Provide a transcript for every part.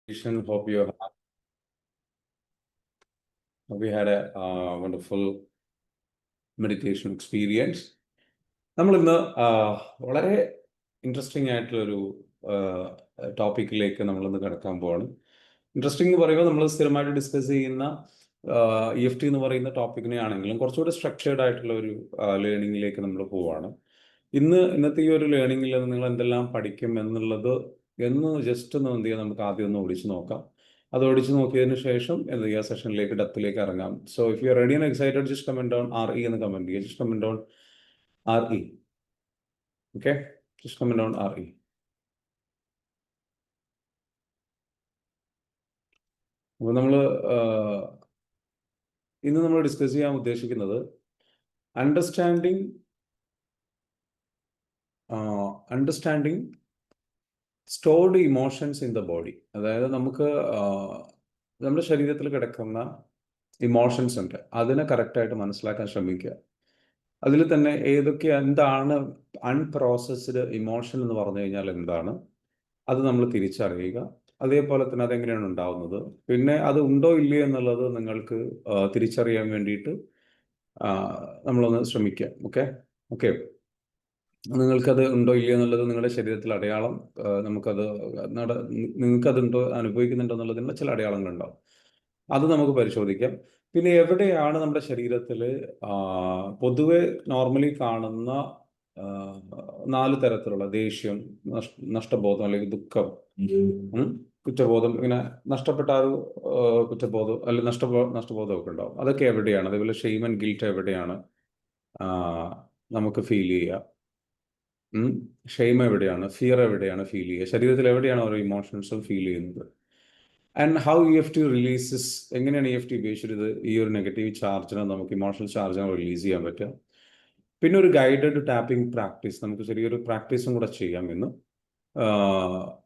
Hope we had a wonderful meditation experience. നമ്മൾ ഇന്ന് വളരെ ഇൻട്രസ്റ്റിംഗ് ആയിട്ടുള്ളൊരു ടോപ്പിക്കിലേക്ക് നമ്മളിന്ന് കിടക്കാൻ പോവാണ്. ഇൻട്രസ്റ്റിംഗ് എന്ന് പറയുമ്പോൾ നമ്മൾ സ്ഥിരമായിട്ട് ഡിസ്കസ് ചെയ്യുന്ന EFT എന്ന് പറയുന്ന ടോപ്പിക്കിനെ ആണെങ്കിലും കുറച്ചുകൂടി സ്ട്രക്ചേർഡ് ആയിട്ടുള്ള ഒരു ലേണിങ്ങിലേക്ക് നമ്മൾ പോവാണ്. ഇന്നത്തെ ഈ ഒരു ലേണിങ്ങിൽ നിങ്ങൾ എന്തെല്ലാം പഠിക്കും എന്നുള്ളത് ജസ്റ്റ് ഒന്ന് എന്ത് ചെയ്യാം, നമുക്ക് ആദ്യം ഒന്ന് ഓടിച്ചു നോക്കാം. അത് ഓടിച്ചു നോക്കിയതിന് ശേഷം എന്ത് ചെയ്യുക, സെഷനിലേക്ക് ഡെപ്തിലേക്ക് ഇറങ്ങാം. So if you are ready and excited, just comment down RE എന്ന് കമന്റ് ചെയ്യുക. Just comment down RE. Okay, just comment down RE. അപ്പോൾ ഇന്ന് നമ്മൾ ഡിസ്കസ് ചെയ്യാൻ ഉദ്ദേശിക്കുന്നത് understanding stored emotions in the body. അതായത് നമുക്ക് നമ്മുടെ ശരീരത്തിൽ കിടക്കുന്ന ഇമോഷൻസ് ഉണ്ട്, അതിനെ കറക്റ്റായിട്ട് മനസ്സിലാക്കാൻ ശ്രമിക്കുക. അതിൽ തന്നെ എന്താണ് അൺപ്രോസസ്ഡ് ഇമോഷൻ എന്ന് പറഞ്ഞു കഴിഞ്ഞാൽ എന്താണ്, അത് നമ്മൾ തിരിച്ചറിയുക. അതേപോലെ തന്നെ അതെങ്ങനെയാണ് ഉണ്ടാവുന്നത്, പിന്നെ അത് ഉണ്ടോ ഇല്ലയോ എന്നുള്ളത് നിങ്ങൾക്ക് തിരിച്ചറിയാൻ വേണ്ടിയിട്ട് നമ്മളൊന്ന് ശ്രമിക്കുക. ഓക്കെ നിങ്ങൾക്കത് ഉണ്ടോ ഇല്ലയോ എന്നുള്ളത് നിങ്ങളുടെ ശരീരത്തിൽ അടയാളം, നിങ്ങൾക്കതുണ്ടോ അനുഭവിക്കുന്നുണ്ടോ എന്നുള്ളതിനുള്ള ചില അടയാളങ്ങളുണ്ടാവും. അത് നമുക്ക് പരിശോധിക്കാം. പിന്നെ എവിടെയാണ് നമ്മുടെ ശരീരത്തിൽ പൊതുവെ നോർമലി കാണുന്ന 4 തരത്തിലുള്ള ദേഷ്യം, നഷ്ടബോധം അല്ലെങ്കിൽ ദുഃഖം, കുറ്റബോധം, ഇങ്ങനെ നഷ്ടപ്പെട്ട ഒരു കുറ്റബോധം അല്ലെങ്കിൽ നഷ്ടബോധമൊക്കെ ഉണ്ടാവും. അതൊക്കെ എവിടെയാണ്? അതേപോലെ ഷെയിം ആൻഡ് ഗിൽറ്റ് എവിടെയാണ് നമുക്ക് ഫീൽ ചെയ്യുക? ഷെയിം എവിടെയാണ്? ഫിയർ എവിടെയാണ് ഫീൽ ചെയ്യുക? ശരീരത്തിൽ എവിടെയാണ് ഓരോ ഇമോഷൻസും ഫീൽ ചെയ്യുന്നത്? ആൻഡ് ഹൗ EFT റിലീസസ്, എങ്ങനെയാണ് EFT ഉപയോഗിച്ചിട്ട് ഈ ഒരു നെഗറ്റീവ് ചാർജിനെ, നമുക്ക് ഇമോഷണൽ ചാർജിനെ റിലീസ് ചെയ്യാൻ പറ്റുക? പിന്നെ ഒരു ഗൈഡഡ് ടാപ്പിംഗ് പ്രാക്ടീസ്, നമുക്ക് ചെറിയൊരു പ്രാക്ടീസും കൂടെ ചെയ്യാം ഇന്ന്.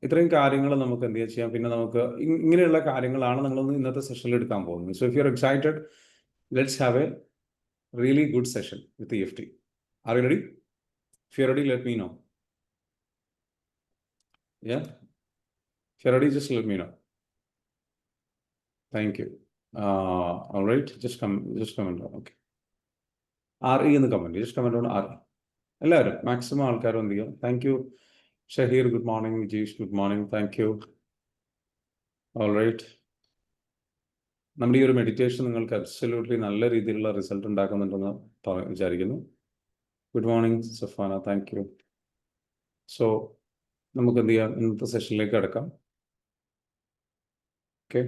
ഇത്രയും കാര്യങ്ങൾ നമുക്ക് എന്ത് ചെയ്യാം. പിന്നെ നമുക്ക് ഇങ്ങനെയുള്ള കാര്യങ്ങളാണ് നമ്മളൊന്ന് ഇന്നത്തെ സെഷനിൽ എടുക്കാൻ പോകുന്നത്. So if you R excited, let's have A really good session with EFT. R you ready? If you're ready, let me know. Yeah? If you're ready, just let me know. Thank you. All right, just comment down. Okay. RE in the comment. Just comment down RE. എല്ലാവരും maximum ആൾക്കാരും എന്ത് ചെയ്യും. Thank you Shaheer, good morning. Vijeesh, good morning. Thank you. All right, നമ്മുടെ ഈ ഒരു meditation നിങ്ങൾക്ക് absolutely നല്ല രീതിയിലുള്ള റിസൾട്ട് ഉണ്ടാക്കുന്നുണ്ടെന്ന് വിചാരിക്കുന്നു. Good morning Safana, thank you. So നമുക്ക് എന്ത് ചെയ്യാം, ഇന്നത്തെ സെഷനിലേക്ക് കിടക്കാം. ഓക്കെ,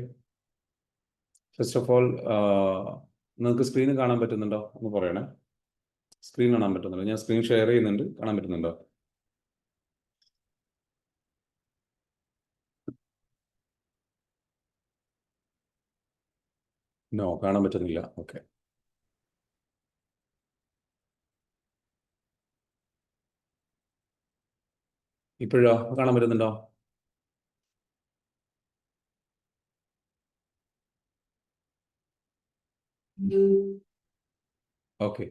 ഫസ്റ്റ് ഓഫ് ഓൾ നിങ്ങൾക്ക് സ്ക്രീൻ കാണാൻ പറ്റുന്നുണ്ടോ എന്ന് പറയണേ. സ്ക്രീൻ കാണാൻ പറ്റുന്നുണ്ടോ? ഞാൻ സ്ക്രീൻ ഷെയർ ചെയ്യുന്നുണ്ട്, കാണാൻ പറ്റുന്നുണ്ടോ? നോ, കാണാൻ പറ്റുന്നില്ല. ഓക്കെ, ഇപ്പോഴോ കാണാൻ പറ്റുന്നുണ്ടോ? ഓക്കെ,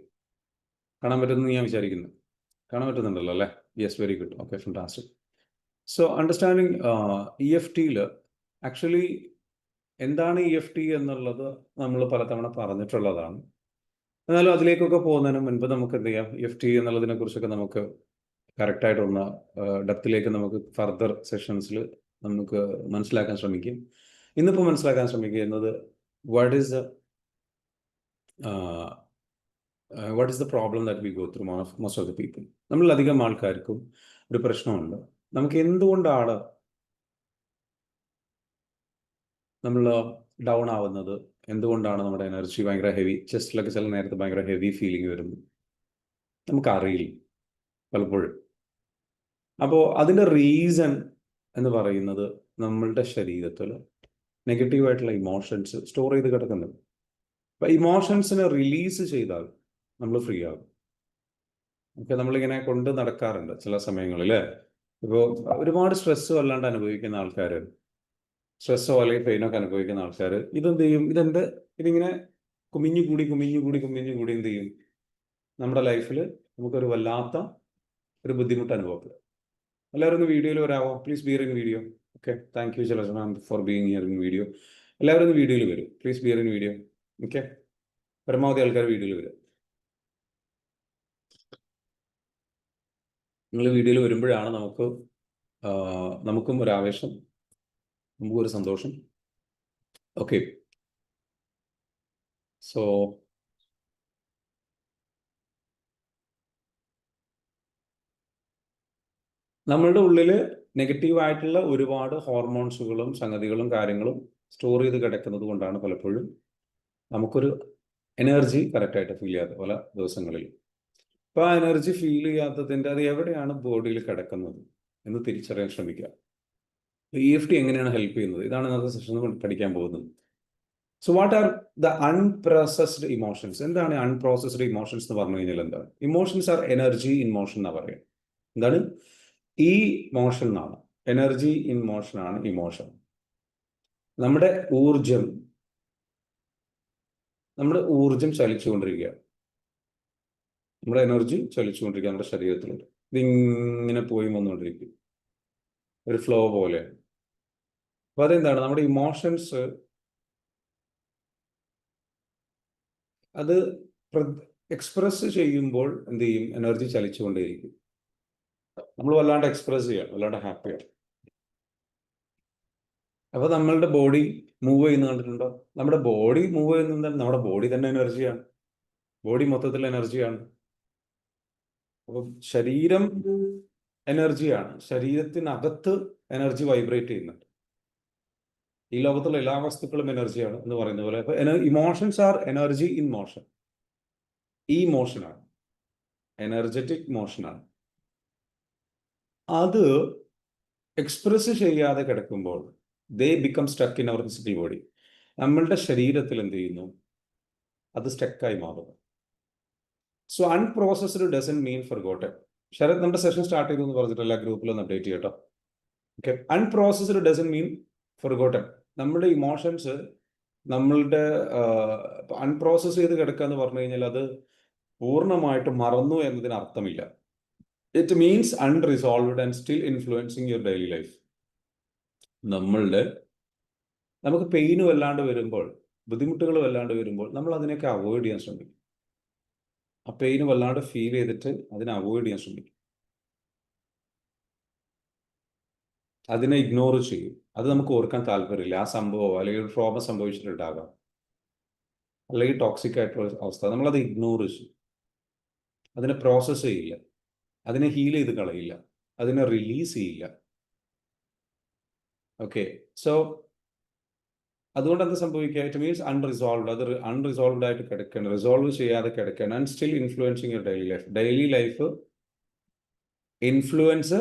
കാണാൻ പറ്റുമെന്ന് ഞാൻ വിചാരിക്കുന്നു. കാണാൻ പറ്റുന്നുണ്ടല്ലോ അല്ലേ? Yes, very good. Okay, fantastic. So understanding EFTയിൽ ആക്ച്വലി എന്താണ് EFT എന്നുള്ളത് നമ്മൾ പലതവണ പറഞ്ഞിട്ടുള്ളതാണ്. എന്നാലും അതിലേക്കൊക്കെ പോകുന്നതിന് മുൻപ് നമുക്ക് എന്ത് ചെയ്യാം, EFT എന്നുള്ളതിനെ കുറിച്ചൊക്കെ നമുക്ക് കറക്റ്റായിട്ടൊന്ന് ഡെപ്തിലേക്ക് നമുക്ക് ഫർദർ സെഷൻസിൽ നമുക്ക് മനസ്സിലാക്കാൻ ശ്രമിക്കും. ഇന്നിപ്പോൾ മനസ്സിലാക്കാൻ ശ്രമിക്കുന്നത് what is the problem that we go through most of the people. നമ്മളിലധികം ആൾക്കാർക്കും ഒരു പ്രശ്നമുണ്ട്. നമുക്ക് എന്തുകൊണ്ടാണ് നമ്മൾ ഡൗൺ ആവുന്നത്, എന്തുകൊണ്ടാണ് നമ്മുടെ എനർജി ഭയങ്കര ഹെവി, ചെസ്റ്റിലൊക്കെ ചില നേരത്തെ ഭയങ്കര ഹെവി ഫീലിംഗ് വരുന്നു, നമുക്കറിയില്ല പലപ്പോഴും. അപ്പോൾ അതിൻ്റെ റീസൺ എന്ന് പറയുന്നത് നമ്മളുടെ ശരീരത്തിൽ നെഗറ്റീവായിട്ടുള്ള ഇമോഷൻസ് സ്റ്റോർ ചെയ്ത് കിടക്കുന്നുണ്ട്. അപ്പം ഇമോഷൻസിനെ റിലീസ് ചെയ്താൽ നമ്മൾ ഫ്രീ ആകും. ഓക്കെ, നമ്മളിങ്ങനെ കൊണ്ട് നടക്കാറുണ്ട് ചില സമയങ്ങളിൽ. ഇപ്പോൾ ഒരുപാട് സ്ട്രെസ്സും അല്ലാണ്ട് അനുഭവിക്കുന്ന ആൾക്കാർ, സ്ട്രെസ്സോ അല്ലെങ്കിൽ പെയിനൊക്കെ അനുഭവിക്കുന്ന ആൾക്കാർ ഇതെന്ത് ചെയ്യും, ഇതിങ്ങനെ കുമിഞ്ഞു കൂടി എന്ത് ചെയ്യും, നമ്മുടെ ലൈഫിൽ നമുക്കൊരു വല്ലാത്ത ഒരു ബുദ്ധിമുട്ട് അനുഭവപ്പെടും. എല്ലാവരും ഒന്ന് വീഡിയോയിൽ വരാമോ? Please be here in video. Okay, thank you Jalaja ma'am for being here in video. എല്ലാവരും ഒന്ന് വീഡിയോയിൽ വരും, please be here in video. Okay, പരമാവധി ആൾക്കാർ വീഡിയോയിൽ വരും. നിങ്ങൾ വീഡിയോയിൽ വരുമ്പോഴാണ് നമുക്കും ഒരു ആവേശം, നമുക്കും ഒരു സന്തോഷം. ഓക്കെ, സോ നമ്മളുടെ ഉള്ളിൽ നെഗറ്റീവായിട്ടുള്ള ഒരുപാട് ഹോർമോൺസുകളും സംഗതികളും കാര്യങ്ങളും സ്റ്റോർ ചെയ്ത് കിടക്കുന്നത് കൊണ്ടാണ് പലപ്പോഴും നമുക്കൊരു എനർജി കറക്റ്റായിട്ട് ഫീൽ ചെയ്യാത്ത പല ദിവസങ്ങളിൽ. അപ്പോൾ ആ എനർജി ഫീൽ ചെയ്യാത്തതിൻ്റെ അത് എവിടെയാണ് ബോഡിയിൽ കിടക്കുന്നത് എന്ന് തിരിച്ചറിയാൻ ശ്രമിക്കുക. EFT എങ്ങനെയാണ് ഹെൽപ്പ് ചെയ്യുന്നത്, ഇതാണ് ഇന്നത്തെ സെഷനിൽ പഠിക്കാൻ പോകുന്നത്. So what are the unprocessed emotions? എന്താണ് അൺപ്രോസസ്ഡ് ഇമോഷൻസ് എന്ന് പറഞ്ഞു കഴിഞ്ഞാൽ എന്താണ്? Emotions are energy in motion എന്നാണ് പറയുക. എന്താണ് ഈ മോഷൻ എന്നാണ്, എനർജി ഇൻ മോഷൻ ആണ് ഇമോഷൻ. നമ്മുടെ ഊർജം ചലിച്ചുകൊണ്ടിരിക്കുക, നമ്മുടെ എനർജി ചലിച്ചുകൊണ്ടിരിക്കുക നമ്മുടെ ശരീരത്തിലുണ്ട്. ഇതിങ്ങനെ പോയി വന്നുകൊണ്ടിരിക്കും, ഒരു ഫ്ലോ പോലെ. അപ്പൊ അതെന്താണ്, നമ്മുടെ ഇമോഷൻസ് അത് എക്സ്പ്രസ് ചെയ്യുമ്പോൾ എന്ത് ചെയ്യും, എനർജി ചലിച്ചുകൊണ്ടേയിരിക്കും. നമ്മൾ വല്ലാണ്ട് എക്സ്പ്രസ് ചെയ്യണം, വല്ലാണ്ട് ഹാപ്പിയാണ്. അപ്പൊ നമ്മളുടെ ബോഡി മൂവ് ചെയ്യുന്ന കണ്ടിട്ടുണ്ടോ? നമ്മുടെ ബോഡി മൂവ് ചെയ്യുന്നത് നമ്മുടെ ബോഡി തന്നെ എനർജിയാണ്, ബോഡി മൊത്തത്തിൽ എനർജിയാണ്. അപ്പൊ ശരീരം എനർജിയാണ്, ശരീരത്തിനകത്ത് എനർജി വൈബ്രേറ്റ് ചെയ്യുന്നുണ്ട്. ഈ ലോകത്തുള്ള എല്ലാ വസ്തുക്കളും എനർജിയാണ് എന്ന് പറയുന്ന പോലെ. അപ്പൊ emotions are energy in motion. ഈ മോഷനാണ്, എനർജറ്റിക് മോഷനാണ്. അത് എക്സ്പ്രസ് ചെയ്യാതെ കിടക്കുമ്പോൾ they become stuck in our physical body. നമ്മളുടെ ശരീരത്തിൽ എന്ത് ചെയ്യുന്നു, അത് സ്റ്റക്കായി മാറുന്നു. So unprocessed doesn't mean forgotten. Sharath നമ്മുടെ സെഷൻ സ്റ്റാർട്ട് ചെയ്തു എന്ന് പറഞ്ഞിട്ട് എല്ലാ ഗ്രൂപ്പിലൊന്ന് അപ്ഡേറ്റ് ചെയ്യട്ടോ. Okay, unprocessed doesn't mean forgotten. നമ്മുടെ ഇമോഷൻസ് നമ്മളുടെ അൺപ്രോസസ് ചെയ്ത് കിടക്കുക എന്ന് പറഞ്ഞു കഴിഞ്ഞാൽ അത് പൂർണ്ണമായിട്ട് മറന്നു എന്നതിന് അർത്ഥമില്ല. It means unresolved and still influencing your daily life. നമുക്ക് പെയിന് വല്ലാണ്ട് വരുമ്പോൾ, ബുദ്ധിമുട്ടുകൾ വല്ലാണ്ട് വരുമ്പോൾ നമ്മൾ അതിനെയൊക്കെ അവോയ്ഡ് ചെയ്യാൻ ശ്രമിക്കും. ആ പെയിന് വല്ലാണ്ട് ഫീൽ ചെയ്തിട്ട് അതിനെ അവോയ്ഡ് ചെയ്യാൻ ശ്രമിക്കും, അതിനെ ഇഗ്നോർ ചെയ്യും. അത് നമുക്ക് ഓർക്കാൻ താല്പര്യമില്ല. ആ സംഭവം അല്ലെങ്കിൽ ട്രോമ സംഭവിച്ചിട്ടുണ്ടാകാം, അല്ലെങ്കിൽ ടോക്സിക് ആയിട്ടുള്ള അവസ്ഥ, നമ്മളത് ഇഗ്നോർ ചെയ്യും, അതിനെ പ്രോസസ്സ് ചെയ്യില്ല, അതിനെ ഹീൽ ചെയ്ത് കളയില്ല, അതിനെ റിലീസ് ചെയ്യില്ല. ഓക്കെ, സോ അതുകൊണ്ട് എന്താ സംഭവിക്കുക, ഇറ്റ് മീൻസ് അൺറിസോൾവ്ഡ്. അത് അൺറിസോൾവ്ഡ് ആയിട്ട് കിടക്കണം, റിസോൾവ് ചെയ്യാതെ കിടക്കണം. And still influencing your daily life. Daily life influence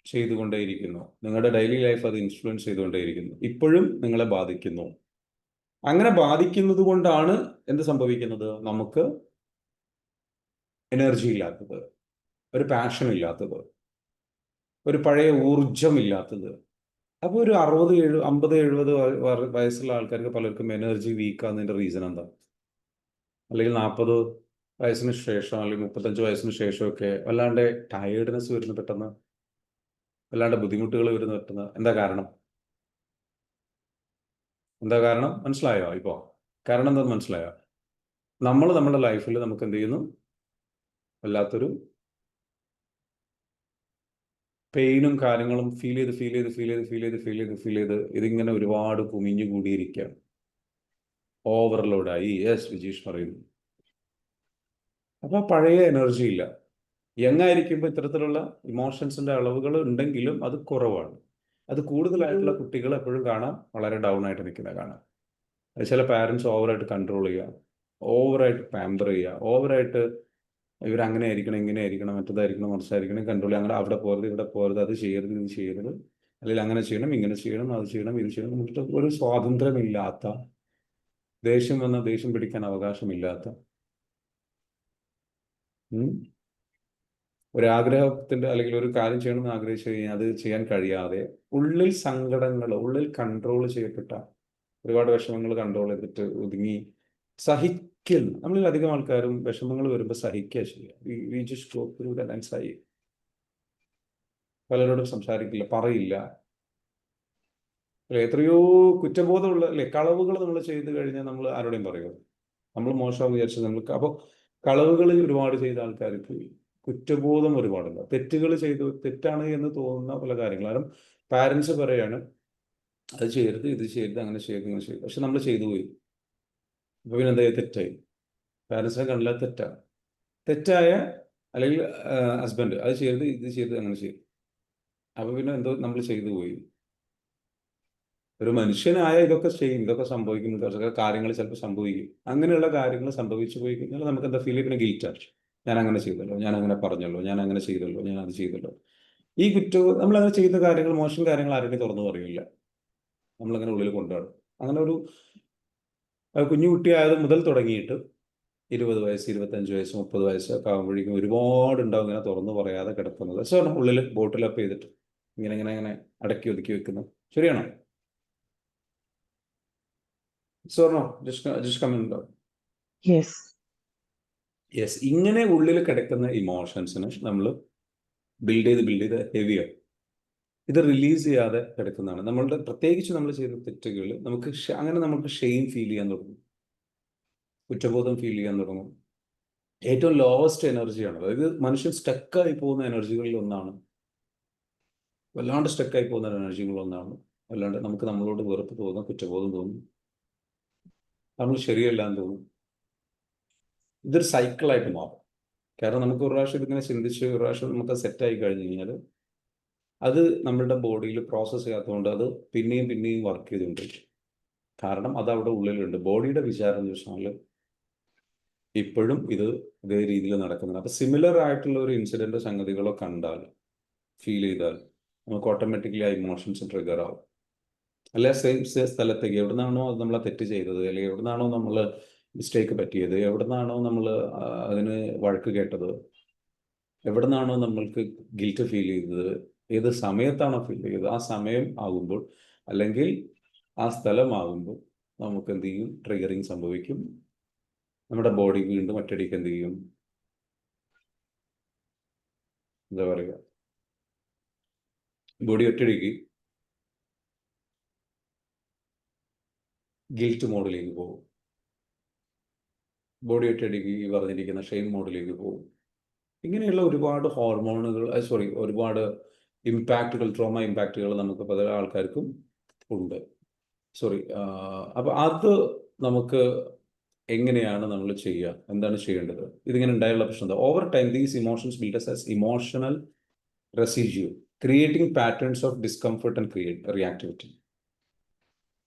ചെയ്തുകൊണ്ടേയിരിക്കുന്നു. നിങ്ങളുടെ ഡെയിലി ലൈഫ് അത് ഇൻഫ്ലുവൻസ് ചെയ്തുകൊണ്ടേയിരിക്കുന്നു, ഇപ്പോഴും നിങ്ങളെ ബാധിക്കുന്നു. അങ്ങനെ ബാധിക്കുന്നത് കൊണ്ടാണ് എന്ത് സംഭവിക്കുന്നത്, നമുക്ക് എനർജി ഇല്ലാത്തത്, ഒരു പാഷൻ ഇല്ലാത്തത്, ഒരു പഴയ ഊർജമില്ലാത്തത്. അപ്പോൾ ഒരു 50-70 വയസ്സുള്ള ആൾക്കാർക്ക് പലർക്കും എനർജി വീക്കാകുന്നതിൻ്റെ റീസൺ എന്താ? അല്ലെങ്കിൽ 40 വയസ്സിന് ശേഷം അല്ലെങ്കിൽ 35 വയസ്സിന് ശേഷമൊക്കെ വല്ലാണ്ട് ടയേർഡ്നെസ് വരുന്നു പെട്ടെന്ന്, വല്ലാണ്ട് ബുദ്ധിമുട്ടുകൾ വരുന്നു പെട്ടെന്ന്. എന്താ കാരണം? മനസ്സിലായോ? ഇപ്പോൾ കാരണം എന്താണെന്ന് മനസ്സിലായോ? നമ്മുടെ ലൈഫിൽ നമുക്ക് എന്ത് ചെയ്യുന്നു, വല്ലാത്തൊരു പെയിനും കാര്യങ്ങളും ഫീൽ ചെയ്ത് ഇതിങ്ങനെ ഒരുപാട് കുമിഞ്ഞു കൂടിയിരിക്കുകയാണ്, ഓവർലോഡായി. യെസ്, വിജീഷ് പറയുന്നു. അപ്പോൾ പഴയ എനർജി ഇല്ല. യങ്ങായിരിക്കുമ്പോൾ ഇത്തരത്തിലുള്ള ഇമോഷൻസിന്റെ അളവുകൾ ഉണ്ടെങ്കിലും അത് കുറവാണ്. അത് കൂടുതലായിട്ടുള്ള കുട്ടികൾ എപ്പോഴും കാണാം വളരെ ഡൗൺ ആയിട്ട് നിൽക്കുന്ന കാണാം. അത് ചില പാരൻസ് ഓവറായിട്ട് കൺട്രോൾ ചെയ്യുക, ഓവറായിട്ട് പാമ്പർ ചെയ്യുക, ഓവറായിട്ട് ഇവരങ്ങനെ ആയിരിക്കണം, ഇങ്ങനെ ആയിരിക്കണം, മറ്റേതായിരിക്കണം, മറിച്ചായിരിക്കണം, കൺട്രോൾ ചെയ്യുക. അങ്ങനെ അവിടെ പോകരുത്, ഇവിടെ പോകരുത്, അത് ചെയ്യരുത്, ഇത് ചെയ്യരുത്, അല്ലെങ്കിൽ അങ്ങനെ ചെയ്യണം, ഇങ്ങനെ ചെയ്യണം, അത് ചെയ്യണം, ഇത് ചെയ്യണം. എന്നിട്ട് ഒരു സ്വാതന്ത്ര്യമില്ലാത്ത, ദേഷ്യം വന്ന ദേഷ്യം പിടിക്കാൻ അവകാശമില്ലാത്ത, ഒരാഗ്രഹത്തിൻ്റെ അല്ലെങ്കിൽ ഒരു കാര്യം ചെയ്യണമെന്ന് ആഗ്രഹിച്ചു കഴിഞ്ഞാൽ അത് ചെയ്യാൻ കഴിയാതെ, ഉള്ളിൽ സങ്കടങ്ങൾ, ഉള്ളിൽ കൺട്രോൾ ചെയ്യപ്പെട്ട ഒരുപാട് വിഷമങ്ങൾ കൺട്രോൾ ചെയ്തിട്ട് ഒതുങ്ങി നമ്മളിൽ അധികം ആൾക്കാരും വിഷമങ്ങൾ വരുമ്പോൾ സഹിക്കുക ചെയ്യുക. We just go through that and സഹി. പലരോടും സംസാരിക്കില്ല, പറയില്ല. അല്ലെ, എത്രയോ കുറ്റബോധമുള്ള അല്ലെ കളവുകൾ നമ്മൾ ചെയ്ത് കഴിഞ്ഞാൽ നമ്മൾ ആരോടെയും പറയുമോ? നമ്മൾ മോശം വിചാരിച്ചത് നമ്മൾക്ക്. അപ്പോൾ കളവുകൾ ഒരുപാട് ചെയ്ത ആൾക്കാർക്ക് കുറ്റബോധം ഒരുപാടുണ്ട്. തെറ്റുകൾ ചെയ്തു, തെറ്റാണ് എന്ന് തോന്നുന്ന പല കാര്യങ്ങൾ. കാരണം പാരൻസ് പറയാണ് അത് ചെയ്യരുത്, ഇത് ചെയ്യരുത്, അങ്ങനെ ചെയ്യരുത്, ഇങ്ങനെ ചെയ്യരുത്. പക്ഷെ നമ്മൾ ചെയ്തു പോയി. അപ്പോൾ പിന്നെ എന്തായാലും തെറ്റായി. പാരൻസിനെ കണ്ടില്ല, തെറ്റാണ്. തെറ്റായ അല്ലെങ്കിൽ ഹസ്ബൻഡ് അത് ചെയ്യരുത്, ഇത് ചെയ്യരുത്, അങ്ങനെ ചെയ്യും. അപ്പോൾ പിന്നെ എന്തോ നമ്മൾ ചെയ്തു പോയി. ഒരു മനുഷ്യനായ ഇതൊക്കെ ചെയ്യും, ഇതൊക്കെ സംഭവിക്കും, ഇതൊക്കെ കാര്യങ്ങൾ ചിലപ്പോൾ സംഭവിക്കും. അങ്ങനെയുള്ള കാര്യങ്ങൾ സംഭവിച്ചു പോയി കഴിഞ്ഞാൽ നമുക്ക് എന്താ ഫീൽ ചെയ്യുന്ന ഗിൽറ്റാണ്. ഞാൻ അങ്ങനെ ചെയ്തല്ലോ, ഞാൻ അങ്ങനെ പറഞ്ഞല്ലോ, ഞാൻ അങ്ങനെ ചെയ്തല്ലോ, ഞാൻ അത് ചെയ്തല്ലോ. ഈ കുറ്റവും നമ്മളങ്ങനെ ചെയ്ത കാര്യങ്ങൾ, മോശം കാര്യങ്ങൾ ആരുടെയും തുറന്നു പറയില്ല. നമ്മളങ്ങനെ ഉള്ളിൽ കൊണ്ടുപോകണം. അങ്ങനെ ഒരു കുഞ്ഞു കുട്ടിയായത് മുതൽ തുടങ്ങിയിട്ട് 20 വയസ്സ്, 25 വയസ്സ്, 30 വയസ്സൊക്കെ ആകുമ്പോഴേക്കും ഒരുപാട് ഉണ്ടാവും ഇങ്ങനെ തുറന്നു പറയാതെ കിടക്കുന്നത്. സോ ഉള്ളിൽ ബോട്ടിലപ്പ് ചെയ്തിട്ട് ഇങ്ങനെ ഇങ്ങനെ ഇങ്ങനെ അടക്കി ഒതുക്കി വെക്കുന്നത്. ശരിയാണോ? സോർണോ ജസ്റ്റ് കമന്റ്. യെസ്. യെസ്. ഇങ്ങനെ ഉള്ളിൽ കിടക്കുന്ന ഇമോഷൻസിന് നമ്മൾ ബിൽഡ് ചെയ്ത് ഹെവിയാണ്. ഇത് റിലീസ് ചെയ്യാതെ കിടക്കുന്നതാണ്. നമ്മളുടെ പ്രത്യേകിച്ച് നമ്മൾ ചെയ്ത തെറ്റുകൾ നമുക്ക് അങ്ങനെ നമുക്ക് ഷെയിം ഫീൽ ചെയ്യാൻ തുടങ്ങും, കുറ്റബോധം ഫീൽ ചെയ്യാൻ തുടങ്ങും. ഏറ്റവും ലോവസ്റ്റ് എനർജിയാണ്, അതായത് മനുഷ്യൻ സ്റ്റക്കായി പോകുന്ന എനർജികളിൽ ഒന്നാണ്, വല്ലാണ്ട് സ്റ്റക്കായി പോകുന്ന എനർജികളിൽ ഒന്നാണ്. അല്ലാണ്ട് നമുക്ക് നമ്മളോട് വെറുപ്പ് തോന്നും, കുറ്റബോധം തോന്നും, നമ്മൾ ശരിയല്ല എന്ന് തോന്നും. ഇതൊരു സൈക്കിളായിട്ട് മാറും. കാരണം നമുക്ക് ഒരു പ്രാവശ്യം ഇതിങ്ങനെ ചിന്തിച്ച് ഒരു പ്രാവശ്യം നമുക്ക് സെറ്റായി കഴിഞ്ഞ് കഴിഞ്ഞാൽ അത് നമ്മളുടെ ബോഡിയിൽ പ്രോസസ്സ് ചെയ്യാത്തതുകൊണ്ട് അത് പിന്നെയും പിന്നെയും വർക്ക് ചെയ്തുകൊണ്ടിരിക്കും. കാരണം അത് അവിടെ ഉള്ളിലുണ്ട്. ബോഡിയുടെ വിചാരം എന്ന് വെച്ചാൽ ഇപ്പോഴും ഇത് ഇതേ രീതിയിൽ നടക്കുന്നുണ്ട്. അപ്പോൾ സിമിലർ ആയിട്ടുള്ള ഒരു ഇൻസിഡൻറ്റ് സംഗതികളോ കണ്ടാൽ, ഫീൽ ചെയ്താൽ നമുക്ക് ഓട്ടോമാറ്റിക്കലി ആ ഇമോഷൻസ് ട്രിഗർ ആവും. അല്ലെ സെയിം സ്ഥലത്തേക്ക് എവിടുന്നാണോ അത് നമ്മളെ തെറ്റ് ചെയ്തത്, അല്ലെങ്കിൽ എവിടുന്നാണോ നമ്മൾ മിസ്റ്റേക്ക് പറ്റിയത്, എവിടുന്നാണോ നമ്മൾ അതിന് വഴക്ക് കേട്ടത്, എവിടുന്നാണോ നമ്മൾക്ക് ഗിൽറ്റ് ഫീൽ ചെയ്തത്, ഏത് സമയത്താണോ ഫീൽ ചെയ്തത്, ആ സമയം ആകുമ്പോൾ അല്ലെങ്കിൽ ആ സ്ഥലമാകുമ്പോൾ നമുക്ക് എന്ത് ചെയ്യും, ട്രിഗറിങ് സംഭവിക്കും. നമ്മുടെ ബോഡി വീണ്ടും ഒറ്റയടിക്ക് എന്ത് ചെയ്യും, എന്താ പറയുക, ബോഡി ഒറ്റയടിക്ക് ഗിൽറ്റ് മോഡിലേക്ക് പോകും. ബോഡി ഒറ്റയടിക്ക് ഈ പറഞ്ഞിരിക്കുന്ന ഷെയിം മോഡിലേക്ക് പോകും. ഇങ്ങനെയുള്ള ഒരുപാട് ഹോർമോണുകൾ, ഒരുപാട് ഇമ്പാക്റ്റുകൾ, ട്രോമ ഇമ്പാക്റ്റുകൾ നമുക്ക് പല ആൾക്കാർക്കും ഉണ്ട്. അപ്പോൾ അത് നമുക്ക് എങ്ങനെയാണ് നമ്മൾ ചെയ്യുക, എന്താണ് ചെയ്യേണ്ടത്? ഇതിങ്ങനെ ഉണ്ടായുള്ള പ്രശ്നം എന്താ? Over time these emotions build as emotional residue, creating patterns of discomfort and reactivity.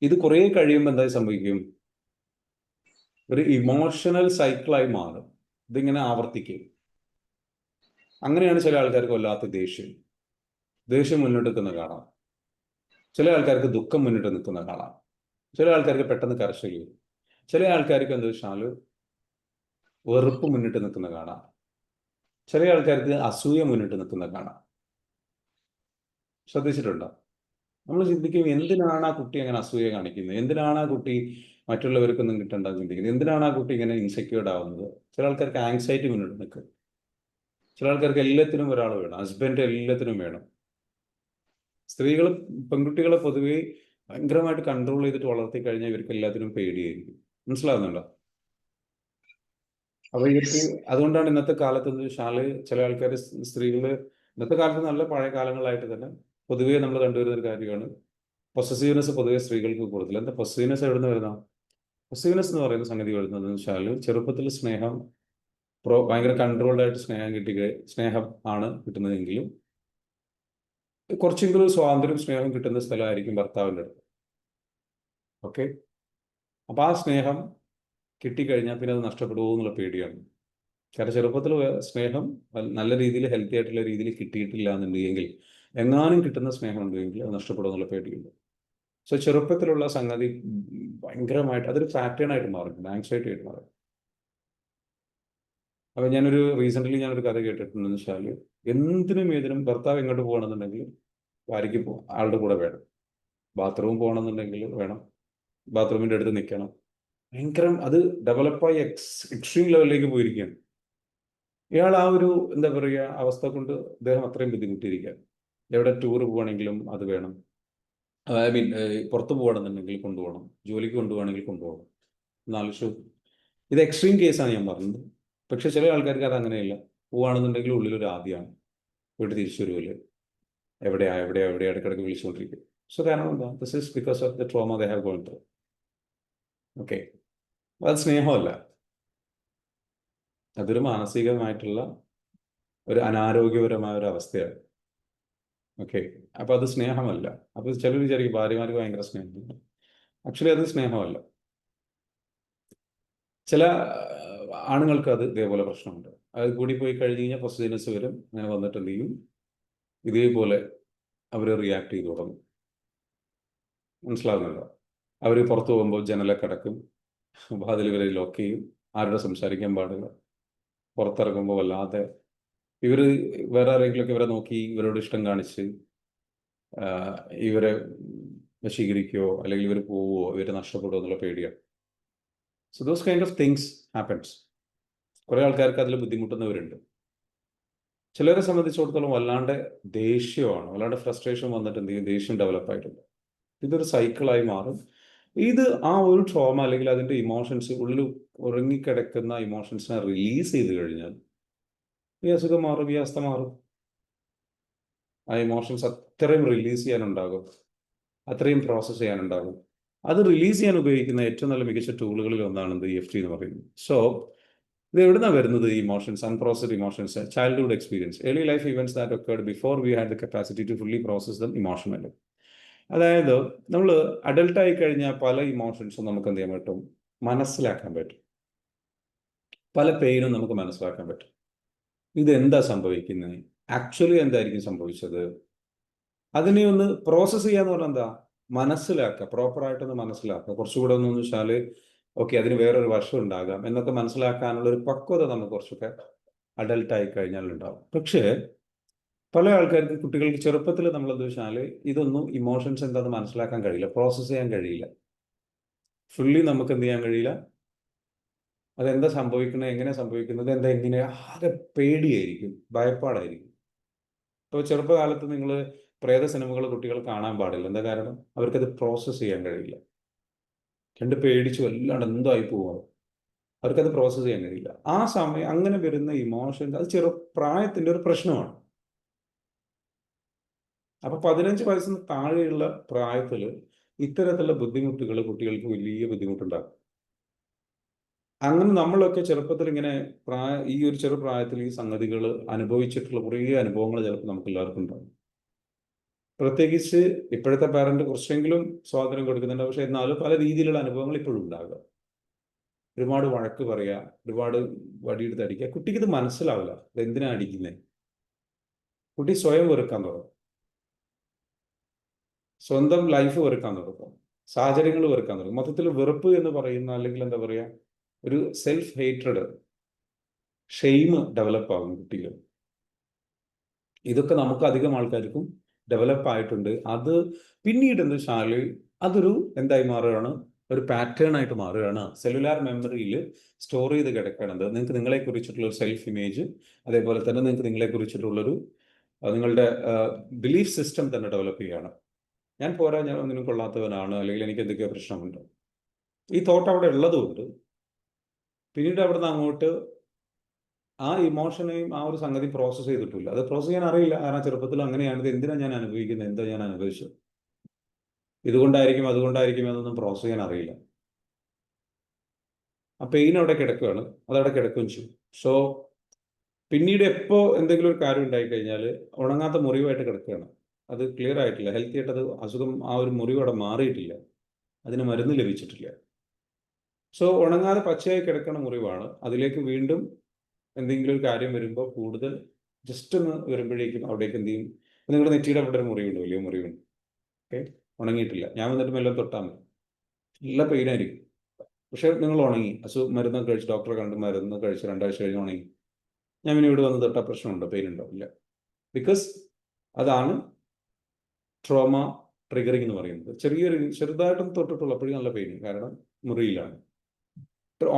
ഇത് കുറേ കഴിയുമ്പോൾ എന്തായി സംഭവിക്കും? ഒരു ഇമോഷണൽ സൈക്കിളായി മാറും. ഇതിങ്ങനെ ആവർത്തിക്കും. അങ്ങനെയാണ് ചില ആൾക്കാർക്ക് വല്ലാത്ത ദേഷ്യം മുന്നോട്ട് നിൽക്കുന്ന കാണാം. ചില ആൾക്കാർക്ക് ദുഃഖം മുന്നിട്ട് നിൽക്കുന്ന കാണാം. ചില ആൾക്കാർക്ക് പെട്ടെന്ന് കരച്ചിൽ വരും. ചില ആൾക്കാർക്ക് എന്താ വെച്ചാൽ വെറുപ്പ് മുന്നിട്ട് നിൽക്കുന്ന കാണാം. ചില ആൾക്കാർക്ക് അസൂയ മുന്നിട്ട് നിൽക്കുന്ന കാണാം. ശ്രദ്ധിച്ചിട്ടുണ്ടോ? നമ്മൾ ചിന്തിക്കും, എന്തിനാണ് ആ കുട്ടി അങ്ങനെ അസൂയ കാണിക്കുന്നത്, എന്തിനാണ് ആ കുട്ടി മറ്റുള്ളവർക്കൊന്നും കിട്ടണ്ടെന്ന് ചിന്തിക്കുന്നത്, എന്തിനാണ് ആ കുട്ടി ഇങ്ങനെ ഇൻസെക്യൂർഡ് ആവുന്നത്? ചില ആൾക്കാർക്ക് ആങ്സൈറ്റി മുന്നിട്ട് നിൽക്കും. ചില ആൾക്കാർക്ക് എല്ലാത്തിനും ഒരാൾ വേണം, ഹസ്ബൻഡ് എല്ലാത്തിനും വേണം. പെൺകുട്ടികളെ പൊതുവെ ഭയങ്കരമായിട്ട് കൺട്രോൾ ചെയ്തിട്ട് വളർത്തി കഴിഞ്ഞാൽ ഇവർക്ക് എല്ലാത്തിനും പേടിയായിരിക്കും. മനസ്സിലാവുന്നുണ്ടോ? അപ്പൊ ഇവർക്ക് അതുകൊണ്ടാണ് ഇന്നത്തെ കാലത്ത് ചില ആൾക്കാർ, സ്ത്രീകള് ഇന്നത്തെ കാലത്ത് നല്ല പഴയ കാലങ്ങളായിട്ട് തന്നെ പൊതുവേ നമ്മൾ കണ്ടുവരുന്ന ഒരു കാര്യമാണ് പൊസസീവ്നെസ് പൊതുവെ സ്ത്രീകൾക്ക് കൂടുതൽ. എന്താ പൊസസീവ്നെസ് എവിടെ നിന്ന് വരുന്ന? പൊസസീവ്നെസ് എന്ന് പറയുന്ന സംഗതി വരുന്നതെന്ന് വെച്ചാൽ ചെറുപ്പത്തിൽ സ്നേഹം ഭയങ്കര കൺട്രോൾഡ് ആയിട്ട് സ്നേഹം ആണ് കിട്ടുന്നതെങ്കിലും കുറച്ചെങ്കിലും സ്വാതന്ത്ര്യം, സ്നേഹം കിട്ടുന്ന സ്ഥലമായിരിക്കും ഭർത്താവിൻ്റെ അടുത്ത്. ഓക്കെ, അപ്പൊ ആ സ്നേഹം കിട്ടിക്കഴിഞ്ഞാൽ പിന്നെ അത് നഷ്ടപ്പെടുമോ എന്നുള്ള പേടിയാണ്. കാരണം ചെറുപ്പത്തിൽ സ്നേഹം നല്ല രീതിയിൽ, ഹെൽത്തി ആയിട്ടുള്ള രീതിയിൽ കിട്ടിയിട്ടില്ല എന്നുണ്ടെങ്കിൽ, എങ്ങാനും കിട്ടുന്ന സ്നേഹം ഉണ്ടെങ്കിൽ അത് നഷ്ടപ്പെടുമോ എന്നുള്ള പേടിയുണ്ട്. സോ ചെറുപ്പത്തിലുള്ള സംഗതി ഭയങ്കരമായിട്ട് അതൊരു പാറ്റേൺ ആയിട്ട് മാറിയിട്ടുണ്ട്, ആങ്സൈറ്റി ആയിട്ട് മാറും. അപ്പൊ റീസെന്റ് ഞാനൊരു കഥ കേട്ടിട്ടുണ്ടെന്ന് വെച്ചാൽ, എന്തിനും ഏതിനും ഭർത്താവ് എങ്ങോട്ട് പോകണമെന്നുണ്ടെങ്കിൽ ഭാര്യയ്ക്ക് ആളുടെ കൂടെ വേണം. ബാത്റൂം പോകണമെന്നുണ്ടെങ്കിൽ വേണം, ബാത്റൂമിൻ്റെ അടുത്ത് നിൽക്കണം. ഭയങ്കരം അത് ഡെവലപ്പായി എക്സ്ട്രീം ലെവലിലേക്ക് പോയിരിക്കുകയാണ്. ഇയാൾ ആ ഒരു എന്താ പറയുക അവസ്ഥ കൊണ്ട് അദ്ദേഹം അത്രയും ബുദ്ധിമുട്ടിയിരിക്കുകയാണ്. എവിടെ ടൂർ പോവുകയാണെങ്കിലും അത് വേണം. ഐ മീൻ പുറത്ത് പോകണമെന്നുണ്ടെങ്കിൽ കൊണ്ടുപോകണം, ജോലിക്ക് കൊണ്ടുപോകണമെങ്കിൽ കൊണ്ടുപോകണം. എന്നാലോചിച്ചു, ഇത് എക്സ്ട്രീം കേസാണ് ഞാൻ പറഞ്ഞത്. പക്ഷെ ചില ആൾക്കാർക്ക് അത് അങ്ങനെയല്ല. പോവുകയാണെന്നുണ്ടെങ്കിൽ ഉള്ളിലൊരു ആദ്യമാണ്, വീട്ടിൽ തിരിച്ചു വരുമല്ലോ, എവിടെയാ എവിടെയാ എവിടെയാ ഇടയ്ക്കിടയ്ക്ക് വിളിച്ചുകൊണ്ടിരിക്കും. സോ കാരണം എന്താ, this is because of the trauma they have gone through. Okay, അത് സ്നേഹമല്ല, അതൊരു മാനസികമായിട്ടുള്ള ഒരു അനാരോഗ്യപരമായ ഒരു അവസ്ഥയാണ്. ഓക്കെ, അപ്പൊ അത് സ്നേഹമല്ല. അപ്പൊ ചിലർ വിചാരിക്കും ഭാര്യമാർക്ക് ഭയങ്കര സ്നേഹമുണ്ട്. ആക്ച്വലി അത് സ്നേഹമല്ല. ചില ആണുങ്ങൾക്ക് അത് ഇതേപോലെ പ്രശ്നമുണ്ട്. അത് കൂടി പോയി കഴിഞ്ഞ് കഴിഞ്ഞാൽ പൊസസീവ്നെസ് വരും. അങ്ങനെ വന്നിട്ട് എന്ത് ചെയ്യും, ഇതേപോലെ അവർ റിയാക്ട് ചെയ്തു തുടങ്ങും. മനസ്സിലാകുന്നുണ്ടോ? അവർ പുറത്തു പോകുമ്പോൾ ജനലൊക്കെ അടക്കും, വാതിൽ വരെ ലോക്ക് ചെയ്യും, ആരോട് സംസാരിക്കാൻ പാടില്ല. പുറത്തിറങ്ങുമ്പോൾ വല്ലാതെ ഇവർ വേറെ ആരെങ്കിലുമൊക്കെ ഇവരെ നോക്കി ഇവരോട് ഇഷ്ടം കാണിച്ച് ഇവരെ വശീകരിക്കുകയോ അല്ലെങ്കിൽ ഇവർ പോവുമോ, ഇവരെ നഷ്ടപ്പെടുമോ എന്നുള്ള പേടിയാണ്. So those kind of things happens. കുറേ ആൾക്കാർക്ക് അതിൽ ബുദ്ധിമുട്ടുന്നവരുണ്ട്. ചിലരെ സംബന്ധിച്ചിടത്തോളം വല്ലാണ്ട് ദേഷ്യമാണ്, വല്ലാണ്ട് ഫ്രസ്ട്രേഷൻ വന്നിട്ട് എന്ത് ചെയ്യും, ദേഷ്യം ഡെവലപ്പായിട്ടുണ്ട്. ഇതൊരു സൈക്കിളായി മാറും. ഇത് ആ ഒരു ട്രോമ അല്ലെങ്കിൽ അതിൻ്റെ ഇമോഷൻസ്, ഉള്ളിൽ ഉറങ്ങിക്കിടക്കുന്ന ഇമോഷൻസിനെ റിലീസ് ചെയ്ത് കഴിഞ്ഞാൽ ഈ അസുഖം മാറും, ഈ അവസ്ഥ മാറും. ആ ഇമോഷൻസ് അത്രയും റിലീസ് ചെയ്യാനുണ്ടാകും, അത്രയും പ്രോസസ്സ് ചെയ്യാനുണ്ടാകും. അത് റിലീസ് ചെയ്യാൻ ഉപയോഗിക്കുന്ന ഏറ്റവും നല്ല മികച്ച ടൂളുകളിൽ ഒന്നാണ് EFT എന്ന് പറയുന്നത്. സോ ഇത് എവിടുന്നാണ് വരുന്നത്? ഈ emotions, unprocessed emotions, childhood experience, early life events that occurred before we had the capacity to fully process them emotionally. അതായത് നമ്മൾ അഡൾട്ടായി കഴിഞ്ഞാൽ പല ഇമോഷൻസും നമുക്ക് എന്ത് ചെയ്യാൻ പറ്റും, മനസ്സിലാക്കാൻ പറ്റും. പല പെയിനും നമുക്ക് മനസ്സിലാക്കാൻ പറ്റും. ഇതെന്താ സംഭവിക്കുന്നത്, ആക്ച്വലി എന്തായിരിക്കും സംഭവിച്ചത്, അതിനെ ഒന്ന് പ്രോസസ്സ് ചെയ്യാന്ന് പറഞ്ഞാൽ എന്താ, മനസ്സിലാക്കുക, പ്രോപ്പറായിട്ടൊന്ന് മനസ്സിലാക്കുക. കുറച്ചുകൂടെ ഒന്ന് വെച്ചാൽ ഓക്കെ, അതിന് വേറൊരു വശം ഉണ്ടാകാം എന്നൊക്കെ മനസ്സിലാക്കാനുള്ള ഒരു പക്വത നമുക്ക് കുറച്ചൊക്കെ അഡൾട്ടായി കഴിഞ്ഞാൽ ഉണ്ടാവും. പക്ഷേ പല ആൾക്കാർക്ക്, കുട്ടികൾക്ക് ചെറുപ്പത്തിൽ നമ്മളെന്ത് വെച്ചാൽ ഇതൊന്നും ഇമോഷൻസ് എന്താണെന്ന് മനസ്സിലാക്കാൻ കഴിയില്ല, പ്രോസസ്സ് ചെയ്യാൻ കഴിയില്ല. ഫുള്ളി നമുക്ക് എന്ത് ചെയ്യാൻ കഴിയില്ല, അതെന്താ സംഭവിക്കുന്നത്, എങ്ങനെ സംഭവിക്കുന്നത്, എന്താ എങ്ങനെ, ആകെ പേടിയായിരിക്കും, ഭയപ്പാടായിരിക്കും. ഇപ്പോൾ ചെറുപ്പകാലത്ത് നിങ്ങൾ പ്രേത സിനിമകൾ കുട്ടികൾ കാണാൻ പാടില്ല. എന്താ കാരണം? അവർക്കത് പ്രോസസ്സ് ചെയ്യാൻ കഴിയില്ല. കണ്ട് പേടിച്ചു വല്ലാണ്ട് എന്തായി പോവാം, അവർക്കത് പ്രോസസ്സ് ചെയ്യാൻ കഴിയില്ല. ആ സമയം അങ്ങനെ വരുന്ന ഇമോഷൻസ് അത് ചെറുപ്രായത്തിൻ്റെ ഒരു പ്രശ്നമാണ്. അപ്പൊ 15 വയസ്സിന് താഴെയുള്ള പ്രായത്തിൽ ഇത്തരത്തിലുള്ള ബുദ്ധിമുട്ടുകൾ കുട്ടികൾക്ക് വലിയ ബുദ്ധിമുട്ടുണ്ടാകും. അങ്ങനെ നമ്മളൊക്കെ ചെറുപ്പത്തിൽ ഇങ്ങനെ ഈ ഒരു ചെറുപ്രായത്തിൽ ഈ സംഗതികൾ അനുഭവിച്ചിട്ടുള്ള കുറേ അനുഭവങ്ങൾ ചിലപ്പോൾ നമുക്ക് എല്ലാവർക്കും ഉണ്ടാകും. പ്രത്യേകിച്ച് ഇപ്പോഴത്തെ പാരന്റ് കുറച്ചെങ്കിലും സ്വാതന്ത്ര്യം കൊടുക്കുന്നുണ്ട്. പക്ഷെ എന്നാലും പല രീതിയിലുള്ള അനുഭവങ്ങൾ ഇപ്പോഴും ഉണ്ടാകുക. ഒരുപാട് വഴക്ക് പറയുക, ഒരുപാട് വടിയെടുത്ത് അടിക്കുക. കുട്ടിക്ക് ഇത് മനസ്സിലാവില്ല, ഇത് എന്തിനാ അടിക്കുന്നത്. കുട്ടി സ്വയം വെറുക്കാൻ തുടങ്ങും, സ്വന്തം ലൈഫ് വെറുക്കാൻ തുടങ്ങും, സാഹചര്യങ്ങൾ വെറുക്കാൻ തുടങ്ങും. മൊത്തത്തിൽ വെറുപ്പ് എന്ന് പറയുന്ന, അല്ലെങ്കിൽ എന്താ പറയുക, ഒരു സെൽഫ് ഹേറ്റ്രഡ്, ഷെയിം ഡെവലപ്പ് ആകും കുട്ടികൾ. ഇതൊക്കെ നമുക്ക് അധികം ആൾക്കാർക്കും ഡെവലപ്പ് ആയിട്ടുണ്ട്. അത് പിന്നീട് എന്താ വെച്ചാൽ അതൊരു എന്തായി മാറുകയാണ്, ഒരു പാറ്റേൺ ആയിട്ട് മാറുകയാണ്. സെല്ലുലാർ മെമ്മറിയിൽ സ്റ്റോർ ചെയ്ത് കിടക്കണത് നിങ്ങൾക്ക് നിങ്ങളെ കുറിച്ചിട്ടുള്ള ഒരു സെൽഫ് ഇമേജ്, അതേപോലെ തന്നെ നിങ്ങൾക്ക് നിങ്ങളെ കുറിച്ചിട്ടുള്ളൊരു നിങ്ങളുടെ ബിലീഫ് സിസ്റ്റം തന്നെ ഡെവലപ്പ് ചെയ്യുകയാണ്. ഞാൻ പോരാ, ഞാൻ ഒന്നിനും കൊള്ളാത്തവനാണ്, അല്ലെങ്കിൽ എനിക്ക് എന്തൊക്കെയോ പ്രശ്നമുണ്ട്. ഈ തോട്ട് അവിടെ ഉള്ളതുകൊണ്ട് പിന്നീട് അവിടെ നിന്ന് അങ്ങോട്ട് ആ ഇമോഷനെയും ആ ഒരു സംഗതി പ്രോസസ്സ് ചെയ്തിട്ടില്ല. അത് പ്രോസസ്സ് ചെയ്യാൻ അറിയില്ല. കാരണം ചെറുപ്പത്തിൽ അങ്ങനെയാണ്, ഇത് എന്തിനാണ് ഞാൻ അനുഭവിക്കുന്നത്, എന്താ ഞാൻ അനുഭവിച്ചത്, ഇതുകൊണ്ടായിരിക്കും അതുകൊണ്ടായിരിക്കും എന്നൊന്നും പ്രോസസ്സ് ചെയ്യാൻ അറിയില്ല. ആ പെയിൻ അവിടെ കിടക്കുകയാണ്, അതവിടെ കിടക്കുകയും ചെയ്യും. സോ പിന്നീട് എപ്പോൾ എന്തെങ്കിലും ഒരു കാര്യം ഉണ്ടായിക്കഴിഞ്ഞാൽ ഉണങ്ങാത്ത മുറിവായിട്ട് കിടക്കുകയാണ്. അത് ക്ലിയർ ആയിട്ടില്ല, ഹെൽത്തി ആയിട്ട് അത് അസുഖം, ആ ഒരു മുറിവ് അവിടെ മാറിയിട്ടില്ല, അതിന് മരുന്ന് ലഭിച്ചിട്ടില്ല. സോ ഉണങ്ങാതെ പച്ചയായി കിടക്കുന്ന മുറിവാണ്. അതിലേക്ക് വീണ്ടും എന്തെങ്കിലും ഒരു കാര്യം വരുമ്പോൾ കൂടുതൽ ജസ്റ്റ് ഒന്ന് വരുമ്പോഴേക്കും അവിടേക്ക് എന്ത് ചെയ്യും, നിങ്ങളുടെ നെറ്റിയുടെ അവിടെ ഒരു മുറിവുണ്ട്, വലിയ മുറിവുണ്ട്, ഓക്കെ, ഉണങ്ങിയിട്ടില്ല. ഞാൻ വന്നിട്ട് മെല്ലെ തൊട്ടാൽ മതി, നല്ല പെയിനായിരിക്കും. പക്ഷെ നിങ്ങൾ ഉണങ്ങി, മരുന്ന് കഴിച്ച്, ഡോക്ടറെ കണ്ട് മരുന്ന് കഴിച്ച് 2 ആഴ്ച കഴിഞ്ഞ് ഉണങ്ങി. ഞാൻ പിന്നെ ഇവിടെ വന്ന് തൊട്ടാൽ പ്രശ്നമുണ്ടോ, പെയിൻ ഉണ്ടോ? ഇല്ല. ബിക്കോസ് അതാണ് ട്രോമ ട്രിഗറിങ് എന്ന് പറയുന്നത്. ചെറുതായിട്ടും തൊട്ടിട്ടുള്ളപ്പോഴും നല്ല പെയിൻ, കാരണം മുറിയിലാണ്.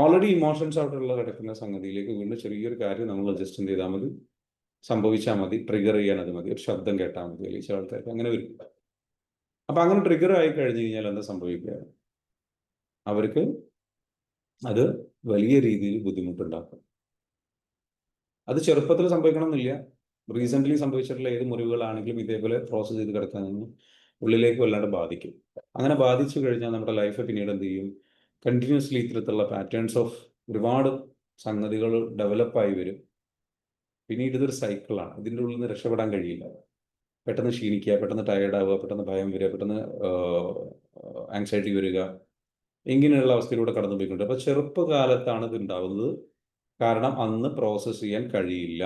ഓൾറെഡി ഇമോഷൻസ് ആയിട്ടുള്ള കിടക്കുന്ന സംഗതിയിലേക്ക് വീണ്ടും ചെറിയൊരു കാര്യം നമ്മൾ അഡ്ജസ്റ്റ് ചെയ്താൽ മതി, സംഭവിച്ചാൽ മതി, ട്രിഗർ ചെയ്യാൻ അത് മതി, ഒരു ശബ്ദം കേട്ടാൽ മതി, അല്ലെങ്കിൽ ചില ആൾക്കാർക്ക് അങ്ങനെ വരും. അപ്പൊ അങ്ങനെ ട്രിഗർ ആയി കഴിഞ്ഞു കഴിഞ്ഞാൽ എന്താ സംഭവിക്കുക? അവർക്ക് അത് വലിയ രീതിയിൽ ബുദ്ധിമുട്ടുണ്ടാക്കും. അത് ചെറുപ്പത്തിൽ സംഭവിക്കണം എന്നില്ല. റീസെന്റ് സംഭവിച്ചിട്ടുള്ള ഏത് മുറിവുകളാണെങ്കിലും ഇതേപോലെ പ്രോസസ് ചെയ്ത് കിടക്കാൻ ഉള്ളിലേക്ക് വല്ലാണ്ട് ബാധിക്കും. അങ്ങനെ ബാധിച്ചു കഴിഞ്ഞാൽ നമ്മുടെ ലൈഫ് പിന്നീട് എന്ത് ചെയ്യും? കണ്ടിന്യൂസ്ലി ഇത്തരത്തിലുള്ള പാറ്റേൺസ് ഓഫ് ഒരുപാട് സംഗതികൾ ഡെവലപ്പായി വരും. പിന്നീട് ഇതൊരു സൈക്കിളാണ്. ഇതിൻ്റെ ഉള്ളിൽ നിന്ന് രക്ഷപ്പെടാൻ കഴിയില്ല. പെട്ടെന്ന് ക്ഷീണിക്കുക, പെട്ടെന്ന് ടയേർഡ് ആവുക, പെട്ടെന്ന് ഭയം വരിക, പെട്ടെന്ന് ആങ്സൈറ്റി വരിക, ഇങ്ങനെയുള്ള അവസ്ഥയിലൂടെ കടന്നു പോയിക്കൊണ്ട്. അപ്പോൾ ചെറുപ്പകാലത്താണ് ഇത് ഉണ്ടാവുന്നത്, കാരണം അന്ന് പ്രോസസ്സ് ചെയ്യാൻ കഴിയില്ല.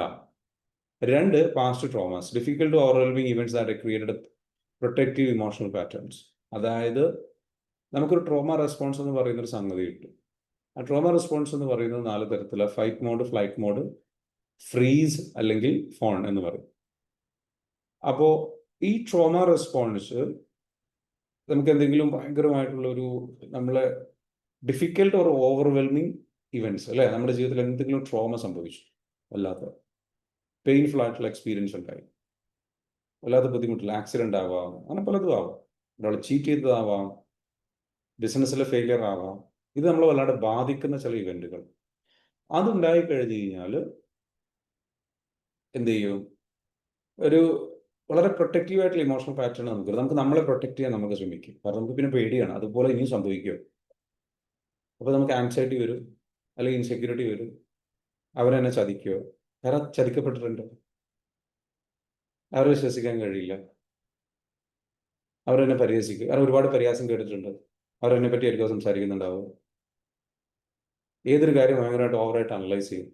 2, past traumas, difficult overwhelming events that created protective emotional patterns. അതായത് നമുക്കൊരു ട്രോമ റെസ്പോൺസ് എന്ന് പറയുന്നൊരു സംഗതി കിട്ടും. ആ ട്രോമ റെസ്പോൺസ് എന്ന് പറയുന്നത് 4 തരത്തിലാണ്: fight mode, flight mode, freeze അല്ലെങ്കിൽ ഫോൺ എന്ന് പറയും. അപ്പോൾ ഈ ട്രോമ റെസ്പോൺസ് നമുക്ക് എന്തെങ്കിലും ഭയങ്കരമായിട്ടുള്ള ഒരു നമ്മളെ ഡിഫിക്കൽട്ട് ഓർ ഓവർവെൽമിങ് ഇവന്റ്സ് അല്ലേ, നമ്മുടെ ജീവിതത്തിൽ എന്തെങ്കിലും ട്രോമ സംഭവിച്ചു, വല്ലാത്ത പെയിൻഫുൾ ആയിട്ടുള്ള എക്സ്പീരിയൻസ് ഉണ്ടായി, വല്ലാത്ത ബുദ്ധിമുട്ടില്ല, ആക്സിഡന്റ് ആവാം, അങ്ങനെ പലതും ആവാം, ഒരാൾ ചീറ്റ് ചെയ്തതാവാം, ബിസിനസ്സിലെ ഫെയിലിയർ ആവാം. ഇത് നമ്മളെ വല്ലാതെ ബാധിക്കുന്ന ചില ഇവന്റുകൾ. അതുണ്ടായി കഴിഞ്ഞു കഴിഞ്ഞാൽ എന്ത് ചെയ്യും? ഒരു വളരെ പ്രൊട്ടക്റ്റീവ് ആയിട്ടുള്ള ഇമോഷണൽ പാറ്റേൺ നമുക്ക് നമ്മളെ പ്രൊട്ടക്ട് ചെയ്യാൻ നമുക്ക് ശ്രമിക്കും. കാരണം നമുക്ക് പിന്നെ പേടിയാണ് അതുപോലെ ഇനിയും സംഭവിക്കുമോ. അപ്പോൾ നമുക്ക് ആങ്സൈറ്റി വരും, അല്ലെങ്കിൽ ഇൻസെക്യൂരിറ്റി വരും. അവരെന്നെ ചതിക്കുമോ? വേറെ ചതിക്കപ്പെട്ടിട്ടുണ്ട്, അവരെ വിശ്വസിക്കാൻ കഴിയില്ല, അവരെന്നെ പരിഹസിക്കും. കാരണം ഒരുപാട് പരിഹാസം കേട്ടിട്ടുണ്ട്. അവരെന്നെ പറ്റി ആയിരിക്കും സംസാരിക്കുന്നുണ്ടാവും. ഏതൊരു കാര്യം ഭയങ്കരമായിട്ട് ഓവറായിട്ട് അനലൈസ് ചെയ്യും.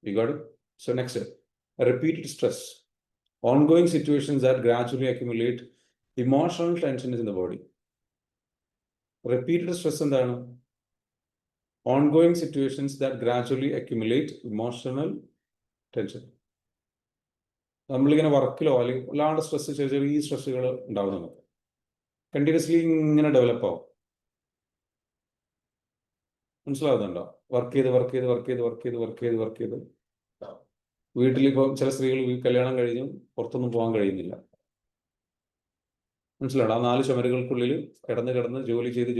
You got it? So next, repeated stress, ongoing situations that gradually accumulate emotional tension in the body. Repeated stress എന്താണ്? Ongoing situations that gradually accumulate emotional tension. നമ്മളിങ്ങനെ വർക്കിലോ അല്ലെങ്കിൽ വല്ലാണ്ട് സ്ട്രെസ്, ചെറിയ സ്ട്രെസ്സുകൾ ഉണ്ടാവും നമുക്ക്, കണ്ടിന്യൂസ്ലി ഇങ്ങനെ ഡെവലപ്പ് ആവും. മനസ്സിലാവുന്നുണ്ടോ? വർക്ക് ചെയ്ത് വീട്ടിലിപ്പോൾ ചില സ്ത്രീകൾ കല്യാണം കഴിഞ്ഞു പുറത്തൊന്നും പോകാൻ കഴിയുന്നില്ല. മനസ്സിലാവും? ആ 4 ചുമരുകൾക്കുള്ളിൽ കിടന്ന് ജോലി ചെയ്ത്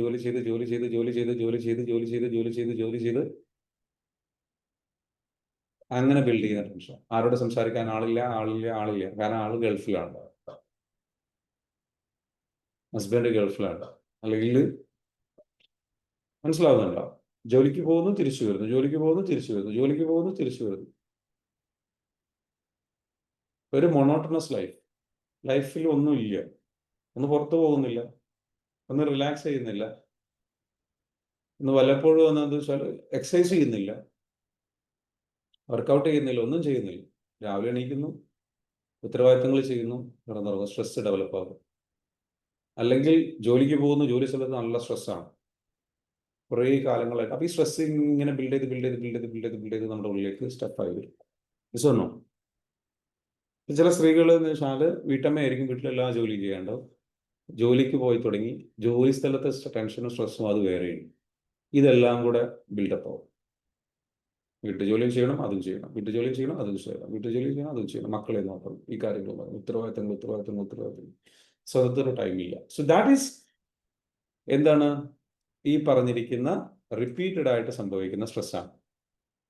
അങ്ങനെ ബിൽഡ് ചെയ്യുന്ന ടെൻഷൻ. ആരോട് സംസാരിക്കാൻ ആളില്ല. കാരണം ആള് ഗൾഫിലാണ്, ഹസ്ബൻഡ് ഗൾഫിലാണ്, അല്ലെങ്കിൽ മനസ്സിലാവുന്നുണ്ടോ? ജോലിക്ക് പോകുന്നു, തിരിച്ചു വരുന്നു. ഒരു മൊണോട്ടണസ് ലൈഫിൽ ഒന്നുമില്ല. ഒന്ന് പുറത്തു പോകുന്നില്ല, ഒന്ന് റിലാക്സ് ചെയ്യുന്നില്ല, ഒന്ന് വല്ലപ്പോഴും എന്താണെന്ന് വെച്ചാൽ എക്സസൈസ് ചെയ്യുന്നില്ല, വർക്കൗട്ട് ചെയ്യുന്നില്ല, ഒന്നും ചെയ്യുന്നില്ല. രാവിലെ എണീക്കുന്നു, ഉത്തരവാദിത്തങ്ങൾ ചെയ്യുന്നു, കിടന്നുറങ്ങും, സ്ട്രെസ് ഡെവലപ്പ് ആകും. അല്ലെങ്കിൽ ജോലിക്ക് പോകുന്നു, ജോലി സ്ഥലത്ത് നല്ല സ്ട്രെസ്സാണ് കുറേ കാലങ്ങളായിട്ട്. അപ്പോൾ ഈ സ്ട്രെസ് ഇങ്ങനെ ബിൽഡ് ചെയ്ത് നമ്മുടെ ഉള്ളിലേക്ക് സ്റ്റെപ്പായി വരും. മിസ്സൊന്നോ? ചില സ്ത്രീകൾ എന്ന് വെച്ചാൽ വീട്ടമ്മയായിരിക്കും, വീട്ടിലെല്ലാ ജോലി ചെയ്യേണ്ടത്, ജോലിക്ക് പോയി തുടങ്ങി, ജോലി സ്ഥലത്തെ ടെൻഷനും സ്ട്രെസ്സും അത് വേറെയും. ഇതെല്ലാം കൂടെ ബിൽഡപ്പ് ആവും. വീട്ടുജോലിയും ചെയ്യണം, അതും ചെയ്യണം, മക്കളെ നോക്കണം, ഈ കാര്യങ്ങൾ, ഉത്തരവാദിത്തങ്ങൾ. സോ അതൊരു ടൈമില്ല. സോ ദാറ്റ് ഈസ് എന്താണ് ഈ പറഞ്ഞിരിക്കുന്ന റിപ്പീറ്റഡ് ആയിട്ട് സംഭവിക്കുന്ന സ്ട്രെസ്സാണ്.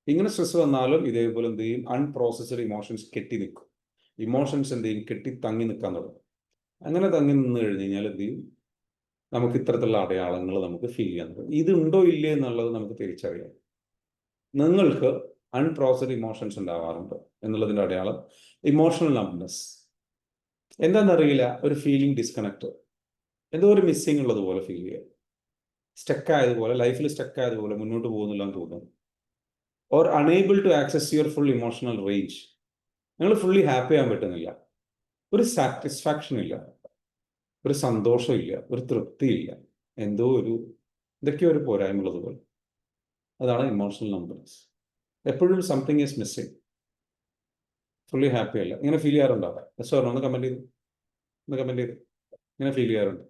ഇങ്ങനെ സ്ട്രെസ് വന്നാലും ഇതേപോലെ എന്ത് ചെയ്യും? അൺപ്രോസസ്ഡ് ഇമോഷൻസ് കെട്ടി നിൽക്കും. ഇമോഷൻസ് എന്ത് ചെയ്യും? കെട്ടി തങ്ങി നിൽക്കാൻ തുടങ്ങും. അങ്ങനെ തങ്ങി നിന്ന് കഴിഞ്ഞ് കഴിഞ്ഞാൽ എന്ത് ചെയ്യും? നമുക്ക് ഇത്തരത്തിലുള്ള അടയാളങ്ങൾ നമുക്ക് ഫീൽ ചെയ്യാൻ തുടങ്ങും. ഇതുണ്ടോ ഇല്ലേ എന്നുള്ളത് നമുക്ക് തിരിച്ചറിയാം. നിങ്ങൾക്ക് അൺപ്രോസസ്ഡ് ഇമോഷൻസ് ഉണ്ടാവാറുണ്ട് എന്നുള്ളതിൻ്റെ അടയാളം ഇമോഷണൽ നംബ്നെസ്. എന്താണെന്നറിയില്ല, ഒരു ഫീലിംഗ് ഡിസ്കണക്ട്, എന്തോ ഒരു മിസ്സിങ് ഉള്ളതുപോലെ ഫീൽ ചെയ്യുക, ലൈഫിൽ സ്റ്റക്ക് ആയതുപോലെ മുന്നോട്ട് പോകുന്നില്ല എന്ന് തോന്നുന്നു. Or unable to access your full emotional range. നിങ്ങൾ ഫുള്ളി ഹാപ്പി ആകാൻ പറ്റുന്നില്ല, ഒരു സാറ്റിസ്ഫാക്ഷൻ ഇല്ല, ഒരു സന്തോഷമില്ല, ഒരു തൃപ്തിയില്ല, എന്തൊക്കെയോ ഒരു പോരായ്മയുള്ളതുപോലെ. അതാണ് ഇമോഷണൽ നംബ്നെസ്. എപ്പോഴും something is missing, fully happy അല്ല. ഇങ്ങനെ ഫീൽ ചെയ്യാറുണ്ടോ? ഒന്ന് കമന്റ് ചെയ്ത് ഇങ്ങനെ ഫീൽ ചെയ്യാറുണ്ട്?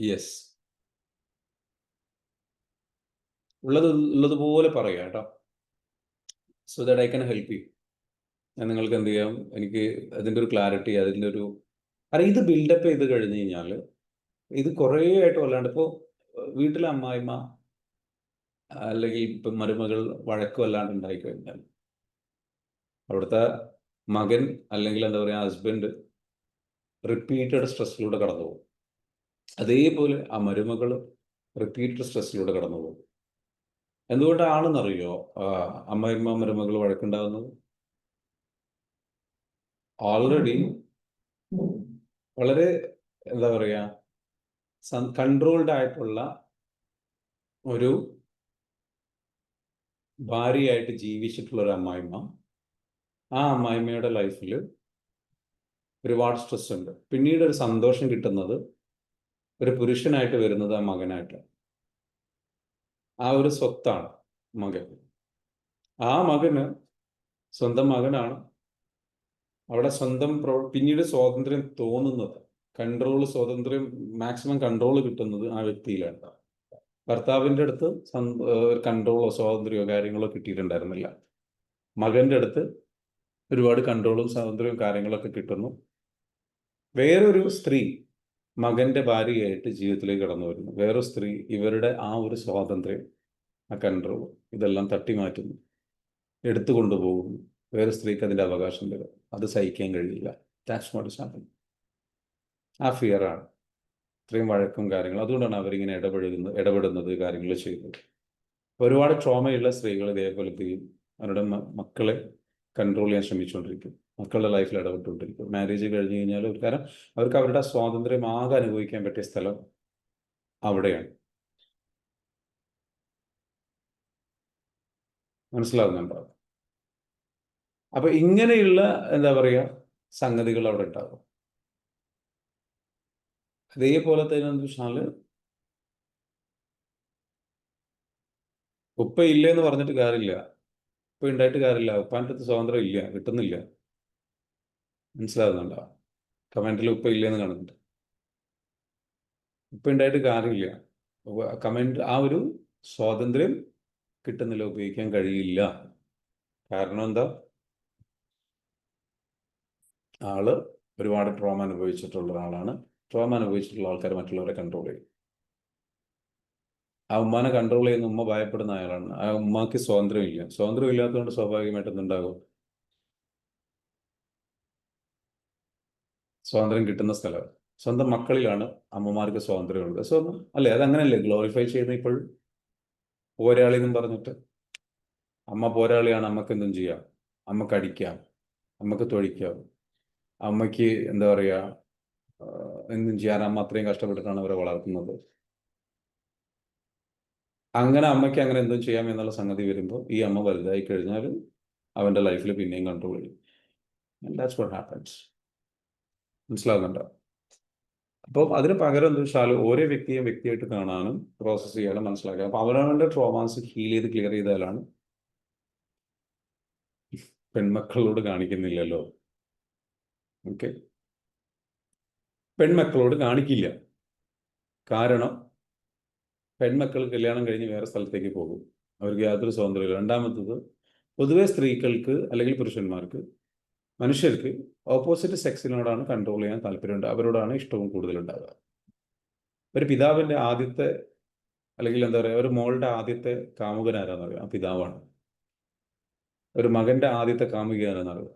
യെസ്, ഉള്ളതുപോലെ പറയാം കേട്ടോ, so that I can help you. ഞാൻ നിങ്ങൾക്ക് എന്ത് ചെയ്യാം, എനിക്ക് അതിൻ്റെ ഒരു ക്ലാരിറ്റി, അതിൻ്റെ ഒരു കാരണം ഇത് ബിൽഡപ്പ് ചെയ്ത് കഴിഞ്ഞ് കഴിഞ്ഞാൽ ഇത് കുറേ ആയിട്ട് വല്ലാണ്ട് ഇപ്പോൾ വീട്ടിലെ അമ്മായിമ്മ അല്ലെങ്കിൽ ഇപ്പം മരുമകൾ വഴക്ക് വല്ലാണ്ട് ഉണ്ടായിക്കഴിഞ്ഞാൽ അവിടുത്തെ മകൻ അല്ലെങ്കിൽ എന്താ പറയുക ഹസ്ബൻഡ് റിപ്പീറ്റഡ് സ്ട്രെസ്സിലൂടെ കടന്നു പോകും. അതേപോലെ ആ മരുമകൾ റിപ്പീറ്റഡ് സ്ട്രെസ്സിലൂടെ കടന്നു പോകും. എന്തുകൊണ്ടാണെന്നറിയോ അമ്മായിമ്മ മരുമകൾ വഴക്കുണ്ടാകുന്നത്? ഓൾറെഡി വളരെ എന്താ പറയുക കൺട്രോൾഡ് ആയിട്ടുള്ള ഒരു ഭാര്യയായിട്ട് ജീവിച്ചിട്ടുള്ള ഒരു അമ്മായിമ്മ, ആ അമ്മായിമ്മയുടെ ലൈഫിൽ ഒരുപാട് സ്ട്രെസ് ഉണ്ട്. പിന്നീട് ഒരു സന്തോഷം കിട്ടുന്നത് ഒരു പുരുഷനായിട്ട് വരുന്നത് ആ മകനായിട്ട്. ആ ഒരു സ്വത്താണ് മകൻ. ആ മകന് സ്വന്തം മകനാണ്. അവിടെ സ്വന്തം പിന്നീട് സ്വാതന്ത്ര്യം തോന്നുന്നത്, സ്വാതന്ത്ര്യം മാക്സിമം കൺട്രോൾ കിട്ടുന്നത് ആ വ്യക്തിയിലാണ്. ഭർത്താവിൻ്റെ അടുത്ത് കൺട്രോളോ സ്വാതന്ത്ര്യമോ കാര്യങ്ങളോ കിട്ടിയിട്ടുണ്ടായിരുന്നില്ല. മകൻ്റെ അടുത്ത് ഒരുപാട് കൺട്രോളും സ്വാതന്ത്ര്യവും കാര്യങ്ങളൊക്കെ കിട്ടുന്നു. വേറൊരു സ്ത്രീ മകൻ്റെ ഭാര്യയായിട്ട് ജീവിതത്തിലേക്ക് കടന്നു വരുന്നു. വേറൊരു സ്ത്രീ ഇവരുടെ ആ ഒരു സ്വാതന്ത്ര്യം, ആ കൺട്രോൾ ഇതെല്ലാം തട്ടിമാറ്റുന്നു, എടുത്തു കൊണ്ടുപോകുന്നു. വേറെ സ്ത്രീക്ക് അതിൻ്റെ അവകാശം തരും. അത് സഹിക്കാൻ കഴിയില്ല. That's what is happening. ആ ഫിയറാണ് ഇത്രയും വഴക്കും കാര്യങ്ങളും. അതുകൊണ്ടാണ് അവരിങ്ങനെ ഇടപെടുന്നത്, കാര്യങ്ങൾ ചെയ്യുന്നത്. ഒരുപാട് ട്രോമയുള്ള സ്ത്രീകൾ ഇതേപോലെ അവരുടെ മക്കളെ കൺട്രോൾ ചെയ്യാൻ ശ്രമിച്ചുകൊണ്ടിരിക്കും, മക്കളുടെ ലൈഫിൽ ഇടപെട്ടുകൊണ്ടിരിക്കും. മാരേജ് കഴിഞ്ഞ് കഴിഞ്ഞാൽ ഒരു കാരണം അവർക്ക് അവരുടെ സ്വാതന്ത്ര്യം ആകെ അനുഭവിക്കാൻ പറ്റിയ സ്ഥലം അവിടെയാണ്. മനസ്സിലാകുന്നുണ്ടോ? അപ്പൊ ഇങ്ങനെയുള്ള എന്താ പറയുക സംഗതികൾ അവിടെ ഉണ്ടാകും. അതേപോലെ തന്നെ എന്ന് വെച്ചാൽ ഉപ്പ ഇല്ലെന്ന് പറഞ്ഞിട്ട് കാര്യമില്ല, ഉപ്പ ഉണ്ടായിട്ട് കാര്യമില്ല. ഉപ്പാൻ്റെ അടുത്ത് സ്വാതന്ത്ര്യം ഇല്ല, കിട്ടുന്നില്ല. മനസ്സിലാകുന്നുണ്ടോ? കമൻറ്റിൽ ഉപ്പ ഇല്ലെന്ന് കാണുന്നുണ്ട്. ഉപ്പ ഉണ്ടായിട്ട് കാര്യമില്ല. കമൻറ്റ് ആ ഒരു സ്വാതന്ത്ര്യം കിട്ടുന്നില്ല, ഉപയോഗിക്കാൻ കഴിയില്ല. കാരണം എന്താ? ആള് ഒരുപാട് ട്രോമ അനുഭവിച്ചിട്ടുള്ള ആളാണ്. ട്രോമ അനുഭവിച്ചിട്ടുള്ള ആൾക്കാർ മറ്റുള്ളവരെ കൺട്രോൾ ചെയ്യും. ആ ഉമ്മാനെ കൺട്രോൾ ചെയ്യുന്ന ഉമ്മ ഭയപ്പെടുന്ന അയാളാണ്. ആ ഉമ്മാക്ക് സ്വാതന്ത്ര്യം ഇല്ലാത്തതുകൊണ്ട് സ്വാഭാവികമായിട്ട് എന്തുണ്ടാകും? സ്വാതന്ത്ര്യം കിട്ടുന്ന സ്ഥലം സ്വന്തം മക്കളിലാണ് അമ്മമാർക്ക് സ്വാതന്ത്ര്യമുള്ളത്. അല്ലേ? അതങ്ങനെയല്ലേ ഗ്ലോറിഫൈ ചെയ്യുന്നത് ഇപ്പോഴും? പോരാളി എന്നും പറഞ്ഞിട്ട് അമ്മ പോരാളിയാണ്, അമ്മക്ക് എന്തും ചെയ്യാം, അമ്മക്ക് അടിക്കാം, അമ്മക്ക് തൊഴിക്കാം, അമ്മയ്ക്ക് എന്താ പറയുക എന്തും ചെയ്യാൻ. അമ്മ അത്രയും കഷ്ടപ്പെട്ടിട്ടാണ് അവരെ വളർത്തുന്നത്. അങ്ങനെ അമ്മയ്ക്ക് അങ്ങനെ എന്തും ചെയ്യാം എന്നുള്ള സംഗതി വരുമ്പോൾ ഈ അമ്മ വലുതായി കഴിഞ്ഞാൽ അവൻ്റെ ലൈഫിൽ പിന്നെയും കൺട്രോൾ ചെയ്യും. That's what happens. മനസ്സിലാകുന്നുണ്ടോ? അപ്പം അതിന് പകരം എന്താ വെച്ചാൽ ഓരോ വ്യക്തിയും വ്യക്തിയായിട്ട് കാണാനും പ്രോസസ്സ് ചെയ്യാനും മനസ്സിലാക്കുക. അപ്പം അവനവൻ്റെ ട്രോമാസ് ഹീൽ ചെയ്ത് ക്ലിയർ ചെയ്താലാണ്. പെൺമക്കളോട് കാണിക്കുന്നില്ലല്ലോ. ഓക്കെ, പെൺമക്കളോട് കാണിക്കില്ല. കാരണം പെൺമക്കൾ കല്യാണം കഴിഞ്ഞ് വേറെ സ്ഥലത്തേക്ക് പോകും, അവർക്ക് യാതൊരു സ്വാതന്ത്ര്യമില്ല. രണ്ടാമത്തത്, പൊതുവെ സ്ത്രീകൾക്ക് അല്ലെങ്കിൽ പുരുഷന്മാർക്ക്, മനുഷ്യർക്ക് ഓപ്പോസിറ്റ് സെക്സിനോടാണ് കൺട്രോൾ ചെയ്യാൻ താല്പര്യമുണ്ട്, അവരോടാണ് ഇഷ്ടവും കൂടുതലുണ്ടാകുക. ഒരു പിതാവിൻ്റെ ആദ്യത്തെ അല്ലെങ്കിൽ എന്താ പറയുക ഒരു മോളുടെ ആദ്യത്തെ കാമുകൻ ആരാന്നറിയാം? ആ പിതാവാണ്. ഒരു മകൻ്റെ ആദ്യത്തെ കാമുകി ആരാന്നറിയാം?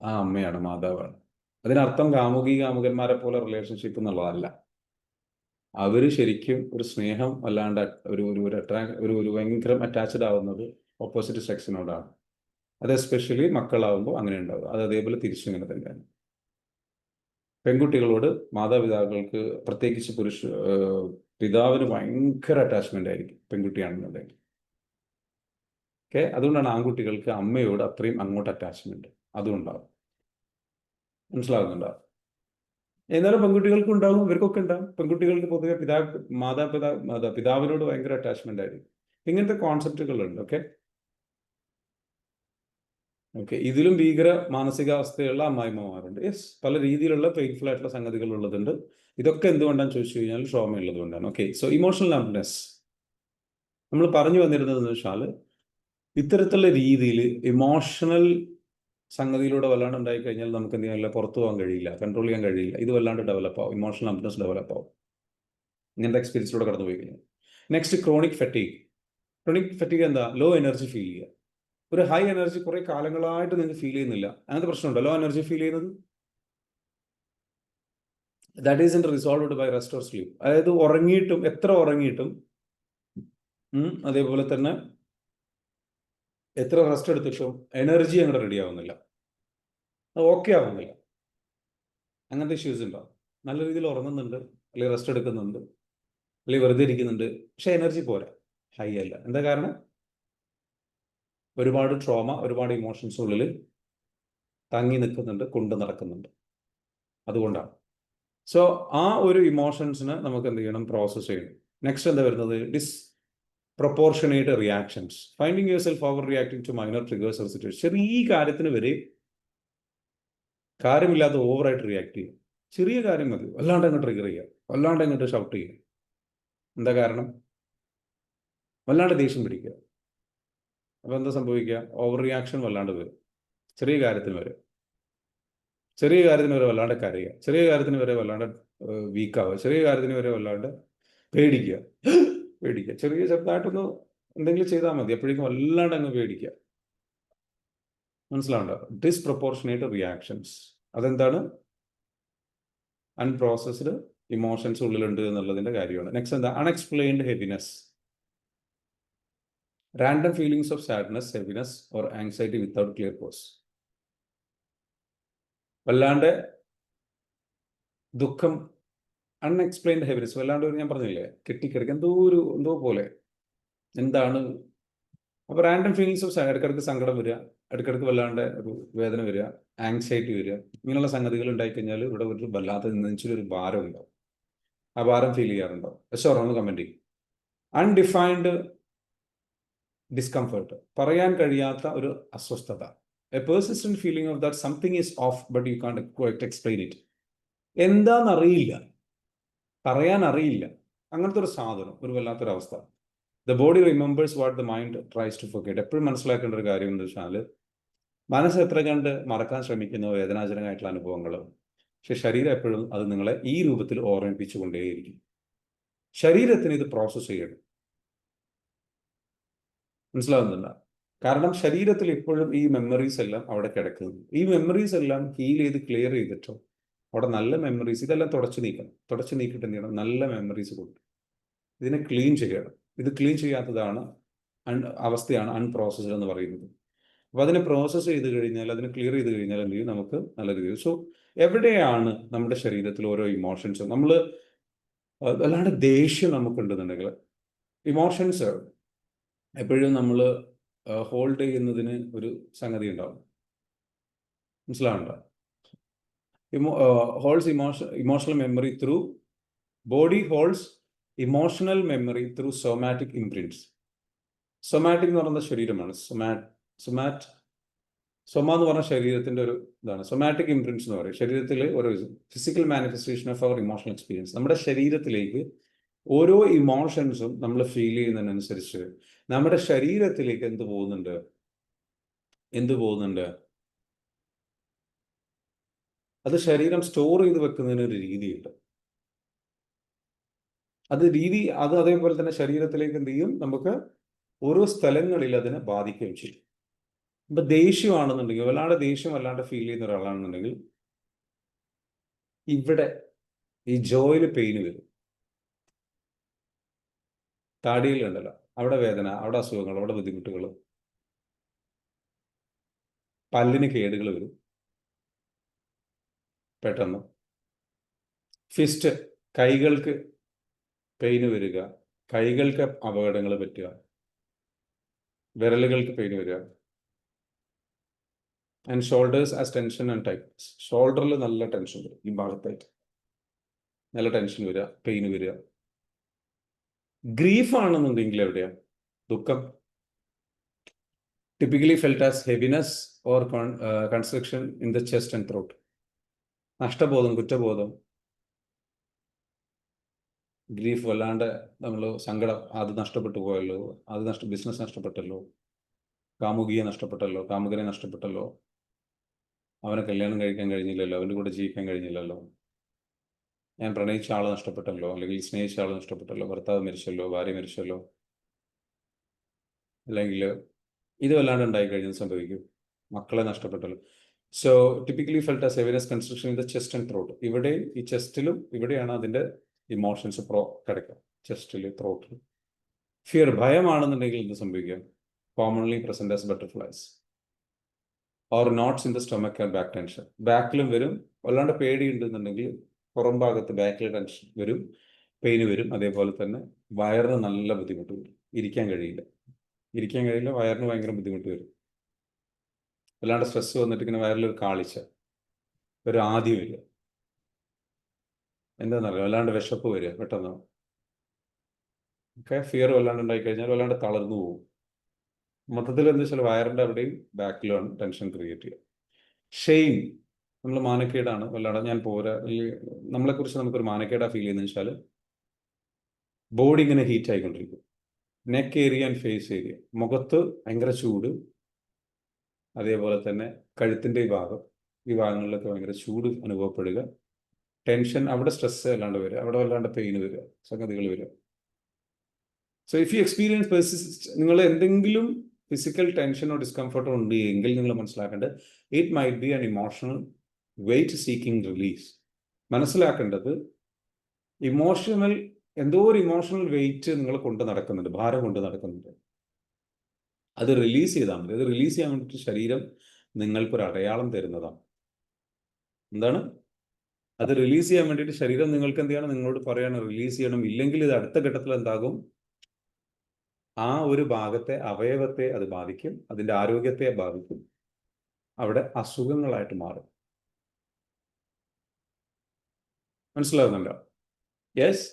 ആ അമ്മയാണ്, മാതാവാണ്. അതിനർത്ഥം കാമുകന്മാരെ പോലെ റിലേഷൻഷിപ്പ് എന്നുള്ളതല്ല. അവർ ശരിക്കും ഒരു സ്നേഹം അല്ലാണ്ട് ഒരു ഭയങ്കര അറ്റാച്ച്ഡ് ആവുന്നത് ഓപ്പോസിറ്റ് സെക്സിനോടാണ്. അത് എസ്പെഷ്യലി മക്കളാവുമ്പോൾ അങ്ങനെ ഉണ്ടാവുക. അത് അതേപോലെ തിരിച്ചും ഇങ്ങനെ തന്നെയാണ്. പെൺകുട്ടികളോട് മാതാപിതാക്കൾക്ക്, പ്രത്യേകിച്ച് പിതാവിന് ഭയങ്കര അറ്റാച്ച്മെന്റ് ആയിരിക്കും പെൺകുട്ടിയാണെന്നുണ്ടെങ്കിൽ. ഓക്കെ, അതുകൊണ്ടാണ് ആൺകുട്ടികൾക്ക് അമ്മയോട് അത്രയും അങ്ങോട്ട് അറ്റാച്ച്മെന്റ് അതുകൊണ്ടാവും. മനസ്സിലാകുന്നുണ്ടോ? എന്നാലും പെൺകുട്ടികൾക്ക് ഉണ്ടാകും, ഇവർക്കൊക്കെ ഉണ്ടാകും. പെൺകുട്ടികൾക്ക് പൊതുവെ പിതാവിനോട് ഭയങ്കര അറ്റാച്ച്മെന്റ് ആയിരിക്കും. ഇങ്ങനത്തെ കോൺസെപ്റ്റുകളുണ്ട്. ഓക്കെ, ഇതിലും ഭീകര മാനസികാവസ്ഥയുള്ള അമ്മായിമ്മമാരുണ്ട്. യെസ്, പല രീതിയിലുള്ള പെയിൻഫുൾ ആയിട്ടുള്ള സംഗതികൾ ഉള്ളതുണ്ട്. ഇതൊക്കെ എന്തുകൊണ്ടാണെന്ന് ചോദിച്ചു കഴിഞ്ഞാൽ ട്രോമ ഉള്ളത് കൊണ്ടാണ്. ഓക്കെ, സോ ഇമോഷണൽ നംബ്നെസ് നമ്മൾ പറഞ്ഞു വന്നിരുന്നത് എന്ന് വെച്ചാൽ ഇത്തരത്തിലുള്ള രീതിയിൽ ഇമോഷണൽ സംഗതിയിലൂടെ വല്ലാണ്ട് ഉണ്ടായി കഴിഞ്ഞാൽ നമുക്ക് എന്ത് ചെയ്യാനില്ല, പുറത്തു പോകാൻ കഴിയില്ല, കൺട്രോൾ ചെയ്യാൻ കഴിയില്ല. ഇത് വല്ലാണ്ട് ഡെവലപ്പ് ആവും, ഇമോഷണൽ നംബ്നെസ് ഡെവലപ്പ് ആവും ഇങ്ങനത്തെ എക്സ്പീരിയൻസിലൂടെ കടന്നു പോയി കഴിഞ്ഞാൽ. Next, chronic fatigue. Chronic fatigue എന്താ? ലോ എനർജി ഫീൽ ചെയ്യുക. ഒരു ഹൈ എനർജി കുറെ കാലങ്ങളായിട്ട് നിങ്ങൾക്ക് ഫീൽ ചെയ്യുന്നില്ല, അങ്ങനത്തെ പ്രശ്നമുണ്ടോ? ലോ എനർജി ഫീൽ ചെയ്യുന്നത്, that is in resolved by rest or sleep. അതായത് ഉറങ്ങിയിട്ടും, എത്ര ഉറങ്ങിയിട്ടും അതേപോലെ തന്നെ എത്ര റെസ്റ്റ് എടുത്തിട്ടും എനർജി അങ്ങോട്ട് റെഡി ആവുന്നില്ല, അത് ഓക്കെ ആവുന്നില്ല. അങ്ങനത്തെ ഇഷ്യൂസ് ഉണ്ടാവും. നല്ല രീതിയിൽ ഉറങ്ങുന്നുണ്ട്, അല്ലെങ്കിൽ റെസ്റ്റ് എടുക്കുന്നുണ്ട്, അല്ലെങ്കിൽ വെറുതെ ഇരിക്കുന്നുണ്ട്, പക്ഷെ എനർജി പോരാ, ഹൈ അല്ല. എന്താ കാരണം? ഒരുപാട് ട്രോമ, ഒരുപാട് ഇമോഷൻസ് ഉള്ളിൽ തങ്ങി നിൽക്കുന്നുണ്ട്, കൊണ്ട് നടക്കുന്നുണ്ട്. അതുകൊണ്ടാണ്. സോ ആ ഒരു ഇമോഷൻസിന് നമുക്ക് എന്ത് ചെയ്യണം? പ്രോസസ് ചെയ്യണം. നെക്സ്റ്റ് എന്താ വരുന്നത്? Proportionate reactions. Finding yourself overreacting to minor triggers or situation. ചെറിയ കാര്യത്തിന് വരെ കാര്യമില്ലാതെ ഓവറായിട്ട് റിയാക്ട് ചെയ്യും. ചെറിയ കാര്യം മതി, വല്ലാണ്ട് അങ്ങ് ട്രിഗർ ചെയ്യുക, വല്ലാണ്ട് അങ്ങോട്ട് ഷൗട്ട് ചെയ്യുക. എന്താ കാരണം? വല്ലാണ്ട് ദേഷ്യം പിടിക്കുക. അപ്പോൾ എന്താ സംഭവിക്കുക? ഓവർ റിയാക്ഷൻ വല്ലാണ്ട് വരും. ചെറിയ കാര്യത്തിന് വരെ വല്ലാണ്ട് കരയുക, ചെറിയ കാര്യത്തിന് വരെ വല്ലാണ്ട് വീക്കാവുക, ചെറിയ കാര്യത്തിന് വരെ വല്ലാണ്ട് പേടിക്കുക. ചെറുതായിട്ടൊന്ന് എന്തെങ്കിലും ചെയ്താൽ മതി, അപ്പോഴേക്കും വല്ലാണ്ട് അങ്ങ് പേടിക്കുക. മനസ്സിലാവുണ്ടോ? Disproportionate reactions. അതെന്താണ്? അൺപ്രോസസ്ഡ് ഇമോഷൻസ് ഉള്ളിലുണ്ട് എന്നുള്ളതിന്റെ കാര്യമാണ്. നെക്സ്റ്റ് എന്താ? Unexplained heaviness. Random feelings of sadness, heaviness or anxiety without clear cause. വല്ലാണ്ട് ദുഃഖം, അൺഎക്സ്പ്ലെയിൻഡ് ഹെവിനെസ്, വല്ലാണ്ട് ഞാൻ പറഞ്ഞില്ലേ, കെട്ടിക്കിടക്കുക, എന്തോ പോലെ. എന്താണ്? അപ്പോൾ റാൻഡം ഫീലിങ്സ് ഓഫ് ഇടയ്ക്കിടയ്ക്ക് സങ്കടം വരിക, ഇടയ്ക്കിടയ്ക്ക് വല്ലാണ്ട് ഒരു വേദന വരിക, ആങ്സൈറ്റി വരിക, ഇങ്ങനെയുള്ള സംഗതികൾ ഉണ്ടായിക്കഴിഞ്ഞാൽ ഇവിടെ ഒരു വല്ലാത്ത നെഞ്ചിലൊരു ഭാരം ഉണ്ടാവും. ആ ഭാരം ഫീൽ ചെയ്യാറുണ്ടോ? ഒന്ന് കമന്റ് ചെയ്യും. അൺഡിഫൈൻഡ് ഡിസ്കംഫർട്ട്, പറയാൻ കഴിയാത്ത ഒരു അസ്വസ്ഥത. A persistent feeling of that something is off but you can't quite explain it. എന്താണെന്നറിയില്ല, പറയാൻ അറിയില്ല, അങ്ങനത്തെ ഒരു സാധനം, ഒരു വല്ലാത്തൊരവസ്ഥ. The body remembers what the mind tries to forget. എപ്പോഴും മനസ്സിലാക്കേണ്ട ഒരു കാര്യം എന്ന് വെച്ചാൽ, മനസ്സ് എത്ര കണ്ട് മറക്കാൻ ശ്രമിക്കുന്ന വേദനാജനകമായിട്ടുള്ള അനുഭവങ്ങൾ, പക്ഷെ ശരീരം എപ്പോഴും അത് നിങ്ങളെ ഈ രൂപത്തിൽ ഓർമ്മിപ്പിച്ചുകൊണ്ടേയിരിക്കും. ശരീരത്തിന് ഇത് പ്രോസസ്സ് ചെയ്യണം. മനസ്സിലാവുന്നില്ല? കാരണം ശരീരത്തിൽ ഇപ്പോഴും ഈ മെമ്മറീസ് എല്ലാം അവിടെ കിടക്കുന്നു. ഈ മെമ്മറീസ് എല്ലാം ഹീൽ ചെയ്ത് ക്ലിയർ ചെയ്തിട്ടോ അവിടെ നല്ല മെമ്മറീസ്, ഇതെല്ലാം തുടച്ചു നീക്കിയിട്ട് എന്ത് ചെയ്യണം? നല്ല മെമ്മറീസ് കൊടുക്കും. ഇതിനെ ക്ലീൻ ചെയ്യണം. ഇത് ക്ലീൻ ചെയ്യാത്തതാണ് അവസ്ഥയാണ് അൺപ്രോസസ്ഡ് എന്ന് പറയുന്നത്. അപ്പോൾ അതിനെ പ്രോസസ്സ് ചെയ്ത് കഴിഞ്ഞാൽ, അതിനെ ക്ലിയർ ചെയ്ത് കഴിഞ്ഞാൽ എന്ത് ചെയ്യും? നമുക്ക് നല്ല രീതിയിൽ. സോ എവിടെയാണ് നമ്മുടെ ശരീരത്തിൽ ഓരോ ഇമോഷൻസും, നമ്മൾ അല്ലാണ്ട് ദേഷ്യം നമുക്കുണ്ടെന്നുണ്ടെങ്കിൽ, ഇമോഷൻസ് എപ്പോഴും നമ്മൾ ഹോൾഡ് ചെയ്യുന്നതിന് ഒരു സംഗതി ഉണ്ടാവും. മനസ്സിലാവണ്ട? Holds emotional memory through body, holds emotional memory through somatic imprints. Somatic എന്ന് പറയുന്ന ശരീരമാണ്. സൊമ എന്ന് പറഞ്ഞ ശരീരത്തിന്റെ ഒരു ഇതാണ്. സൊമാറ്റിക് ഇംപ്രിന്റ്സ് എന്ന് പറയും. ശരീരത്തിൽ ഓരോ physical manifestation of our emotional experience. നമ്മുടെ ശരീരത്തിലേക്ക് ഓരോ ഇമോഷൻസും നമ്മൾ ഫീൽ ചെയ്യുന്നതിനനുസരിച്ച് നമ്മുടെ ശരീരത്തിലേക്ക് എന്ത് പോകുന്നുണ്ട്? അത് ശരീരം സ്റ്റോർ ചെയ്ത് വെക്കുന്നതിന് ഒരു രീതിയുണ്ട്. അത് അതേപോലെ തന്നെ ശരീരത്തിലേക്ക് എന്ത് ചെയ്യും? നമുക്ക് ഓരോ സ്ഥലങ്ങളിൽ അതിനെ ബാധിക്കുകയും ചെയ്യും. ഇപ്പൊ ദേഷ്യമാണെന്നുണ്ടെങ്കിൽ, വല്ലാണ്ട് ഫീൽ ചെയ്യുന്ന ഒരാളാണെന്നുണ്ടെങ്കിൽ, ഇവിടെ ഈ ജോയിൽ പെയിന് വരും, താടിയിലുണ്ടല്ലോ, അവിടെ വേദന, അവിടെ അസുഖങ്ങൾ, അവിടെ ബുദ്ധിമുട്ടുകൾ, പല്ലിന് കേടുകൾ വരും പെട്ടെന്ന്. ഫിസ്റ്റ്, കൈകൾക്ക് പെയിന് വരിക, കൈകൾക്ക് അപകടങ്ങൾ പറ്റുക, വിരലുകൾക്ക് പെയിന് വരിക. And shoulders as tension and tightness. ഷോൾഡറിൽ നല്ല ടെൻഷൻ വരും, ഈ ഭാഗത്തായിട്ട് നല്ല ടെൻഷൻ വരിക, പെയിന് വരിക. ഗ്രീഫ് ആണെന്നുണ്ടെങ്കിൽ എവിടെയാ? ദുഃഖം. Typically felt as heaviness or construction in the chest and throat. നഷ്ടബോധം, കുറ്റബോധം, ഗ്രീഫ് വല്ലാണ്ട് നമ്മൾ സങ്കടം, അത് നഷ്ടപ്പെട്ടു പോയല്ലോ, ബിസിനസ് നഷ്ടപ്പെട്ടല്ലോ, കാമുകിയെ നഷ്ടപ്പെട്ടല്ലോ, കാമുകനെ നഷ്ടപ്പെട്ടല്ലോ, അവനെ കല്യാണം കഴിക്കാൻ കഴിഞ്ഞില്ലല്ലോ, അവൻ്റെ കൂടെ ജീവിക്കാൻ കഴിഞ്ഞില്ലല്ലോ, ഞാൻ പ്രണയിച്ച ആൾ നഷ്ടപ്പെട്ടല്ലോ, അല്ലെങ്കിൽ സ്നേഹിച്ച ആൾ നഷ്ടപ്പെട്ടല്ലോ, ഭർത്താവ് മരിച്ചല്ലോ, ഭാര്യ മരിച്ചല്ലോ, അല്ലെങ്കിൽ ഇത് വല്ലാണ്ട് ഉണ്ടായി കഴിഞ്ഞാൽ സംഭവിക്കും, മക്കളെ നഷ്ടപ്പെട്ടല്ലോ. So typically felt as heaviness construction in the chest and throat. ഇവിടെയും ഈ ചെസ്റ്റിലും ഇവിടെയാണ് അതിൻ്റെ ഇമോഷൻസ് കിടക്കുക, ചെസ്റ്റിൽ, ത്രോട്ടിൽ. ഫിയർ, ഭയമാണെന്നുണ്ടെങ്കിൽ എന്ത് സംഭവിക്കാം? Commonly present as butterflies or notes in the stomach and back tension. ബാക്കിലും വരും, വല്ലാണ്ട് പേടിയുണ്ടെന്നുണ്ടെങ്കിൽ പുറം ഭാഗത്ത് ബാക്കിൽ ടെൻഷൻ വരും, പെയിന് വരും. അതേപോലെ തന്നെ വയറിന് നല്ല ബുദ്ധിമുട്ട് വരും, ഇരിക്കാൻ കഴിയില്ല, വയറിന് ഭയങ്കര ബുദ്ധിമുട്ട് വരും. വല്ലാണ്ട് സ്ട്രെസ് വന്നിട്ട് ഇങ്ങനെ വയറിലൊരു കാളിച്ച, ഒരു ആദി വരിക, എന്താണെന്നറിയാം, വല്ലാണ്ട് വിശപ്പ് വരിക പെട്ടെന്ന്. ഓക്കെ, ഫിയർ വല്ലാണ്ട് ഉണ്ടായിക്കഴിഞ്ഞാൽ വല്ലാണ്ട് തളർന്നു പോകും. മൊത്തത്തിൽ എന്താ വെച്ചാൽ വയറിൻ്റെ അവിടെയും ബാക്കിലാണ് ടെൻഷൻ ക്രിയേറ്റ് ചെയ്യുക. ഷെയിം, നമ്മൾ മാനക്കേടാണ്, വല്ലാണ്ട് ഞാൻ പോരാ, നമ്മളെക്കുറിച്ച് നമുക്കൊരു മാനക്കേടാ ഫീൽ ചെയ്യുന്നത് വെച്ചാൽ ബോഡി ഇങ്ങനെ ഹീറ്റ് ആയിക്കൊണ്ടിരിക്കും. Neck area and face area, മുഖത്ത് ഭയങ്കര ചൂട്, അതേപോലെ തന്നെ കഴുത്തിൻ്റെ ഈ ഭാഗങ്ങളിലൊക്കെ ഭയങ്കര ചൂട് അനുഭവപ്പെടുക, ടെൻഷൻ, അവിടെ സ്ട്രെസ് അല്ലാണ്ട് വരിക, അവിടെ വല്ലാണ്ട് പെയിന് വരിക, സംഗതികൾ വരിക. So if you experience persist, നിങ്ങൾ എന്തെങ്കിലും ഫിസിക്കൽ ടെൻഷനോ ഡിസ്കംഫർട്ടോ ഉണ്ട് എങ്കിൽ നിങ്ങൾ മനസ്സിലാക്കേണ്ടത് it might be an emotional weight seeking release. മനസ്സിലാക്കേണ്ടത് എന്തോ ഒരു ഇമോഷണൽ വെയിറ്റ് നിങ്ങൾ കൊണ്ട് നടക്കുന്നുണ്ട്, ഭാരം കൊണ്ട് നടക്കുന്നുണ്ട്. അത് റിലീസ് ചെയ്താൽ മതി. അത് റിലീസ് ചെയ്യാൻ വേണ്ടിയിട്ട് ശരീരം നിങ്ങൾക്കൊരു അടയാളം തരുന്നതാണ്. എന്താണ് അത്? റിലീസ് ചെയ്യാൻ വേണ്ടിയിട്ട് ശരീരം നിങ്ങൾക്ക് എന്ത് ചെയ്യണം? നിങ്ങളോട് പറയാണ് റിലീസ് ചെയ്യണം. ഇല്ലെങ്കിൽ ഇത് അടുത്ത ഘട്ടത്തിൽ എന്താകും? ആ ഒരു ഭാഗത്തെ, അവയവത്തെ അത് ബാധിക്കും, അതിൻ്റെ ആരോഗ്യത്തെ ബാധിക്കും, അവിടെ അസുഖങ്ങളായിട്ട് മാറും. മനസ്സിലാകുന്നുണ്ടോ? Yes,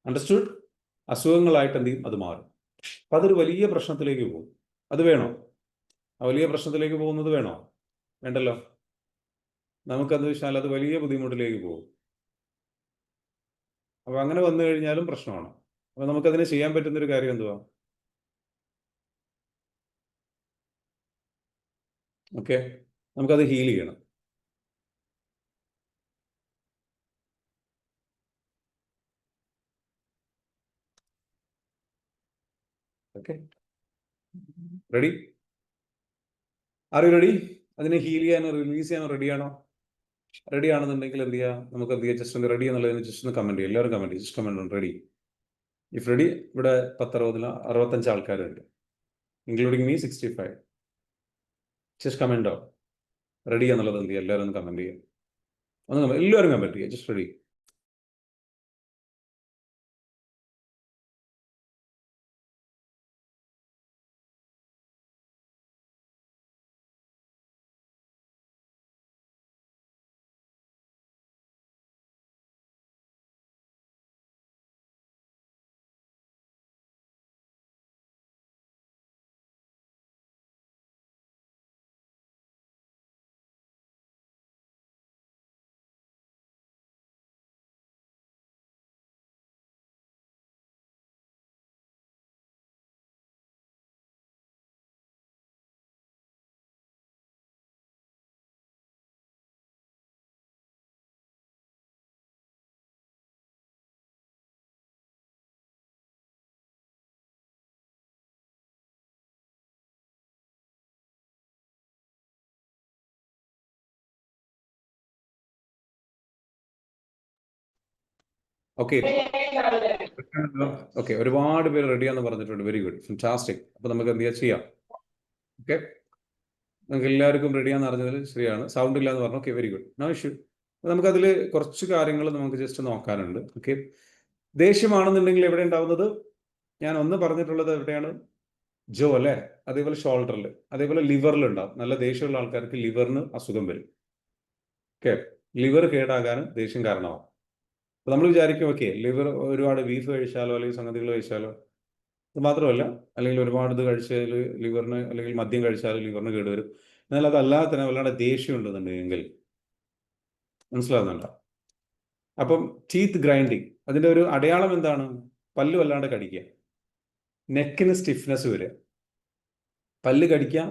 understood? അസുഖങ്ങളായിട്ട് എന്ത് ചെയ്യും? അത് മാറും. അപ്പം അതൊരു വലിയ പ്രശ്നത്തിലേക്ക് പോകും. അത് വേണോ? ആ വലിയ പ്രശ്നത്തിലേക്ക് പോകുന്നത് വേണോ? വേണ്ടല്ലോ. നമുക്കെന്ത് വെച്ചാൽ അത് വലിയ ബുദ്ധിമുട്ടിലേക്ക് പോകും. അപ്പോൾ അങ്ങനെ വന്നു കഴിഞ്ഞാലും പ്രശ്നമാണ്. അപ്പോൾ നമുക്കതിന് ചെയ്യാൻ പറ്റുന്നൊരു കാര്യം എന്തുവാ? ഓക്കെ, നമുക്കത് ഹീൽ ചെയ്യണം. Okay, ready? R you ready? അതിനെ ഹീൽ ചെയ്യാനോ റിലീസ് ചെയ്യാനോ റെഡിയാണോ? റെഡി ആണെന്നുണ്ടെങ്കിൽ എന്ത് ചെയ്യുക? നമുക്ക് എന്ത് ചെയ്യുക? ജസ്റ്റ് ഒന്ന് റെഡി എന്നുള്ളതിന് ജസ്റ്റ് ഒന്ന് കമൻറ്റ് ചെയ്യുക. എല്ലാവരും കമൻറ്റ് ചെയ്യും. Just comment ready. If ready. ഇവിടെ 65 ആൾക്കാരുണ്ട്, ഇൻക്ലൂഡിങ് മീ 65. ജസ്റ്റ് കമൻറ്റോ റെഡി എന്നുള്ളത് എന്ത് ചെയ്യുക? എല്ലാവരും ഒന്ന് കമൻറ്റ് ചെയ്യുക. എല്ലാവരും കമൻറ്റ് ചെയ്യുക. Just ready. ഓക്കെ, ഓക്കെ, ഒരുപാട് പേര് റെഡിയാന്ന് പറഞ്ഞിട്ടുണ്ട്. Very good, fantastic. അപ്പോൾ നമുക്ക് എന്ത് ചെയ്യാം? ഓക്കെ, നമുക്ക് എല്ലാവർക്കും റെഡിയാന്ന് അറിഞ്ഞതിൽ ശരിയാണ്. സൗണ്ട് ഇല്ല എന്ന് പറഞ്ഞു. Okay, very good, no issue. നമുക്കതിൽ കുറച്ച് കാര്യങ്ങൾ നമുക്ക് ജസ്റ്റ് നോക്കാനുണ്ട്. ഓക്കെ, ദേഷ്യമാണെന്നുണ്ടെങ്കിൽ എവിടെ ഉണ്ടാവുന്നത്? ഞാൻ ഒന്ന് പറഞ്ഞിട്ടുള്ളത് എവിടെയാണ്? ജോ അല്ലേ, അതേപോലെ ഷോൾഡറിൽ, അതേപോലെ ലിവറിൽ ഉണ്ടാവും. നല്ല ദേഷ്യമുള്ള ആൾക്കാർക്ക് ലിവറിന് അസുഖം വരും. ഓക്കെ, ലിവർ കേടാകാനും ദേഷ്യം കാരണമാവും. അപ്പോൾ നമ്മൾ വിചാരിക്കും ഓക്കെ, ലിവർ ഒരുപാട് ബീഫ് കഴിച്ചാലോ അല്ലെങ്കിൽ സംഗതികൾ കഴിച്ചാലോ, ഇത് മാത്രമല്ല, അല്ലെങ്കിൽ ഒരുപാട് ഇത് കഴിച്ചാൽ ലിവറിന്, അല്ലെങ്കിൽ മദ്യം കഴിച്ചാൽ ലിവറിന് കേടുവരും. എന്നാൽ അതല്ലാതെ തന്നെ വല്ലാണ്ട് ദേഷ്യം ഉണ്ടെന്നുണ്ടെങ്കിൽ, മനസ്സിലാകുന്നുണ്ടോ? അപ്പം ടീത്ത് ഗ്രൈൻഡിങ്, അതിൻ്റെ ഒരു അടയാളം എന്താണ്? പല്ല് വല്ലാണ്ട് കടിക്കുക, നെക്കിന് സ്റ്റിഫ്നെസ് വരിക, പല്ല് കടിക്കാം,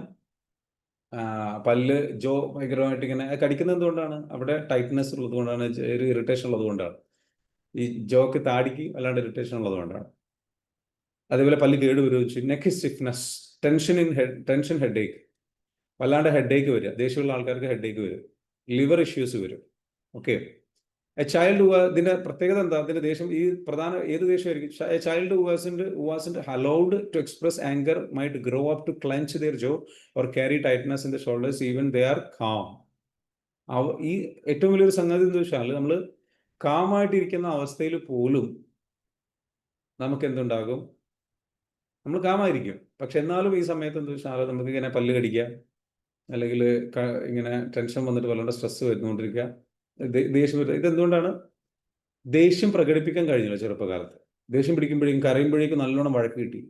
പല്ല് ജോ ഭയങ്കരമായിട്ട് ഇങ്ങനെ കടിക്കുന്നത് എന്തുകൊണ്ടാണ്? അവിടെ ടൈറ്റ്നെസ് ഉള്ളതുകൊണ്ടാണ്, ഒരു ഇറിറ്റേഷൻ ഉള്ളതുകൊണ്ടാണ്. ഈ ജോക്ക് താടിക്ക് വല്ലാണ്ട് ഇറിറ്റേഷൻ ഉള്ളതുകൊണ്ടാണ്. അതേപോലെ പല്ല് കേടുവരുകയും ചെയ്യും. നെക്ക് സ്റ്റിഫ്നെസ്, ടെൻഷൻ ഹെഡേക്ക്, വല്ലാണ്ട് ഹെഡേക്ക് വരിക, ദേഷ്യമുള്ള ആൾക്കാർക്ക് ഹെഡേക്ക് വരും, ലിവർ ഇഷ്യൂസ് വരും. ഓക്കെ, എ ചൈൽഡ് ഇതിന്റെ പ്രത്യേകത എന്താ? ഇതിന്റെ ദേഷ്യം ഈ പ്രധാന ഏത് ദേഷ്യമായിരിക്കും? A child wasn't allowed to express anger might grow up to clench their jaw or carry tightness in the shoulders even they are calm. ഈ ഏറ്റവും വലിയൊരു സംഗതി എന്താ വെച്ചാൽ, നമ്മൾ കാമായിട്ടിരിക്കുന്ന അവസ്ഥയിൽ പോലും നമുക്ക് എന്തുണ്ടാകും? നമ്മൾ കാമായിരിക്കും, പക്ഷെ എന്നാലും ഈ സമയത്ത് എന്താ വെച്ചാൽ നമുക്ക് ഇങ്ങനെ പല്ല് കടിക്കുക, അല്ലെങ്കിൽ ഇങ്ങനെ ടെൻഷൻ വന്നിട്ട് വല്ലാണ്ട് സ്ട്രെസ് വരുന്നുകൊണ്ടിരിക്കുക, ദേഷ്യം വരുന്നത്. ഇതെന്തുകൊണ്ടാണ്? ദേഷ്യം പ്രകടിപ്പിക്കാൻ കഴിഞ്ഞില്ല ചെറുപ്പകാലത്ത്. ദേഷ്യം പിടിക്കുമ്പോഴേക്കും കരയുമ്പോഴേക്കും നല്ലോണം വഴക്ക് കിട്ടി,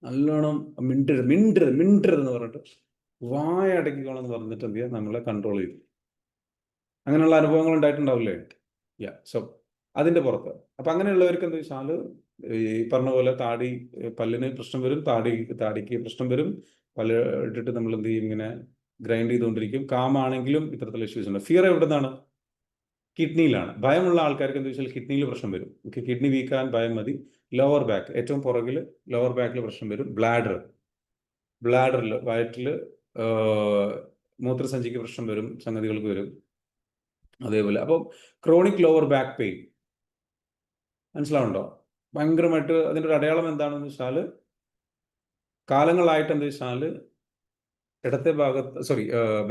നല്ലോണം മിണ്ടരുത് എന്ന് പറഞ്ഞിട്ട് വായ അടക്കിക്കോണം എന്ന് പറഞ്ഞിട്ട് എന്ത് ചെയ്യുക, നമ്മളെ കൺട്രോൾ ചെയ്തു. അങ്ങനെയുള്ള അനുഭവങ്ങൾ ഉണ്ടായിട്ടുണ്ടാവില്ലേ? സോ അതിൻ്റെ പുറത്ത് അപ്പം അങ്ങനെയുള്ളവർക്ക് എന്താ വെച്ചാൽ ഈ പറഞ്ഞ പോലെ പല്ലിന് പ്രശ്നം വരും, താടിക്ക് പ്രശ്നം വരും. പല്ല് ഇട്ടിട്ട് നമ്മൾ എന്ത് ചെയ്യും? ഇങ്ങനെ ഗ്രൈൻഡ് ചെയ്തുകൊണ്ടിരിക്കും. കാമാണെങ്കിലും ഇത്തരത്തിലുള്ള ഇഷ്യൂസ് ഉണ്ട്. ഫിയർ എവിടെ നിന്നാണ്? കിഡ്നിയിലാണ്. ഭയമുള്ള ആൾക്കാർക്ക് എന്താ വെച്ചാൽ കിഡ്നിയിൽ പ്രശ്നം വരും. കിഡ്നി വീക്കാൻ ഭയം മതി. ലോവർ ബാക്ക്, ഏറ്റവും പുറകിൽ ലോവർ ബാക്കിൽ പ്രശ്നം വരും. ബ്ലാഡറിൽ, വയറ്റിൽ, മൂത്രസഞ്ചിക്ക് പ്രശ്നം വരും, സംഗതികൾക്ക് വരും. അതേപോലെ അപ്പം ക്രോണിക് ലോവർ ബാക്ക് പെയിൻ, മനസ്സിലാവുണ്ടോ? ഭയങ്കരമായിട്ട് അതിൻ്റെ ഒരു അടയാളം എന്താണെന്ന് വെച്ചാൽ, കാലങ്ങളായിട്ട് എന്താ വെച്ചാൽ ഇടത്തെ ഭാഗത്ത്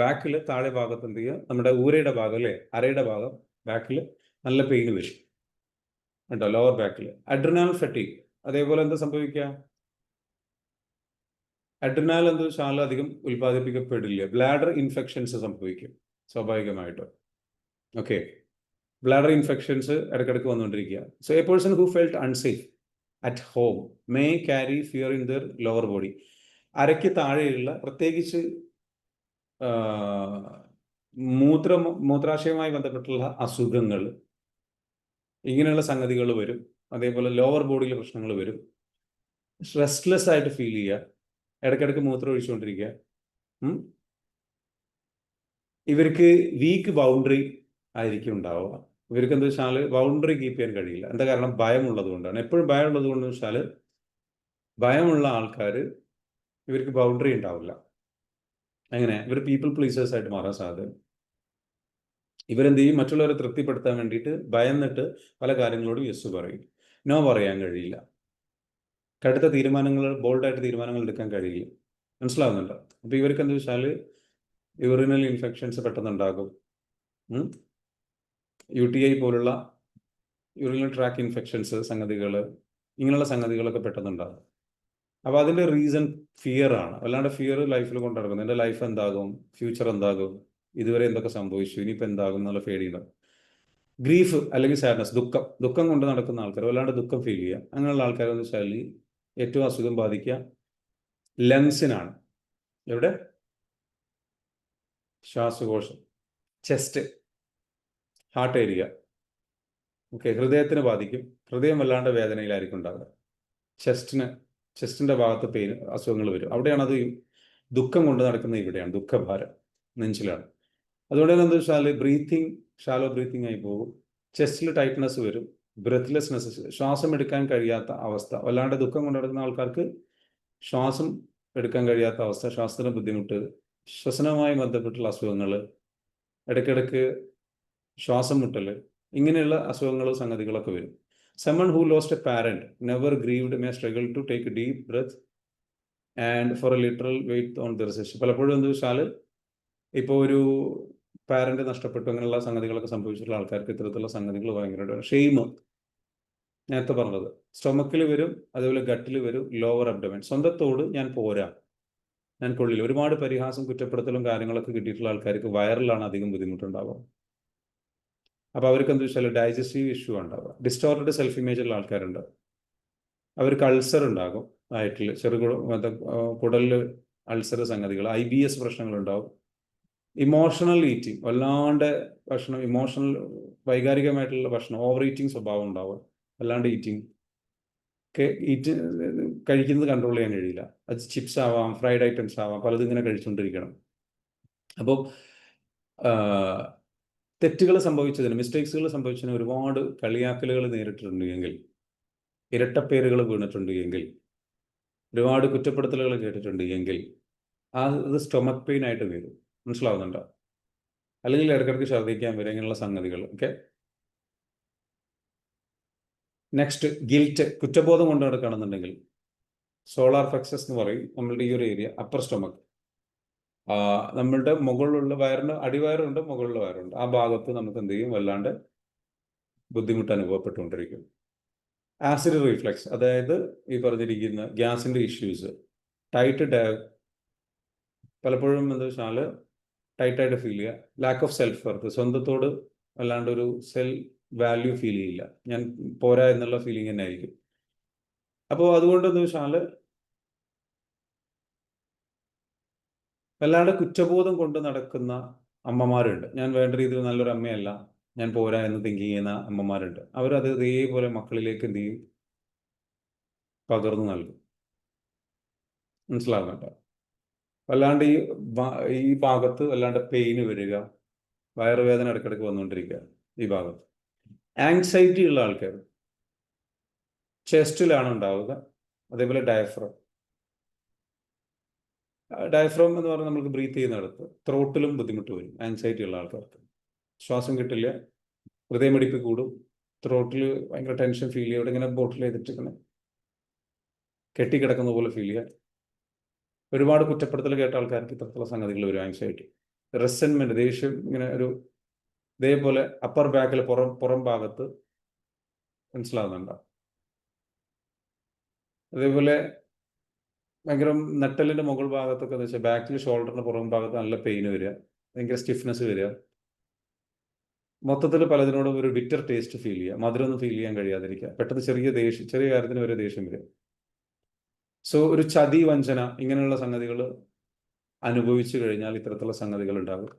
ബാക്കിൽ താഴെ ഭാഗത്ത് എന്ത് ചെയ്യുക, നമ്മുടെ ഊരയുടെ ഭാഗം അല്ലേ, അരയുടെ ഭാഗം ബാക്കിൽ നല്ല പെയിൻ വരും കേട്ടോ, ലോവർ ബാക്കിൽ. അഡ്രിനാൽ ഫെറ്റീഗ്, അതേപോലെ എന്താ സംഭവിക്കുക? അഡ്രിനാൽ എന്താ വെച്ചാൽ അധികം ഉൽപ്പാദിപ്പിക്കപ്പെടില്ല. ബ്ലാഡർ ഇൻഫെക്ഷൻസ് സംഭവിക്കും സ്വാഭാവികമായിട്ട്. ഓക്കെ, ബ്ലാഡർ ഇൻഫെക്ഷൻസ് ഇടയ്ക്കിടയ്ക്ക് വന്നുകൊണ്ടിരിക്കുക. So a person who felt unsafe at home may carry fear in their lower body. അരയ്ക്ക് താഴെയുള്ള പ്രത്യേകിച്ച് മൂത്രാശയവുമായി ബന്ധപ്പെട്ടുള്ള അസുഖങ്ങൾ, ഇങ്ങനെയുള്ള സംഗതികൾ വരും. അതേപോലെ ലോവർ ബോഡിയിലെ പ്രശ്നങ്ങൾ വരും. റെസ്റ്റ്ലെസ് ആയിട്ട് ഫീൽ ചെയ്യുക, ഇടയ്ക്കിടയ്ക്ക് മൂത്രം ഒഴിച്ചുകൊണ്ടിരിക്കുക. ഇവർക്ക് വീക്ക് ബൗണ്ടറി ആയിരിക്കും ഉണ്ടാവുക. ഇവർക്ക് എന്താ വെച്ചാൽ ബൗണ്ടറി കീപ്പ് ചെയ്യാൻ കഴിയില്ല. എന്താ കാരണം? ഭയമുള്ളത് കൊണ്ടാണ്. എപ്പോഴും ഭയമുള്ളത് കൊണ്ടെന്ന് വെച്ചാൽ, ഭയമുള്ള ആൾക്കാർ ഇവർക്ക് ബൗണ്ടറി ഉണ്ടാവില്ല. എങ്ങനെ? ഇവർ പീപ്പിൾ പ്ലീസേഴ്സ് ആയിട്ട് മാറാൻ സാധ്യത. ഇവരെന്ത് ചെയ്യും? മറ്റുള്ളവരെ തൃപ്തിപ്പെടുത്താൻ വേണ്ടിയിട്ട് ഭയന്നിട്ട് പല കാര്യങ്ങളോടും യെസ് പറയും, നോ പറയാൻ കഴിയില്ല. കടുത്ത ബോൾഡായിട്ട് തീരുമാനങ്ങൾ എടുക്കാൻ കഴിയില്ല. മനസ്സിലാവുന്നുണ്ടോ? അപ്പോൾ ഇവർക്ക് എന്താ വെച്ചാൽ യൂറിനൽ ഇൻഫെക്ഷൻസ് പെട്ടെന്നുണ്ടാകും. UTI പോലുള്ള യൂറിനൽ ട്രാക്ക് ഇൻഫെക്ഷൻസ് സംഗതികൾ, ഇങ്ങനെയുള്ള സംഗതികളൊക്കെ പെട്ടെന്നുണ്ടാകും. അപ്പോൾ അതിൻ്റെ റീസൺ ഫിയർ ആണ്. അല്ലാണ്ട് ഫിയർ ലൈഫിൽ കൊണ്ട് നടക്കുന്നത്, എൻ്റെ ലൈഫ് എന്താകും, ഫ്യൂച്ചർ എന്താകും, ഇതുവരെ എന്തൊക്കെ സംഭവിച്ചു, ഇനിയിപ്പോൾ എന്താകും എന്നുള്ള പേടിയുണ്ടാകും. ഗ്രീഫ് അല്ലെങ്കിൽ സാഡ്നസ്, ദുഃഖം കൊണ്ട് നടക്കുന്ന ആൾക്കാർ, വല്ലാണ്ട് ദുഃഖം ഫീൽ ചെയ്യുക, അങ്ങനെയുള്ള ആൾക്കാരെന്ന് വെച്ചാൽ ഏറ്റവും അസുഖം ബാധിക്കുക ലങ്സിനാണ്. എവിടെ? ശ്വാസകോശം, ചെസ്റ്റ്, ഹാർട്ട് ഏരിയ. ഓക്കെ, ഹൃദയത്തിന് ബാധിക്കും. ഹൃദയം വല്ലാണ്ട് വേദനയിലായിരിക്കും ഉണ്ടാകുക. ചെസ്റ്റിൻ്റെ ഭാഗത്ത് പെയിൻ, അസുഖങ്ങൾ വരും. അവിടെയാണ് അത് ദുഃഖം കൊണ്ട് നടക്കുന്നത്. ഇവിടെയാണ് ദുഃഖഭാരം, നെഞ്ചിലാണ്. അതുകൊണ്ട് തന്നെ എന്താ വെച്ചാൽ ഷാലോ ബ്രീത്തിങ് ആയി പോകും. ചെസ്റ്റിൽ ടൈറ്റ്നസ് വരും, ബ്രെത്ത്ലെസ്നെസ്, ശ്വാസം എടുക്കാൻ കഴിയാത്ത അവസ്ഥ. വല്ലാണ്ട് ദുഃഖം കൊണ്ട് നടക്കുന്ന ആൾക്കാർക്ക് ശ്വാസം എടുക്കാൻ കഴിയാത്ത അവസ്ഥ, ശ്വാസത്തിന് ബുദ്ധിമുട്ട്, ശ്വസനവുമായി ബന്ധപ്പെട്ടുള്ള അസുഖങ്ങൾ, ഇടയ്ക്കിടയ്ക്ക് ശ്വാസം മുട്ടൽ, ഇങ്ങനെയുള്ള അസുഖങ്ങളും സംഗതികളൊക്കെ വരും. Someone who lost a parent, never grieved, may struggle to take a deep breath and for a literal weight on their chest. പലപ്പോഴും എന്താ വെച്ചാൽ ഇപ്പോൾ ഒരു പാരന്റ് നഷ്ടപ്പെട്ടു, അങ്ങനെയുള്ള സംഗതികളൊക്കെ സംഭവിച്ചിട്ടുള്ള ആൾക്കാർക്ക് ഇത്തരത്തിലുള്ള സംഗതികൾ ഭയങ്കരമായിട്ട് ഷെയിം, നേരത്തെ പറഞ്ഞത് സ്റ്റൊമക്കിൽ വരും, അതുപോലെ ഗട്ടിൽ വരും, ലോവർ അബ്ഡമൻ. സ്വന്തത്തോട് ഞാൻ പോരാ, ഞാൻ കൊള്ളില്ല. ഒരുപാട് പരിഹാസം, കുറ്റപ്പെടുത്തലും കാര്യങ്ങളൊക്കെ കിട്ടിയിട്ടുള്ള ആൾക്കാർക്ക് വയറിലാണ് അധികം ബുദ്ധിമുട്ടുണ്ടാവുക. അപ്പോൾ അവർക്ക് എന്താ വെച്ചാൽ ഡൈജസ്റ്റീവ് ഇഷ്യൂ ഉണ്ടാവുക. ഡിസ്റ്റോർട്ടഡ് സെൽഫ് ഇമേജ് ഉള്ള ആൾക്കാരുണ്ട്, അവർക്ക് അൾസർ ഉണ്ടാകും, വയറ്റിൽ കുടലിൽ അൾസർ സംഗതികൾ, IBS പ്രശ്നങ്ങളുണ്ടാവും. ഇമോഷണൽ ഈറ്റിംഗ്, വല്ലാണ്ട് ഭക്ഷണം, വൈകാരികമായിട്ടുള്ള ഭക്ഷണം, ഓവർ ഈറ്റിംഗ് സ്വഭാവം ഉണ്ടാവുക. അല്ലാണ്ട് കഴിക്കുന്നത് കൺട്രോൾ ചെയ്യാൻ കഴിയില്ല. അത് ചിപ്സ് ആവാം, ഫ്രൈഡ് ഐറ്റംസ് ആവാം, പലതും ഇങ്ങനെ കഴിച്ചുകൊണ്ടിരിക്കണം. അപ്പോൾ തെറ്റുകൾ സംഭവിച്ചതിന്, മിസ്റ്റേക്സുകൾ സംഭവിച്ചതിന് ഒരുപാട് കളിയാക്കലുകൾ നേരിട്ടിട്ടുണ്ട് എങ്കിൽ, ഇരട്ടപ്പേരുകൾ വീണിട്ടുണ്ട് എങ്കിൽ, ഒരുപാട് കുറ്റപ്പെടുത്തലുകൾ കേട്ടിട്ടുണ്ട് എങ്കിൽ, അത് സ്റ്റൊമക് പെയിൻ ആയിട്ട് വരും. മനസ്സിലാവുന്നുണ്ടോ? അല്ലെങ്കിൽ ഇടയ്ക്കിടയ്ക്ക് ഛർദ്ദിക്കാൻ വരും, ഇങ്ങനെയുള്ള സംഗതികൾ. ഓക്കെ. നെക്സ്റ്റ്, ഗിൽറ്റ്, കുറ്റബോധം കൊണ്ട് നടക്കുകയാണെന്നുണ്ടെങ്കിൽ, സോളാർ പ്ലെക്സസ് എന്ന് പറയും നമ്മളുടെ ഈ ഒരു ഏരിയ, അപ്പർ സ്റ്റൊമക്. നമ്മളുടെ മുകളിലുള്ള വയറിന്, അടിവയറുണ്ട്, മുകളിലുള്ള വയറുണ്ട്, ആ ഭാഗത്ത് നമുക്ക് എന്ത് ചെയ്യും, വല്ലാണ്ട് ബുദ്ധിമുട്ട് അനുഭവപ്പെട്ടുകൊണ്ടിരിക്കും. ആസിഡ് റീഫ്ലക്സ്, അതായത് ഈ പറഞ്ഞിരിക്കുന്ന ഗ്യാസിന്റെ ഇഷ്യൂസ്, പലപ്പോഴും എന്താ വെച്ചാൽ ടൈറ്റായിട്ട് ഫീൽ ചെയ്യുക, ലാക്ക് ഓഫ് സെൽഫ് വർത്ത്, സ്വന്തത്തോട് വല്ലാണ്ട് ഒരു സെൽഫ് വാല്യൂ ഫീൽ ചെയ്യില്ല, ഞാൻ പോരാ എന്നുള്ള ഫീലിംഗ് തന്നെ ആയിരിക്കും. അപ്പോൾ അതുകൊണ്ട് എന്താ വെച്ചാൽ വല്ലാണ്ട് കുറ്റബോധം കൊണ്ട് നടക്കുന്ന അമ്മമാരുണ്ട്. ഞാൻ വേണ്ട രീതിയിൽ നല്ലൊരു അമ്മയല്ല, ഞാൻ പോരാ എന്ന് തിങ്ക് ചെയ്യുന്ന അമ്മമാരുണ്ട്. അവരത് ഇതേപോലെ മക്കളിലേക്ക് എന്ത് ചെയ്യും, പകർന്നു നൽകും. മനസ്സിലാകുന്നുണ്ടോ? വല്ലാണ്ട് ഈ ഭാഗത്ത് വല്ലാണ്ട് പെയിന് വരിക, വയറുവേദന ഇടയ്ക്കിടയ്ക്ക് വന്നുകൊണ്ടിരിക്കുക ഈ ഭാഗത്ത്. ആങ്സൈറ്റി ഉള്ള ആൾക്കാർ ചെസ്റ്റിലാണ് ഉണ്ടാവുക. അതേപോലെ ഡയഫ്രം എന്ന് പറഞ്ഞാൽ നമുക്ക് ബ്രീത്ത് ചെയ്യുന്നിടത്ത് ത്രോട്ടിലും ബുദ്ധിമുട്ട് വരും ആങ്സൈറ്റി ഉള്ള ആൾക്കാർക്ക്. ശ്വാസം കിട്ടില്ല, ഹൃദയമിടിപ്പ് കൂടും, ത്രോട്ടിൽ ഭയങ്കര ടെൻഷൻ ഫീൽ ചെയ്യുക, ഇവിടെ ഇങ്ങനെ ബോട്ടിൽ ചെയ്തിട്ട് ഇങ്ങനെ കെട്ടിക്കിടക്കുന്ന പോലെ ഫീൽ ചെയ്യുക. ഒരുപാട് കുറ്റപ്പെടുത്തൽ കേട്ട ആൾക്കാർക്ക് ഇത്തരത്തിലുള്ള സംഗതികൾ വരും. ആങ്സൈറ്റി, റെസെന്റ്മെന്റ്, ദേഷ്യം, ഇങ്ങനെ ഒരു ഇതേപോലെ അപ്പർ ബാക്കിൽ പുറം ഭാഗത്ത്. മനസ്സിലാവുന്നുണ്ടോ? അതേപോലെ ഭയങ്കര നട്ടലിന്റെ മുകൾ ഭാഗത്തൊക്കെ എന്ന് വെച്ചാൽ ബാക്കിൽ ഷോൾഡറിന്റെ പുറം ഭാഗത്ത് നല്ല പെയിന് വരിക, ഭയങ്കര സ്റ്റിഫ്നെസ് വരിക, മൊത്തത്തിൽ പലതിനോടും ഒരു ബിറ്റർ ടേസ്റ്റ് ഫീൽ ചെയ്യുക, മധുരമൊന്നും ഫീൽ ചെയ്യാൻ കഴിയാതിരിക്കുക, പെട്ടെന്ന് ചെറിയ കാര്യത്തിന് വരെ ദേഷ്യം വരിക. സോ ഒരു ചതി, വഞ്ചന, ഇങ്ങനെയുള്ള സംഗതികൾ അനുഭവിച്ചു കഴിഞ്ഞാൽ ഇത്തരത്തിലുള്ള സംഗതികൾ ഉണ്ടാകും.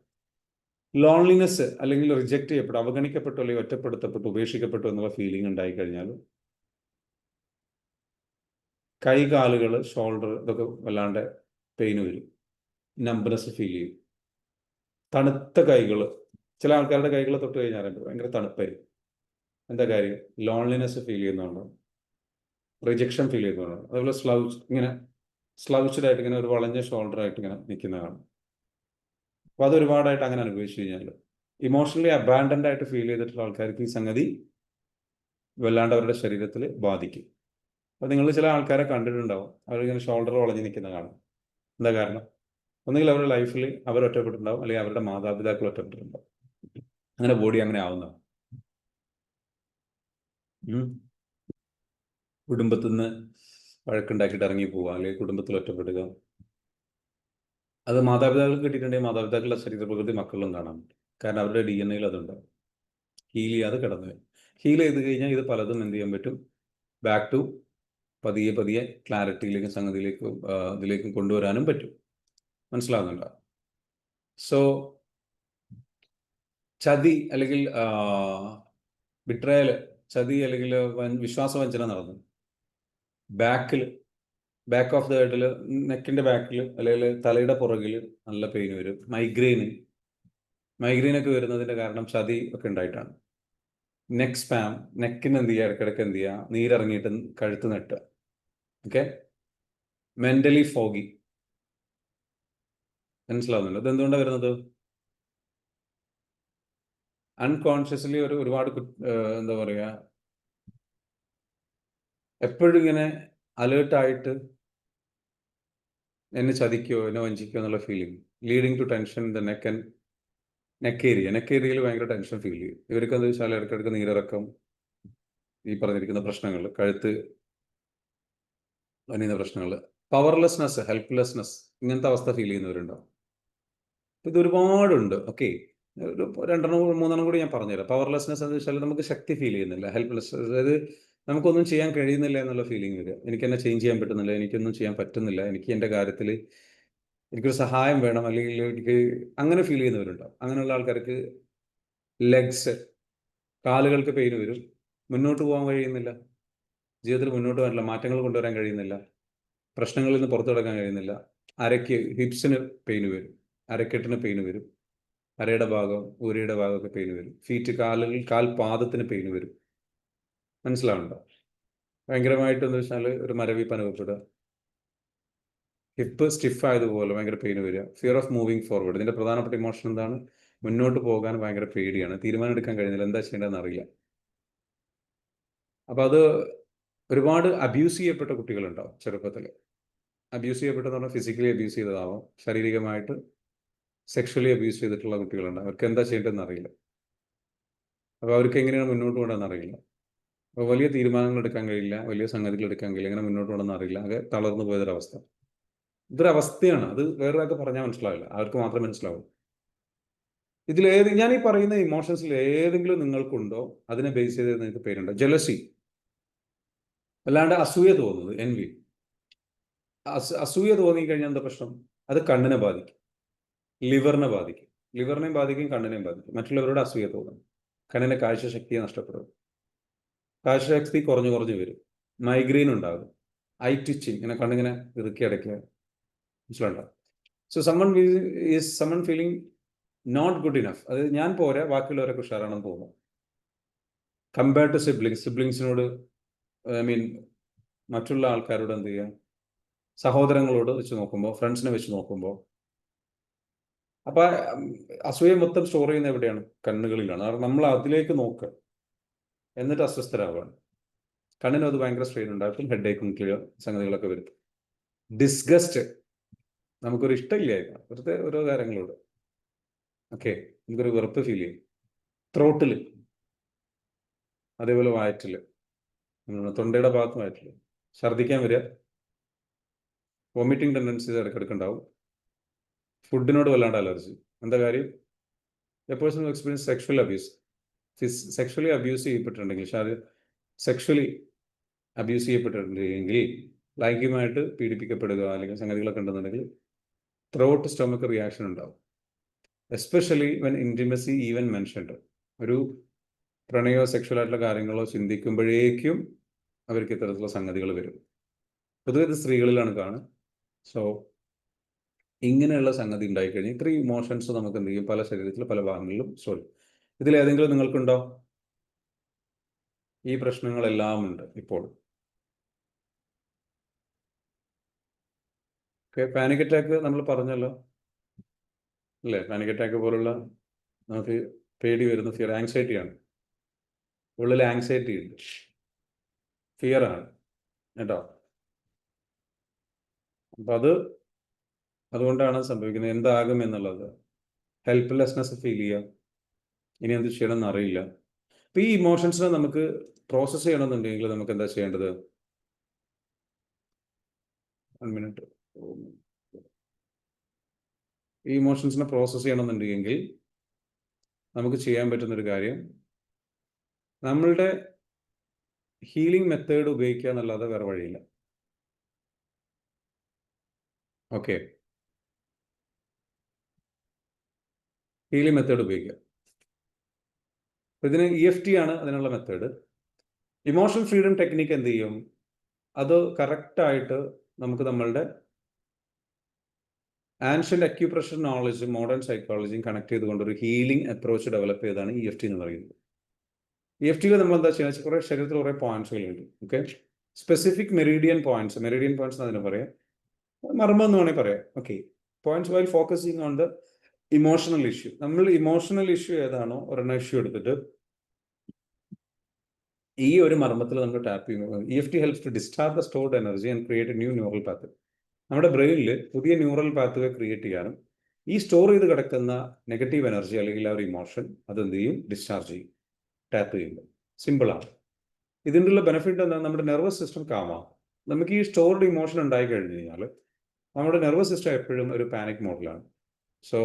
ലോൺലിനെസ്, അല്ലെങ്കിൽ റിജക്റ്റ് ചെയ്യപ്പെട്ടു, അവഗണിക്കപ്പെട്ടു, അല്ലെങ്കിൽ ഒറ്റപ്പെടുത്തപ്പെട്ടു, ഉപേക്ഷിക്കപ്പെട്ടു എന്നുള്ള ഫീലിംഗ് ഉണ്ടായി കഴിഞ്ഞാൽ കൈകാലുകൾ, ഷോൾഡർ, ഇതൊക്കെ വല്ലാണ്ട് പെയിന് വരും, നമ്പനസ് ഫീൽ ചെയ്യും. തണുത്ത കൈകൾ, ചില ആൾക്കാരുടെ കൈകൾ തൊട്ട് കഴിഞ്ഞാൽ ഭയങ്കര തണുപ്പായിരിക്കും. എന്താ കാര്യം? ലോൺലിനെസ് ഫീൽ ചെയ്യുന്നതുകൊണ്ടോ, റിജക്ഷൻ ഫീൽ ചെയ്യുന്നതുകൊണ്ടോ. അതുപോലെ സ്ലൗച്ച്ഡ് ആയിട്ട് ഇങ്ങനെ ഒരു വളഞ്ഞ ഷോൾഡർ ആയിട്ട് ഇങ്ങനെ നിൽക്കുന്നതാണ്. അപ്പോൾ അത് ഒരുപാടായിട്ട് അങ്ങനെ അനുഭവിച്ചു കഴിഞ്ഞാൽ, ഇമോഷണലി അബാൻഡൻഡ് ആയിട്ട് ഫീൽ ചെയ്തിട്ടുള്ള ആൾക്കാർക്ക് ഈ സംഗതി വല്ലാണ്ട് അവരുടെ ശരീരത്തിൽ ബാധിക്കും. അപ്പോൾ നിങ്ങൾ ചില ആൾക്കാരെ കണ്ടിട്ടുണ്ടാവും, അവരിങ്ങനെ ഷോൾഡർ വളഞ്ഞ് നിൽക്കുന്ന കാണാം. എന്താ കാരണം? ഒന്നുകിൽ അവരുടെ ലൈഫിൽ അവർ ഒറ്റപ്പെട്ടിട്ടുണ്ടാവും, അല്ലെങ്കിൽ അവരുടെ മാതാപിതാക്കൾ ഒറ്റപ്പെട്ടിട്ടുണ്ടാവും. അങ്ങനെ ബോഡി അങ്ങനെ ആവുന്നതാണ്. കുടുംബത്തിൽ നിന്ന് വഴക്കുണ്ടാക്കിയിട്ട് ഇറങ്ങി പോവുക, അല്ലെങ്കിൽ കുടുംബത്തിൽ ഒറ്റപ്പെടുക. അത് മാതാപിതാക്കൾക്ക് കിട്ടിയിട്ടുണ്ടെങ്കിൽ മാതാപിതാക്കളുടെ ശരീരപ്രകൃതി മക്കളിലും കാണാൻ പറ്റും. കാരണം അവരുടെ DNA അതുണ്ട്. ഹീൽ ചെയ്യാതെ കിടന്നു വരും. ഹീൽ ചെയ്ത് കഴിഞ്ഞാൽ ഇത് പലതും എന്ത് ചെയ്യാൻ പറ്റും, ബാക്ക് ടു പതിയെ ക്ലാരിറ്റിയിലേക്കും സംഗതിയിലേക്കും ഇതിലേക്കും കൊണ്ടുവരാനും പറ്റും. മനസ്സിലാവുന്നുണ്ടോ? സോ ചതി അല്ലെങ്കിൽ ബിട്രയൽ, ചതി അല്ലെങ്കിൽ വിശ്വാസവഞ്ചന നടന്നു ബാക്ക് ഓഫ് ദ ഹെഡിൽ, നെക്കിന്റെ ബാക്കിൽ, അല്ലെങ്കിൽ തലയുടെ പുറകിൽ നല്ല പെയിൻ വരും. മൈഗ്രെയിനൊക്കെ വരുന്നതിന്റെ കാരണം ചതി ഒക്കെ ഉണ്ടായിട്ടാണ്. നെക്കിന് എന്ത് ചെയ്യുക, ഇടയ്ക്കിടയ്ക്ക് എന്ത് ചെയ്യുക, നീരിറങ്ങിയിട്ട് കഴുത്ത് നെട്ടുക. ഓക്കെ. Mentally foggy. മനസ്സിലാവുന്നുണ്ട് ഇതെന്തുകൊണ്ടാണ് വരുന്നത്? അൺകോൺഷ്യസ്ലി ഒരുപാട് എന്താ പറയുക, എപ്പോഴും ഇങ്ങനെ അലേർട്ടായിട്ട് എന്നെ ചതിക്കോ, എന്നെ വഞ്ചിക്കോ എന്നുള്ള feeling, leading to tension in the neck ഏരിയയിൽ ഭയങ്കര ടെൻഷൻ ഫീൽ ചെയ്യും. ഇവർക്ക് എന്താ വെച്ചാൽ ഇടയ്ക്കിടയ്ക്ക് നീരിറക്കം, ഈ പറഞ്ഞിരിക്കുന്ന പ്രശ്നങ്ങൾ, കഴുത്ത് അനിയുന്ന പ്രശ്നങ്ങൾ, പവർലെസ്നെസ്, ഹെൽപ്ലെസ്നെസ്, ഇങ്ങനത്തെ അവസ്ഥ ഫീൽ ചെയ്യുന്നവരുണ്ടാവും. ഇത് ഒരുപാടുണ്ട്. ഓക്കെ, ഒരു 2-3 കൂടി ഞാൻ പറഞ്ഞുതരാം. പവർലെസ്നെസ് എന്ന് വെച്ചാൽ നമുക്ക് ശക്തി ഫീൽ ചെയ്യുന്നില്ല, ഹെൽപ്ലെസ്, അതായത് നമുക്കൊന്നും ചെയ്യാൻ കഴിയുന്നില്ല എന്നുള്ള ഫീലിംഗ് വരിക. എനിക്ക് എന്നെ ചേഞ്ച് ചെയ്യാൻ പറ്റുന്നില്ല, എനിക്കൊന്നും ചെയ്യാൻ പറ്റുന്നില്ല, എനിക്ക് എൻ്റെ കാര്യത്തിൽ എനിക്കൊരു സഹായം വേണം, അല്ലെങ്കിൽ എനിക്ക് അങ്ങനെ ഫീൽ ചെയ്യുന്നവരുണ്ടാവും. അങ്ങനെയുള്ള ആൾക്കാർക്ക് കാലുകൾക്ക് പെയിൻ വരും, മുന്നോട്ട് പോകാൻ കഴിയുന്നില്ല, ജീവിതത്തിൽ മുന്നോട്ട് പോകാനുള്ള മാറ്റങ്ങൾ കൊണ്ടുവരാൻ കഴിയുന്നില്ല, പ്രശ്നങ്ങളിൽ നിന്ന് പുറത്തു കിടക്കാൻ കഴിയുന്നില്ല. അരയ്ക്ക് ഹിപ്സിന് പെയിന് വരും, അരക്കെട്ടിന് പെയിന് വരും, അരയുടെ ഭാഗം ഊരയുടെ ഭാഗമൊക്കെ പെയിന് വരും, ഫീറ്റ് കാൽപാദത്തിന് പെയിന് വരും. മനസ്സിലാവുന്നുണ്ടോ? ഭയങ്കരമായിട്ടെന്ന് വെച്ചാൽ ഒരു മരവിപ്പ് അനുഭവപ്പെടുക, ഹിപ്പ് സ്റ്റിഫ് ആയതുപോലെ ഭയങ്കര പെയിന് വരിക, ഫിയർ ഓഫ് മൂവിങ് ഫോർവേഡ്. ഇതിന്റെ പ്രധാനപ്പെട്ട ഇമോഷൻ എന്താണ്? മുന്നോട്ട് പോകാൻ ഭയങ്കര പേടിയാണ്, തീരുമാനം എടുക്കാൻ കഴിയുന്നില്ല, എന്താ ചെയ്യേണ്ടതെന്ന് അറിയില്ല. അപ്പോൾ അത് ഒരുപാട് അബ്യൂസ് ചെയ്യപ്പെട്ട കുട്ടികളുണ്ടാവും ചെറുപ്പത്തിൽ. അബ്യൂസ് ചെയ്യപ്പെട്ടെന്ന് പറഞ്ഞാൽ ഫിസിക്കലി അബ്യൂസ് ചെയ്തതാവാം, ശാരീരികമായിട്ട് സെക്ഷലി അബ്യൂസ് ചെയ്തിട്ടുള്ള കുട്ടികളുണ്ട്. അവർക്ക് എന്താ ചെയ്യേണ്ടതെന്ന് അറിയില്ല. അപ്പോൾ അവർക്ക് എങ്ങനെയാണ് മുന്നോട്ട് പോകേണ്ടതെന്ന് അറിയില്ല. അപ്പോൾ വലിയ തീരുമാനങ്ങൾ എടുക്കാൻ കഴിയില്ല, വലിയ സംഗതികൾ എടുക്കാൻ കഴിയില്ല, എങ്ങനെ മുന്നോട്ട് പോകണമെന്ന് അറിയില്ല, ആകെ തളർന്നു പോയതൊരവസ്ഥ. ഇതൊരവസ്ഥയാണ്, അത് വേറൊരാൾക്ക് പറഞ്ഞാൽ മനസ്സിലാവില്ല, അവർക്ക് മാത്രമേ മനസ്സിലാവൂ. ഞാൻ ഈ പറയുന്ന ഇമോഷൻസിൽ ഏതെങ്കിലും നിങ്ങൾക്കുണ്ടോ, അതിനെ ബേസ് ചെയ്ത് നിങ്ങൾക്ക് പേരുണ്ടോ? ജലസി, അല്ലാണ്ട് അസൂയ തോന്നുന്നത്, എൻവി. അസൂയ തോന്നിക്കഴിഞ്ഞാൽ എന്താ പ്രശ്നം? അത് കണ്ണിനെ ബാധിക്കും, ലിവറിനെ ബാധിക്കും, ലിവറിനെയും ബാധിക്കും, കണ്ണിനെയും ബാധിക്കും. മറ്റുള്ളവരോട് അസൂയ തോന്നും, കണ്ണിന്റെ കാഴ്ചശക്തിയെ നഷ്ടപ്പെടും, കാഴ്ചശക്തി കുറഞ്ഞു വരും, മൈഗ്രെയിൻ ഉണ്ടാകും, ഐ ടിച്ചിങ്, ഇങ്ങനെ കണ്ണിങ്ങനെ ഇറുക്കി അടയ്ക്കുക. മനസ്സിലുണ്ടോ? So someone feeling not good enough, അത് ഞാൻ പോരാ, ബാക്കിയുള്ളവരൊക്കെ ഉഷാറാണെന്ന് തോന്നും. കമ്പയർഡ് ടു സിബ്ലിങ്സിനോട്, ഐ മീൻ മറ്റുള്ള ആൾക്കാരോട് എന്ത് ചെയ്യുക, സഹോദരങ്ങളോട് വെച്ച് നോക്കുമ്പോൾ, ഫ്രണ്ട്സിനെ വെച്ച് നോക്കുമ്പോൾ. അപ്പൊ അസൂയ മൊത്തം സ്റ്റോർ ചെയ്യുന്ന എവിടെയാണ്? കണ്ണുകളിലാണ്. കാരണം നമ്മൾ അതിലേക്ക് നോക്കുക, എന്നിട്ട് അസ്വസ്ഥരാവുകയാണ്. കണ്ണിന് അത് ഭയങ്കര സ്ട്രെയിൻ ഉണ്ടാക്കും, ഹെഡ് ഏക്കും ക്ലിയർ സംഗതികളൊക്കെ വരും. ഡിസ്ഗസ്റ്റ്, നമുക്കൊരു ഇഷ്ടമില്ലായിരുന്നു വെറുതെ ഓരോ കാര്യങ്ങളോട്. ഓക്കെ, നമുക്കൊരു വെറുപ്പ് ഫീൽ ചെയ്യും. ത്രോട്ടിൽ, അതേപോലെ വയറ്റിൽ, തൊണ്ടയുടെ ഭാഗത്ത് വയറ്റിൽ ഛർദ്ദിക്കാൻ വരിക, വോമിറ്റിംഗ് ടെൻഡൻസീസ് ഇടയ്ക്കിടയ്ക്ക് ഉണ്ടാവും, ഫുഡിനോട് വല്ലാണ്ട് അലർജി. എന്താ കാര്യം? A person experience sexual abuse, sexually abuse ചെയ്യപ്പെട്ടിട്ടുണ്ടെങ്കിൽ, സെക്ഷലി അബ്യൂസ് ചെയ്യപ്പെട്ടിട്ടുണ്ടെങ്കിൽ, ലൈംഗികമായിട്ട് പീഡിപ്പിക്കപ്പെടുക അല്ലെങ്കിൽ സംഗതികളൊക്കെ ഉണ്ടെന്നുണ്ടെങ്കിൽ ത്രോട്ട് സ്റ്റൊമക്ക് റിയാക്ഷൻ ഉണ്ടാവും. Especially when intimacy even mentioned, ഒരു പ്രണയോ സെക്ഷൽ ആയിട്ടുള്ള കാര്യങ്ങളോ ചിന്തിക്കുമ്പോഴേക്കും അവർക്ക് ഇത്തരത്തിലുള്ള സംഗതികൾ വരും. പൊതുവെ ഇത് സ്ത്രീകളിലാണ് കാണുക. സോ ഇങ്ങനെയുള്ള സംഗതി ഉണ്ടായിക്കഴിഞ്ഞാൽ ഇത്രയും ഇമോഷൻസ് നമുക്ക് എന്ത് ചെയ്യും, പല ശരീരത്തിൽ പല ഭാഗങ്ങളിലും സോറി. ഇതിലേതെങ്കിലും നിങ്ങൾക്കുണ്ടോ? ഈ പ്രശ്നങ്ങളെല്ലാം ഉണ്ട് ഇപ്പോൾ. പാനിക് അറ്റാക്ക് നമ്മൾ പറഞ്ഞല്ലോ അല്ലേ? പാനിക് അറ്റാക്ക് പോലുള്ള നമുക്ക് പേടി വരുന്ന ഫിയർ, ആങ്സൈറ്റിയാണ്. ഉള്ളിൽ ആങ്സൈറ്റി ഉണ്ട്, ഫിയർ ആണ് കേട്ടോ. അപ്പം അതുകൊണ്ടാണ് സംഭവിക്കുന്നത്. എന്താകും എന്നുള്ളത്, ഹെൽപ്ലെസ്നെസ് ഫീൽ ചെയ്യുക, ഇനി എന്ത് ചെയ്യണമെന്ന് അറിയില്ല. അപ്പം ഈ ഇമോഷൻസിനെ നമുക്ക് പ്രോസസ്സ് ചെയ്യണമെന്നുണ്ടെങ്കിൽ നമുക്ക് എന്താ ചെയ്യേണ്ടത്? 1 മിനിറ്റ്. ഈ ഇമോഷൻസിനെ പ്രോസസ്സ് ചെയ്യണമെന്നുണ്ടെങ്കിൽ നമുക്ക് ചെയ്യാൻ പറ്റുന്നൊരു കാര്യം, നമ്മളുടെ ഹീലിംഗ് മെത്തേഡ് ഉപയോഗിക്കുക എന്നല്ലാതെ വേറെ വഴിയില്ല. ഓക്കെ, ഹീലിംഗ് മെത്തേഡ് ഉപയോഗിക്കുക. ഇതിന് EFT ആണ് അതിനുള്ള മെത്തേഡ്. ഇമോഷൻ ഫ്രീഡം ടെക്നിക്ക് എന്ത് ചെയ്യും? അത് കറക്റ്റായിട്ട് നമുക്ക് നമ്മളുടെ ആൻഷ്യൻ്റ് അക്യുപ്രഷർ നോളജ്, മോഡേൺ സൈക്കോളജിയും കണക്ട് ചെയ്തുകൊണ്ട് ഒരു ഹീലിംഗ് അപ്രോച്ച് ഡെവലപ്പ് ചെയ്താണ് EFT എന്ന് പറയുന്നത്. EFTയിൽ നമ്മൾ എന്താ ചെയ്യുന്നത് വെച്ചാൽ, കുറേ ശരീരത്തിൽ കുറേ പോയിന്റ്സുകളുണ്ട്. ഓക്കെ, സ്പെസിഫിക് മെറീഡിയൻ പോയിന്റ്സ് എന്ന് അതിന് പറയാം, മർമ്മം എന്ന് വേണമെങ്കിൽ പറയാം. Okay, points while focusing on the emotional issue. നമ്മൾ ഇമോഷണൽ ഇഷ്യൂ ഏതാണോ ഒരെണ്ണം ഇഷ്യൂ എടുത്തിട്ട് ഈ ഒരു മർമ്മത്തിൽ നമ്മൾ ടാപ്പ് ചെയ്യുന്നത്. EFT helps to discharge the stored energy and create a new neural path. നമ്മുടെ ബ്രെയിനിൽ പുതിയ ന്യൂറൽ പാത്വേ ക്രിയേറ്റ് ചെയ്യാനും ഈ സ്റ്റോർ ചെയ്ത് കിടക്കുന്ന നെഗറ്റീവ് എനർജി അല്ലെങ്കിൽ ആ ഒരു ഇമോഷൻ അതെന്ത് ചെയ്യും? ഡിസ്ചാർജ് ചെയ്യും, ടാപ്പ് ചെയ്യുമ്പോൾ. സിമ്പിളാണ്. ഇതിൻ്റെ ബെനിഫിറ്റ് എന്താണ്? നമ്മുടെ നെർവസ് സിസ്റ്റം കാമാവും. നമുക്ക് ഈ സ്റ്റോർഡ് ഇമോഷൻ ഉണ്ടായി കഴിഞ്ഞ് കഴിഞ്ഞാൽ നമ്മുടെ നെർവസ് സിസ്റ്റം എപ്പോഴും ഒരു പാനിക് മോഡിലാണ്. So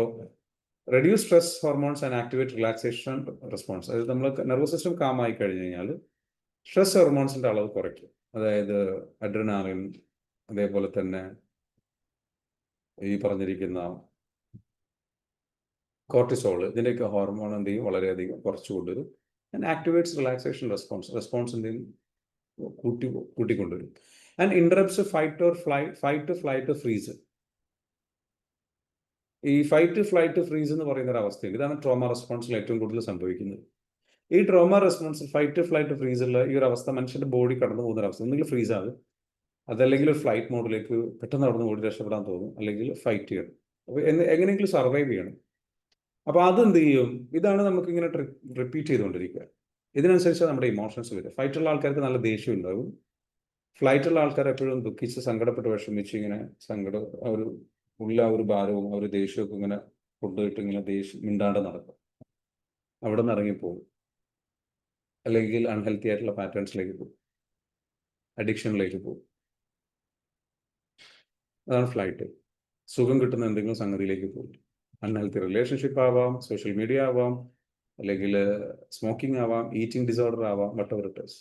reduce stress hormones and activate relaxation response. അതായത് നമ്മൾ നെർവസ് സിസ്റ്റം കാമായി കഴിഞ്ഞ് കഴിഞ്ഞാൽ സ്ട്രെസ് ഹോർമോൺസിൻ്റെ അളവ് കുറയ്ക്കും. അതായത് അഡ്രിനാലിൻ, അതേപോലെ തന്നെ ഈ പറഞ്ഞിരിക്കുന്ന കോർട്ടിസോൾ, ഇതിൻ്റെയൊക്കെ ഹോർമോൺ എന്ത് ചെയ്യും? വളരെയധികം കുറച്ചു കൊണ്ടുവരും. ആൻഡ് ആക്ടിവേറ്റ്സ് റിലാക്സേഷൻ റെസ്പോൺസിൻ്റെയും കൂട്ടിക്കൊണ്ടുവരും. And interrupts fight flight freeze. ഈ ഫൈറ്റ് ഫ്ലൈറ്റ് ഫ്രീസ് എന്ന് പറയുന്ന ഒരു അവസ്ഥയുണ്ട്. ഇതാണ് ട്രോമ റെസ്പോൺസിൽ ഏറ്റവും കൂടുതൽ സംഭവിക്കുന്നത്. ഈ ട്രോമ റെസ്പോൺസിൽ ഫൈറ്റ് ഫ്ലൈറ്റ് ഫ്രീസുള്ള ഈ ഒരു അവസ്ഥ മനുഷ്യന്റെ ബോഡി കടന്നു പോകുന്ന ഒരു അവസ്ഥ. ഒന്നുകിൽ ഫ്രീസ് ആകും, അതല്ലെങ്കിൽ ഒരു ഫ്ലൈറ്റ് മോഡിലേക്ക് പെട്ടെന്ന് അവിടെ നിന്ന് ഓടി രക്ഷപ്പെടാൻ തോന്നും, അല്ലെങ്കിൽ ഫൈറ്റ് ചെയ്യണം. അപ്പോൾ എങ്ങനെയെങ്കിലും സർവൈവ് ചെയ്യണം. അപ്പോൾ അതെന്ത് ചെയ്യും? ഇതാണ് നമുക്ക് ഇങ്ങനെ റിപ്പീറ്റ് ചെയ്തുകൊണ്ടിരിക്കുക. ഇതിനനുസരിച്ച് നമ്മുടെ ഇമോഷൻസ് വരും. ഫൈറ്റുള്ള ആൾക്കാർക്ക് നല്ല ദേഷ്യം ഉണ്ടാകും. ഫ്ലൈറ്റുള്ള ആൾക്കാർ എപ്പോഴും ദുഃഖിച്ച് സങ്കടപ്പെട്ട് വിഷമിച്ച് ഇങ്ങനെ ആ ഒരു ഭാരവും ആ ഒരു ദേഷ്യമൊക്കെ ഇങ്ങനെ കൊണ്ടുപോയിട്ട് ഇങ്ങനെ മിണ്ടാണ്ട് നടക്കും, അവിടെ നിന്ന് ഇറങ്ങിപ്പോകും, അല്ലെങ്കിൽ അൺഹെൽത്തി ആയിട്ടുള്ള പാറ്റേൺസിലേക്ക് പോകും, അഡിക്ഷനിലേക്ക് പോകും. അതാണ് ഫ്ലൈറ്റ്. സുഖം കിട്ടുന്ന എന്തെങ്കിലും സംഗതിയിലേക്ക് പോകും. അൺഹെൽത്തി റിലേഷൻഷിപ്പ് ആവാം, സോഷ്യൽ മീഡിയ ആവാം, അല്ലെങ്കിൽ സ്മോക്കിംഗ് ആവാം, ഈറ്റിംഗ് ഡിസോർഡർ ആവാം, വട്ടവർ ഇറ്റ് ഈസ്.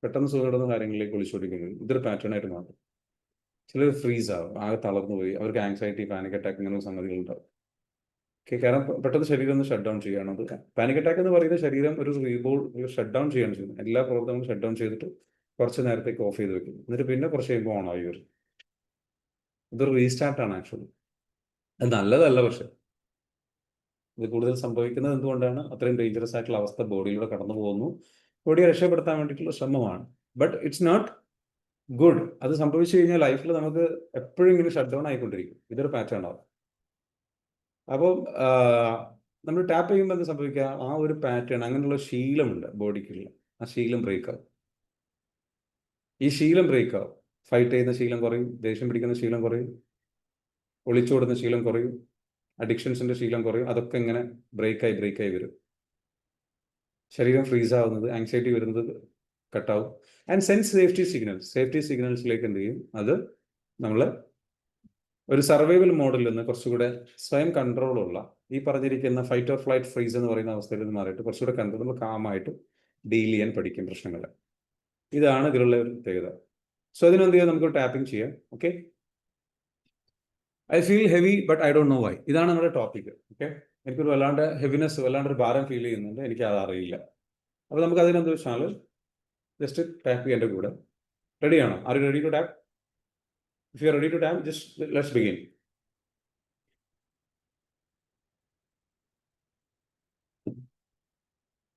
പെട്ടെന്ന് സുഖം കിട്ടുന്ന കാര്യങ്ങളിലേക്ക് ഒളിച്ചോടിക്കുന്നത് ഇതൊരു പാറ്റേൺ ആയിട്ട് മാറും. ചിലർ ഫ്രീസ് ആവും, ആകെ തളർന്നു പോയി, അവർക്ക് ആങ്സൈറ്റി, പാനിക് അറ്റാക്ക് ഇങ്ങനെ സംഗതികൾ ഉണ്ടാവും. കാരണം പെട്ടെന്ന് ശരീരം ഒന്ന് ഷട്ട് ഡൗൺ ചെയ്യുകയാണ്. അത് പാനിക് അറ്റാക്ക് എന്ന് പറയുന്ന ശരീരം ഒരു ഷട്ട് ഡൗൺ ചെയ്യാണ് ചെയ്യുന്നത്. എല്ലാ പ്രവർത്തനങ്ങളും ഷട്ട് ഡൗൺ ചെയ്തിട്ട് കുറച്ച് നേരത്തേക്ക് ഓഫ് ചെയ്ത് വെക്കും, എന്നിട്ട് പിന്നെ കുറച്ച് കഴിയുമ്പോൾ ഓൺ ആയി വരും. ഇതൊരു റീസ്റ്റാർട്ടാണ് ആക്ച്വലി. അത് നല്ലതല്ല. പക്ഷെ ഇത് കൂടുതൽ സംഭവിക്കുന്നത് എന്തുകൊണ്ടാണ്? അത്രയും ഡേഞ്ചറസ് ആയിട്ടുള്ള അവസ്ഥ ബോഡിയിലൂടെ കടന്നു പോകുന്നു. ബോഡിയെ രക്ഷപ്പെടുത്താൻ വേണ്ടിയിട്ടുള്ള ശ്രമമാണ്. But it's not good. അത് സംഭവിച്ചു കഴിഞ്ഞാൽ ലൈഫിൽ നമുക്ക് എപ്പോഴും ഇങ്ങനെ ഷട്ട് ഡൗൺ ആയിക്കൊണ്ടിരിക്കും. ഇതൊരു പാറ്റേൺ ആവും. അപ്പോൾ നമ്മൾ ടാപ്പ് ചെയ്യുമ്പോൾ എന്ത് സംഭവിക്കുക? ആ ഒരു പാറ്റേൺ, അങ്ങനെയുള്ള ശീലമുണ്ട് ബോഡിക്കുള്ള, ആ ശീലം ബ്രേക്ക് ആവും. ഈ ശീലം ബ്രേക്ക് ആവും. ഫൈറ്റ് ചെയ്യുന്ന ശീലം കുറയും, ദേഷ്യം പിടിക്കുന്ന ശീലം കുറയും, ഒളിച്ചോടുന്ന ശീലം കുറയും, അഡിക്ഷൻസിന്റെ ശീലം കുറയും. അതൊക്കെ ഇങ്ങനെ ബ്രേക്കായി വരും. ശരീരം ഫ്രീസ് ആവുന്നത്, ആങ്സൈറ്റി വരുന്നത് കട്ടാവും. ആൻഡ് സെൻസ് സേഫ്റ്റി സിഗ്നൽസിലേക്ക് എന്ത് ചെയ്യും? അത് നമ്മൾ ഒരു സർവൈവൽ മോഡിൽ നിന്ന് കുറച്ചുകൂടെ സ്വയം കൺട്രോളുള്ള, ഈ പറഞ്ഞിരിക്കുന്ന ഫൈറ്റ് ഓർ ഫ്ലൈറ്റ് ഫ്രീസ് എന്ന് പറയുന്ന അവസ്ഥയിൽ നിന്ന് മാറിയിട്ട് കുറച്ചുകൂടെ നമ്മൾ കാമായിട്ട് ഡീൽ ചെയ്യാൻ പഠിക്കും പ്രശ്നങ്ങൾ. ഇതാണ് ഇതിലുള്ള ഒരു പ്രത്യേകത. സോ അതിനെന്ത് ചെയ്യാം? നമുക്ക് ടാപ്പിംഗ് ചെയ്യാം. Okay, I feel heavy but I don't know why. ഇതാണ് നമ്മുടെ ടോപ്പിക്. ഓക്കെ, എനിക്കൊരു വല്ലാണ്ട് ഹെവിനെസ്, വല്ലാണ്ട് ഒരു ഭാരം ഫീൽ ചെയ്യുന്നുണ്ട്, എനിക്ക് അത് അറിയില്ല. അപ്പോൾ നമുക്ക് അതിനെന്ത് വെച്ചാൽ ജസ്റ്റ് ടാപ്പ് ചെയ്യേണ്ട കൂടെ. റെഡിയാണോ? Are you ready to tap? If you are ready to tap, just let's begin.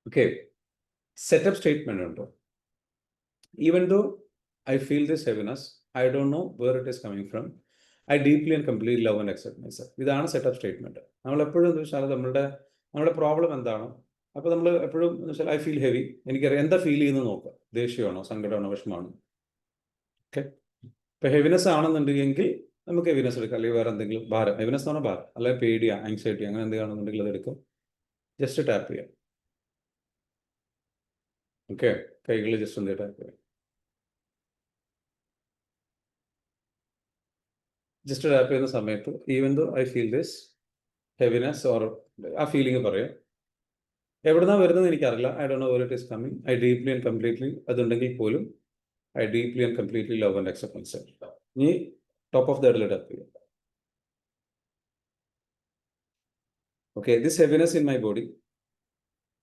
Okay, setup statement ഉണ്ടോ? Even though I feel this heaviness, I don't know where it is coming from. I deeply and completely love and accept myself. ഇതാണ് setup statement. നമ്മൾ എപ്പോഴും എന്ന് വെച്ചാൽ നമ്മുടെ problem എന്താണ്? അപ്പോൾ നമ്മൾ എപ്പോഴും എന്ന് വെച്ചാൽ ഐ ഫീൽ ഹെവി, എനിക്കറിയാം എന്താ ഫീൽ ചെയ്യുന്നത് നോക്കുക. ദേഷ്യമാണോ, സങ്കടമാണോ, വിഷമമാണോ? ഓക്കെ, ഇപ്പൊ ഹെവിനെസ് ആണെന്നുണ്ടെങ്കിൽ നമുക്ക് ഹെവിനെസ് എടുക്കാം, അല്ലെങ്കിൽ വേറെ എന്തെങ്കിലും ഭാരം. ഹെവിനെസ് എന്ന് പറഞ്ഞാൽ ഭാരം, അല്ലെങ്കിൽ പേടിയാ, ആങ്സൈറ്റി, അങ്ങനെ എന്തെങ്കിലാണെന്നുണ്ടെങ്കിൽ അത് എടുക്കും. ജസ്റ്റ് ടാപ്പ് ചെയ്യാം. ഓക്കെ, കൈകൾ ജസ്റ്റ് എന്ത് ടാപ്പ് ചെയ്യാം. ജസ്റ്റ് ടാപ്പ് ചെയ്യുന്ന സമയത്ത് even though I feel this heaviness or ആ ഫീലിംഗ് പറയാം. എവിടുന്നാ വരുന്നത് എനിക്കറിയില്ല. I don't know where it is coming. I deeply and completely, അതുണ്ടെങ്കിൽ പോലും I deeply and completely love and accept myself. ഇനി ടോപ്പ് ഓഫ് ദ ഹെഡിൽ ടാപ്പ് ചെയ്യാം. Okay, this heaviness in my body,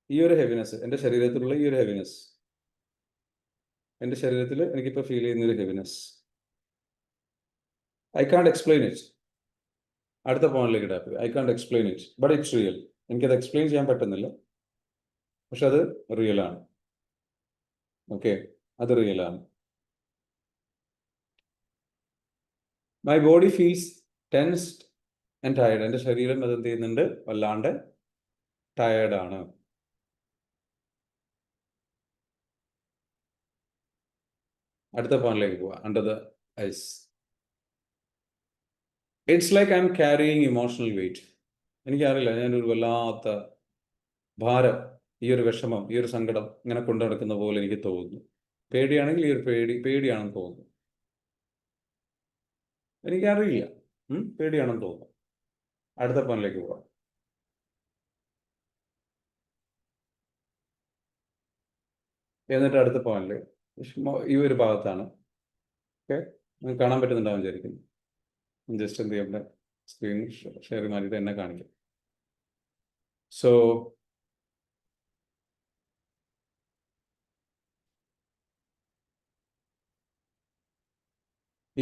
ഈ ഒരു ഹെവിനെസ്, എൻ്റെ ശരീരത്തിലുള്ള ഈ ഒരു ഹെവിനെസ്, എൻ്റെ ശരീരത്തിൽ എനിക്കിപ്പോൾ ഫീൽ ചെയ്യുന്ന ഒരു heaviness, I can't explain it. അടുത്ത പോയിന്റിലേക്ക് ടാപ്പ് ചെയ്യുക. I can't explain it but it's real. എനിക്കത് എക്സ്പ്ലെയിൻ ചെയ്യാൻ പറ്റുന്നില്ല, പക്ഷെ അത് റിയൽ ആണ്. ഓക്കെ, അത് റിയൽ ആണ്. My body feels tensed and tired. എൻ്റെ ശരീരം അത് എന്ത് ചെയ്യുന്നുണ്ട്? വല്ലാണ്ട് ടയേർഡാണ്. അടുത്ത പോയിന്റിലേക്ക് പോവാ. Under the eyes, it's like I'm carrying emotional weight. എനിക്കറിയില്ല, ഞാനൊരു വല്ലാത്ത ഭാരം, ഈ ഒരു വിഷമം, ഈ ഒരു സങ്കടം ഇങ്ങനെ കൊണ്ടു നടക്കുന്ന പോലെ എനിക്ക് തോന്നുന്നു. പേടിയാണെങ്കിൽ ഈ ഒരു പേടിയാണെന്ന് തോന്നുന്നു. എനിക്കറിയില്ല, പേടിയാണെന്ന് തോന്നുന്നു. അടുത്ത പോയിന്റിലേക്ക് പോവാം. എന്നിട്ട് അടുത്ത പോയിന്റിൽ ഈ ഒരു ഭാഗത്താണ്. ഓക്കെ, നിങ്ങൾക്ക് കാണാൻ പറ്റുന്നുണ്ടാവും വിചാരിക്കുന്നു. ജസ്റ്റ് എന്ത് ചെയ്യാം, സ്ക്രീൻ ഷെയർ മാറ്റിയിട്ട് എന്നെ കാണിക്കാം. സോ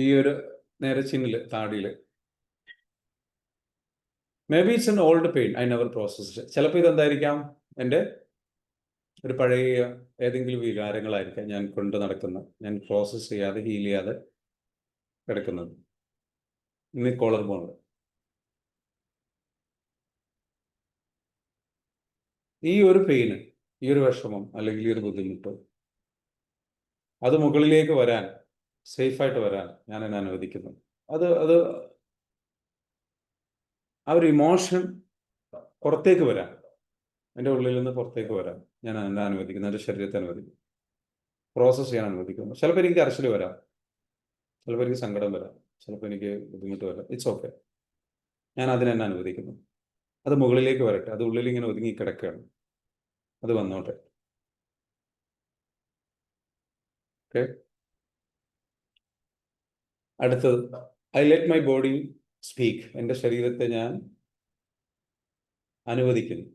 ഈ ഒരു നേരെ ചിന്നില് താടിയില്. Maybe it's an old pain I never processed. ചിലപ്പോൾ ഇതെന്തായിരിക്കാം, എൻ്റെ ഒരു പഴയ ഏതെങ്കിലും വികാരങ്ങളായിരിക്കാം ഞാൻ കൊണ്ട് നടക്കുന്ന, ഞാൻ പ്രോസസ്സ് ചെയ്യാതെ ഹീൽ ചെയ്യാതെ കിടക്കുന്നത്. ഇന്ന് കോളർ ബോണ്ട്, ഈ ഒരു പെയിന്, ഈ ഒരു വിഷമം അല്ലെങ്കിൽ ഈ ഒരു ബുദ്ധിമുട്ട്, അത് മുകളിലേക്ക് വരാൻ, സേഫായിട്ട് വരാൻ ഞാൻ എന്നെ അനുവദിക്കുന്നു. അത് അത് ആ ഒരു ഇമോഷൻ പുറത്തേക്ക് വരാൻ, എൻ്റെ ഉള്ളിൽ നിന്ന് പുറത്തേക്ക് വരാൻ ഞാൻ എന്നെ അനുവദിക്കുന്നു, എൻ്റെ ശരീരത്തെ അനുവദിക്കുന്നു, പ്രോസസ്സ് ചെയ്യാൻ അനുവദിക്കുന്നു. ചിലപ്പോൾ എനിക്ക് കരച്ചിൽ വരാം, ചിലപ്പോൾ എനിക്ക് സങ്കടം വരാം, ചിലപ്പോൾ എനിക്ക് ബുദ്ധിമുട്ട് വരാം. It's okay. ഞാൻ അതിനെ എന്നെ അനുവദിക്കുന്നു. അത് മുകളിലേക്ക് വരട്ടെ. അത് ഉള്ളിൽ ഇങ്ങനെ ഒതുങ്ങി കിടക്കുകയാണ്. അത് വന്നോട്ടെ. ഓക്കെ. അടുത്തത്, I let my body speak. എൻ്റെ ശരീരത്തെ ഞാൻ അനുവദിക്കുന്നു.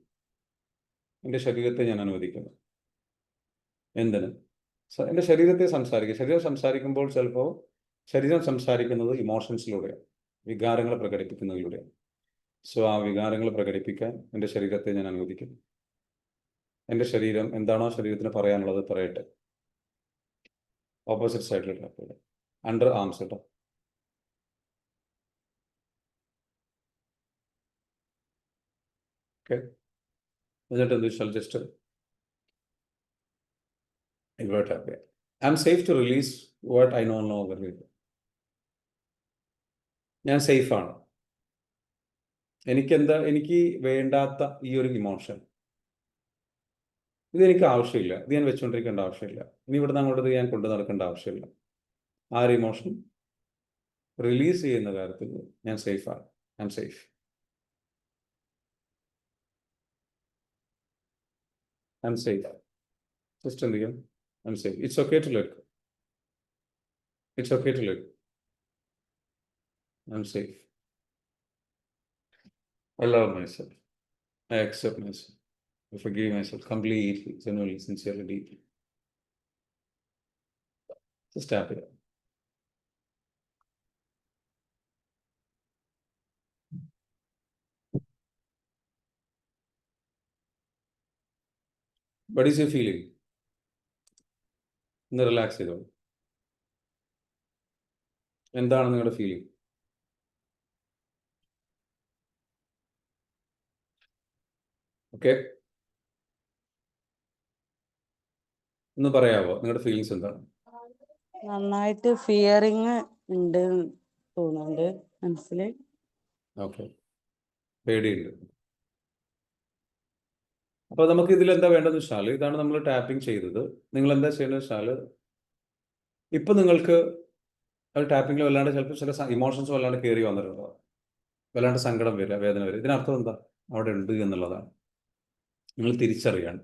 എൻ്റെ ശരീരത്തെ ഞാൻ അനുവദിക്കുന്നു. എന്തിന്? എൻ്റെ ശരീരത്തെ സംസാരിക്കുക. ശരീരം സംസാരിക്കുമ്പോൾ ചിലപ്പോൾ ശരീരം സംസാരിക്കുന്നത് ഇമോഷൻസിലൂടെയാണ്, വികാരങ്ങൾ പ്രകടിപ്പിക്കുന്നതിലൂടെയാണ്. സോ ആ വികാരങ്ങൾ പ്രകടിപ്പിക്കാൻ എൻ്റെ ശരീരത്തെ ഞാൻ അനുവദിക്കുന്നു. എൻ്റെ ശരീരം എന്താണോ ശരീരത്തിന് പറയാനുള്ളത് പറയട്ടെ. ഓപ്പോസിറ്റ് സൈഡിലിട്ട് അണ്ടർ ആംസ് കേട്ടോ. ഓക്കെ. എന്നിട്ട് എന്ത് വെച്ചാൽ ജസ്റ്റ് ഇങ്ങോട്ട് happy. I M safe to release what I no longer need. ഞാൻ സേഫാണ്. എനിക്ക് വേണ്ടാത്ത ഈ ഒരു ഇമോഷൻ, ഇതെനിക്ക് ആവശ്യമില്ല, ഇത് ഞാൻ വെച്ചുകൊണ്ടിരിക്കേണ്ട ആവശ്യമില്ല, ഇനി ഇവിടുന്ന് അങ്ങോട്ട് ഞാൻ കൊണ്ടു നടക്കേണ്ട ആവശ്യമില്ല. ആ ഒരു ഇമോഷൻ റിലീസ് ചെയ്യുന്ന കാര്യത്തിൽ ഞാൻ സേഫാണ്. I M safe. I M safe. Just എന്ത് ചെയ്യാം, I M safe. It's okay to let. It's okay to let. I M safe. I love myself. I accept myself. I forgive myself completely, genuinely, sincerely, deeply. Just tap it. What is your feeling? ഒന്ന് relax ചെയ്തോളൂ. എന്താണ് നിങ്ങളുടെ feeling? Okay, ഒന്ന് പറയാവോ നിങ്ങളുടെ feelings എന്താണ്? നന്നായിട്ട് fearing ഉണ്ട് തോന്നുന്നുണ്ട് മനസ്സിൽ. ഓക്കെ, പേടിയുണ്ട്. അപ്പോൾ നമുക്ക് ഇതിൽ എന്താ വേണ്ടതെന്ന് വെച്ചാൽ, ഇതാണ് നമ്മൾ ടാപ്പിംഗ് ചെയ്തത്. നിങ്ങൾ എന്താ ചെയ്യേണ്ടത് വെച്ചാൽ, ഇപ്പം നിങ്ങൾക്ക് ടാപ്പിങ്ങിൽ വല്ലാണ്ട് ചിലപ്പോൾ ചില ഇമോഷൻസ് വല്ലാണ്ട് കയറി വന്നിട്ടുണ്ടോ, വല്ലാണ്ട് സങ്കടം വരിക, വേദന വരിക. ഇതിനർത്ഥം എന്താ, അവിടെ ഉണ്ട് എന്നുള്ളതാണ്. നിങ്ങൾ തിരിച്ചറിയാണ്.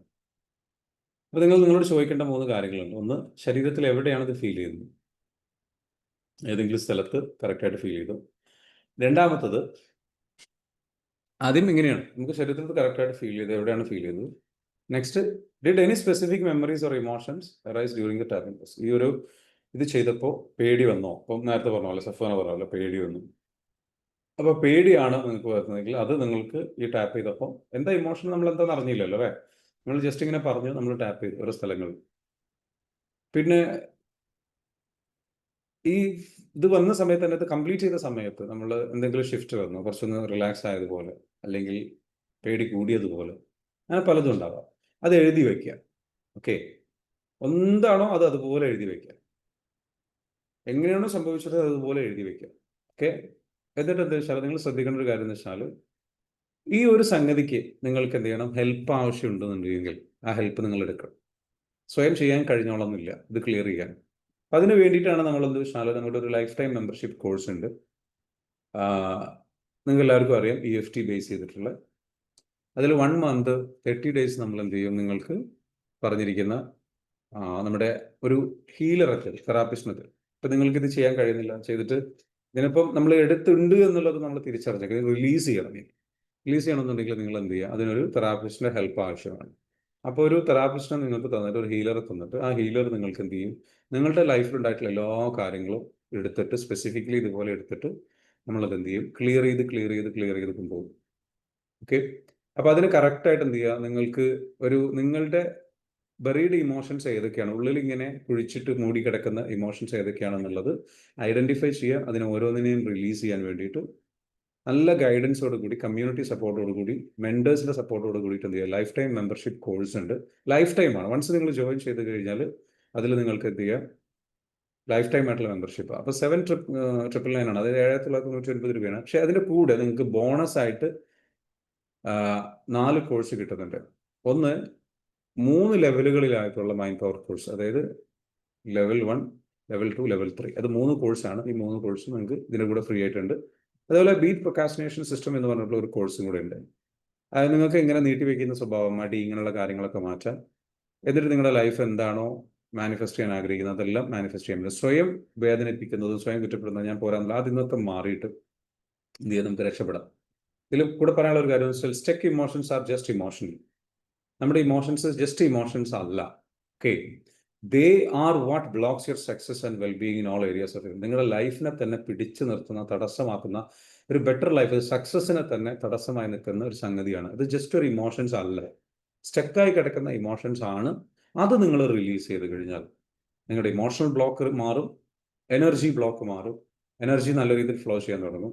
അപ്പോൾ നിങ്ങളോട് ചോദിക്കേണ്ട 3 കാര്യങ്ങളുണ്ട്. ഒന്ന്, ശരീരത്തിൽ എവിടെയാണ് ഇത് ഫീൽ ചെയ്യുന്നത്? ഏതെങ്കിലും സ്ഥലത്ത് കറക്റ്റായിട്ട് ഫീൽ ചെയ്തു. രണ്ടാമത്തത്, ആദ്യം ഇങ്ങനെയാണ്, നമുക്ക് ശരീരത്തിൽ കറക്റ്റായിട്ട് ഫീൽ ചെയ്ത് എവിടെയാണ് ഫീൽ ചെയ്തത്. Next, did any specific memories or emotions arise during the tapping process? ഈ ഒരു ഇത് ചെയ്തപ്പോൾ പേടി വന്നോ? അപ്പം നേരത്തെ പറഞ്ഞ പോലെ, സഫാന പറഞ്ഞ പോലെ പേടി വന്നു. അപ്പോൾ പേടിയാണ് നിങ്ങൾക്ക് വരുന്നതെങ്കിൽ അത് നിങ്ങൾക്ക് ഈ ടാപ്പ് ചെയ്തപ്പോൾ എന്താ ഇമോഷൻ നമ്മൾ എന്താണെന്ന് അറിഞ്ഞില്ലല്ലോ അല്ലേ. നമ്മൾ ജസ്റ്റ് ഇങ്ങനെ പറഞ്ഞു, നമ്മൾ ടാപ്പ് ചെയ്തു ഓരോ സ്ഥലങ്ങളിൽ. പിന്നെ ഈ ഇത് വന്ന സമയത്ത് തന്നെ, ഇത് കംപ്ലീറ്റ് ചെയ്ത സമയത്ത് നമ്മൾ എന്തെങ്കിലും ഷിഫ്റ്റ് വന്നു, കുറച്ചൊന്ന് റിലാക്സ് ആയതുപോലെ, അല്ലെങ്കിൽ പേടി കൂടിയതുപോലെ, അങ്ങനെ പലതും ഉണ്ടാവാം. അത് എഴുതി വയ്ക്കുക. ഓക്കെ, എന്താണോ അത് അതുപോലെ എഴുതി വയ്ക്കുക. എങ്ങനെയാണോ സംഭവിച്ചത് അതുപോലെ എഴുതി വയ്ക്കുക. ഓക്കെ. എന്നിട്ട് എന്താ വെച്ചാൽ നിങ്ങൾ ശ്രദ്ധിക്കേണ്ട ഒരു കാര്യം എന്ന് വെച്ചാൽ, ഈ ഒരു സംഗതിക്ക് നിങ്ങൾക്ക് എന്ത് ചെയ്യണം, ഹെൽപ്പ് ആവശ്യമുണ്ടെന്നുണ്ടെങ്കിൽ ആ ഹെൽപ്പ് നിങ്ങൾ എടുക്കണം. സ്വയം ചെയ്യാൻ കഴിഞ്ഞോളന്നില്ല ഇത് ക്ലിയർ ചെയ്യാൻ. അതിന് വേണ്ടിയിട്ടാണ് നമ്മൾ എന്ത് വെച്ചാൽ, നമ്മുടെ ഒരു ലൈഫ് ടൈം മെമ്പർഷിപ്പ് കോഴ്സ് ഉണ്ട്. നിങ്ങൾക്ക് എല്ലാവർക്കും അറിയാം, EFT ബേസ് ചെയ്തിട്ടുള്ള. അതിൽ 1 month 30 days നമ്മൾ എന്ത് ചെയ്യും, നിങ്ങൾക്ക് പറഞ്ഞിരിക്കുന്ന നമ്മുടെ ഒരു ഹീലർ മെത്തേഡ്, തെറാപ്പിസ്റ്റ് മെത്തേഡ്. ഇപ്പം നിങ്ങൾക്കിത് ചെയ്യാൻ കഴിയുന്നില്ല, ചെയ്തിട്ട് ഇതിനിപ്പം നമ്മൾ എടുത്തുണ്ട് എന്നുള്ളത് നമ്മൾ തിരിച്ചറിഞ്ഞേക്കുക, റിലീസ് ചെയ്യണം. റിലീസ് ചെയ്യണമെന്നുണ്ടെങ്കിൽ നിങ്ങൾ എന്ത് ചെയ്യുക, അതിനൊരു തെറാപ്പിസ്റ്റിൻ്റെ ഹെൽപ്പ് ആവശ്യമാണ്. അപ്പോൾ ഒരു തെറാപ്പിസ്റ്റിനെ നിങ്ങൾക്ക് തന്നിട്ട്, ഒരു ഹീലറെ തന്നിട്ട്, ആ ഹീലർ നിങ്ങൾക്ക് എന്ത് ചെയ്യും, നിങ്ങളുടെ ലൈഫിലുണ്ടായിട്ടുള്ള എല്ലാ കാര്യങ്ങളും എടുത്തിട്ട് സ്പെസിഫിക്കലി ഇതുപോലെ എടുത്തിട്ട് നമ്മളത് എന്ത് ചെയ്യും, ക്ലിയർ ചെയ്ത് കൊണ്ടുപോകും. ഓക്കെ, അപ്പോൾ അതിന് കറക്റ്റായിട്ട് എന്ത് ചെയ്യുക, നിങ്ങൾക്ക് നിങ്ങളുടെ ബറീഡ് ഇമോഷൻസ് ഏതൊക്കെയാണ്, ഉള്ളിൽ ഇങ്ങനെ കുഴിച്ചിട്ട് മൂടിക്കിടക്കുന്ന ഇമോഷൻസ് ഏതൊക്കെയാണെന്നുള്ളത് ഐഡന്റിഫൈ ചെയ്യുക. അതിനെ ഓരോന്നിനെയും റിലീസ് ചെയ്യാൻ വേണ്ടിയിട്ട് നല്ല ഗൈഡൻസോട് കൂടി, കമ്മ്യൂണിറ്റി സപ്പോർട്ടോട് കൂടി, മെൻറ്റേഴ്സിൻ്റെ സപ്പോർട്ടോട് കൂടിയിട്ട് എന്ത് ചെയ്യുക, ലൈഫ് ടൈം മെമ്പർഷിപ്പ് കോഴ്സ് ഉണ്ട്. ലൈഫ് ടൈമാണ്. വൺസ് നിങ്ങൾ ജോയിൻ ചെയ്ത് കഴിഞ്ഞാൽ അതിൽ നിങ്ങൾക്ക് എന്ത് ചെയ്യുക, ലൈഫ് ടൈം ആയിട്ടുള്ള മെമ്പർഷിപ്പ്. അപ്പോൾ 7,999 ആണ്, അത് 7,990 രൂപയാണ്. പക്ഷേ അതിൻ്റെ കൂടെ നിങ്ങൾക്ക് ബോണസ് ആയിട്ട് 4 കോഴ്സ് കിട്ടുന്നുണ്ട്. ഒന്ന് 3 ലെവലുകളിലായിട്ടുള്ള മൈൻഡ് പവർ കോഴ്സ്, അതായത് ലെവൽ 1, ലെവൽ 2, ലെവൽ 3, അത് 3 കോഴ്സാണ്. ഈ 3 കോഴ്സ് നിങ്ങൾക്ക് ഇതിൻ്റെ കൂടെ ഫ്രീ ആയിട്ടുണ്ട്. അതുപോലെ ബീറ്റ് പ്രൊക്കാസ്റ്റിനേഷൻ സിസ്റ്റം എന്ന് പറഞ്ഞിട്ടുള്ള ഒരു കോഴ്സും കൂടെ ഉണ്ട്. അത് നിങ്ങൾക്ക് ഇങ്ങനെ നീട്ടിവെക്കുന്ന സ്വഭാവം, മടി, ഇങ്ങനെയുള്ള കാര്യങ്ങളൊക്കെ മാറ്റാം. എന്നിട്ട് നിങ്ങളുടെ ലൈഫ് എന്താണോ മാനിഫെസ്റ്റ് ചെയ്യാൻ ആഗ്രഹിക്കുന്നത് അതെല്ലാം മാനിഫെസ്റ്റ് ചെയ്യാൻ പറ്റും. സ്വയം വേദനിപ്പിക്കുന്നതും സ്വയം കുറ്റപ്പെടുന്നതും ഞാൻ പോരാന്നില്ല, അതിന്നൊക്കെ മാറിയിട്ട് എന്ത് ചെയ്യാൻ നമുക്ക് രക്ഷപ്പെടാം. ഇതിൽ കൂടെ പറയാനുള്ള ഒരു കാര്യം വെച്ചാൽ stuck emotions are just emotional. നമ്മുടെ ഇമോഷൻസ് ജസ്റ്റ് ഇമോഷൻസ് അല്ല. Okay, they are what blocks your success and wellbeing in all areas of your. നിങ്ങളുടെ ലൈഫിനെ തന്നെ പിടിച്ചു നിർത്തുന്ന, തടസ്സമാക്കുന്ന, ഒരു ബെറ്റർ ലൈഫ്, സക്സസിനെ തന്നെ തടസ്സമായി നിൽക്കുന്ന ഒരു സംഗതിയാണ്. ഇത് ജസ്റ്റ് ഒരു ഇമോഷൻസ് അല്ല, സ്റ്റക്കായി കിടക്കുന്ന ഇമോഷൻസ് ആണ്. അത് നിങ്ങൾ റിലീസ് ചെയ്ത് കഴിഞ്ഞാൽ നിങ്ങളുടെ ഇമോഷണൽ ബ്ലോക്ക് മാറും, എനർജി ബ്ലോക്ക് മാറും, എനർജി നല്ല രീതിയിൽ ഫ്ലോ ചെയ്യാൻ തുടങ്ങും.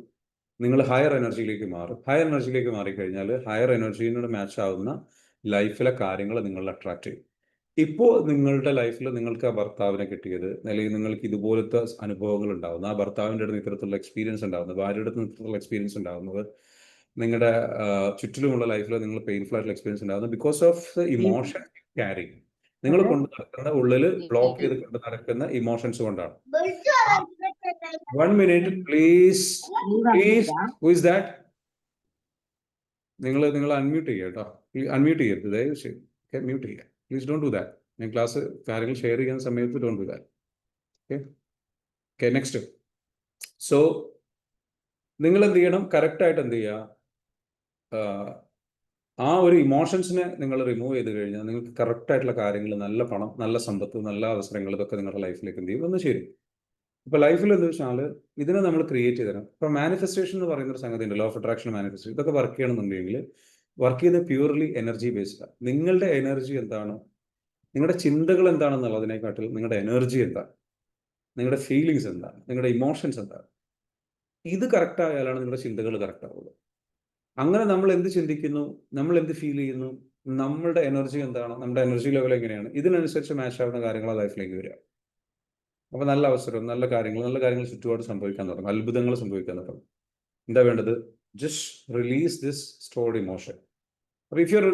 നിങ്ങൾ ഹയർ എനർജിയിലേക്ക് മാറും. ഹയർ എനർജിയിലേക്ക് മാറിക്കഴിഞ്ഞാൽ ഹയർ എനർജിയോട് മാച്ച് ആവുന്ന ലൈഫിലെ കാര്യങ്ങൾ നിങ്ങൾ അട്രാക്ട് ചെയ്യും. ഇപ്പോൾ നിങ്ങളുടെ ലൈഫിൽ നിങ്ങൾക്ക് ആ ഭർത്താവിനെ കിട്ടിയത്, അല്ലെങ്കിൽ നിങ്ങൾക്ക് ഇതുപോലത്തെ അനുഭവങ്ങൾ ഉണ്ടാകുന്നത്, ആ ഭർത്താവിൻ്റെ അടുത്ത് ഇത്തരത്തിലുള്ള എക്സ്പീരിയൻസ് ഉണ്ടാകുന്നത്, ഭാര്യയുടെ അടുത്ത് ഇത്തരത്തിലുള്ള എക്സ്പീരിയൻസ് ഉണ്ടാകുന്നത്, നിങ്ങളുടെ ചുറ്റിലുമുള്ള ലൈഫിൽ നിങ്ങൾ പെയിൻഫുൾ ആയിട്ടുള്ള എക്സ്പീരിയൻസ് ഉണ്ടാകുന്നത് because of the emotion carry. നിങ്ങൾ കൊണ്ട് നടക്കുന്ന, ഉള്ളിൽ ബ്ലോക്ക് ചെയ്ത് കൊണ്ട് നടക്കുന്ന ഇമോഷൻസ് കൊണ്ടാണ്. 1 minute please. Who is that? നിങ്ങൾ അൺമ്യൂട്ട് ചെയ്യുക കേട്ടോ. അൺമ്യൂട്ട് ചെയ്യരുത് ദയവ് ചെയ്ത്. ഓക്കെ, മ്യൂട്ട് ചെയ്യുക പ്ലീസ്. Don't do that. ഞാൻ ക്ലാസ് കാര്യങ്ങൾ ഷെയർ ചെയ്യുന്ന സമയത്ത് don't do that. Okay okay, next. So നിങ്ങൾ എന്ത് ചെയ്യണം, കറക്റ്റായിട്ട് എന്ത് ചെയ്യുക, ആ ഒരു ഇമോഷൻസിനെ നിങ്ങൾ റിമൂവ് ചെയ്ത് കഴിഞ്ഞാൽ നിങ്ങൾക്ക് കറക്റ്റായിട്ടുള്ള കാര്യങ്ങൾ, നല്ല പണം, നല്ല സമ്പത്ത്, നല്ല അവസരങ്ങൾ, ഇതൊക്കെ നിങ്ങളുടെ ലൈഫിലേക്ക് എന്ത് ചെയ്യും, ഒന്ന് ചേരും. ഇപ്പോൾ ലൈഫിൽ എന്താ വെച്ചാൽ ഇതിനെ നമ്മൾ ക്രിയേറ്റ് ചെയ്ത് തരാം. ഇപ്പോൾ മാനിഫെസ്റ്റേഷൻ എന്ന് പറയുന്ന ഒരു സംഗതി ഉണ്ട്, ലോ ഓഫ് അട്രാക്ഷൻ, മാനിഫെസ്റ്റേഷൻ. ഇതൊക്കെ വർക്ക് ചെയ്യണമെന്നുണ്ടെങ്കിൽ വർക്ക് ചെയ്യുന്നത് പ്യൂർലി എനർജി ബേസ്ഡാണ്. നിങ്ങളുടെ എനർജി എന്താണ്, നിങ്ങളുടെ ചിന്തകൾ എന്താണെന്നുള്ളതിനെക്കാട്ടിൽ നിങ്ങളുടെ എനർജി എന്താണ്, നിങ്ങളുടെ ഫീലിങ്സ് എന്താണ്, നിങ്ങളുടെ ഇമോഷൻസ് എന്താണ്, ഇത് കറക്റ്റ് ആയാലാണ് നിങ്ങളുടെ ചിന്തകൾ കറക്റ്റ് ആവുള്ളൂ. അങ്ങനെ നമ്മൾ എന്ത് ചിന്തിക്കുന്നു, നമ്മൾ എന്ത് ഫീൽ ചെയ്യുന്നു, നമ്മളുടെ എനർജി എന്താണോ, നമ്മുടെ എനർജി ലെവൽ എങ്ങനെയാണ്, ഇതിനനുസരിച്ച് മാച്ച് ആവുന്ന കാര്യങ്ങൾ ലൈഫിലേക്ക് വരിക. അപ്പോൾ നല്ല അവസരം, നല്ല കാര്യങ്ങൾ ചുറ്റുപാട് സംഭവിക്കാൻ തുടങ്ങും, അത്ഭുതങ്ങൾ സംഭവിക്കാൻ തുടങ്ങും. എന്താ വേണ്ടത്? Just release this stored emotion. അപ്പോൾ if you are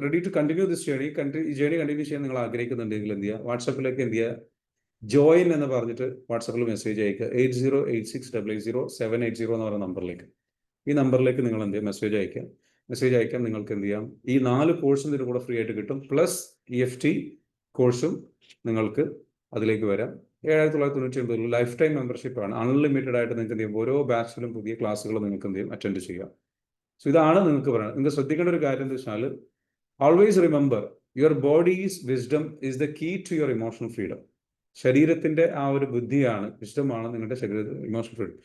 ready to continue this journey, ഈ ജേണി കണ്ടിന്യൂ ചെയ്യാൻ നിങ്ങൾ ആഗ്രഹിക്കുന്നുണ്ടെങ്കിൽ എന്ത് ചെയ്യുക, വാട്സാപ്പിലേക്ക് എന്ത് ചെയ്യുക, ജോയിൻ എന്ന് പറഞ്ഞിട്ട് വാട്സാപ്പിൽ മെസ്സേജ് അയക്കുക. 8086800780 എന്ന് പറയുന്ന നമ്പറിലേക്ക്. ഈ നമ്പറിലേക്ക് നിങ്ങൾ എന്ത് ചെയ്യുക, മെസ്സേജ് അയക്കാം. നിങ്ങൾക്ക് എന്ത് ചെയ്യാം, ഈ 4 കോഴ്സും ഇതിന് കൂടെ ഫ്രീ ആയിട്ട് കിട്ടും. പ്ലസ് EFT കോഴ്സും നിങ്ങൾക്ക് അതിലേക്ക് വരാം. 7,990 ലൈഫ് ടൈം മെമ്പർഷിപ്പാണ്. അൺലിമിറ്റഡ് ആയിട്ട് നിങ്ങൾക്ക് എന്ത് ചെയ്യും, ഓരോ ബാച്ചിലും പുതിയ ക്ലാസ്സുകൾ നിങ്ങൾക്ക് എന്ത് ചെയ്യും, അറ്റൻഡ് ചെയ്യാം. സോ ഇതാണ് നിങ്ങൾക്ക് പറയുന്നത്. നിങ്ങൾക്ക് ശ്രദ്ധിക്കേണ്ട ഒരു കാര്യം എന്താ വെച്ചാൽ, always remember your body's wisdom is the key to your emotional freedom. ശരീരത്തിൻ്റെ ആ ഒരു ബുദ്ധിയാണ്, വിസ്ഡമാണ് നിങ്ങളുടെ ശരീരത്തിൽ emotional freedom.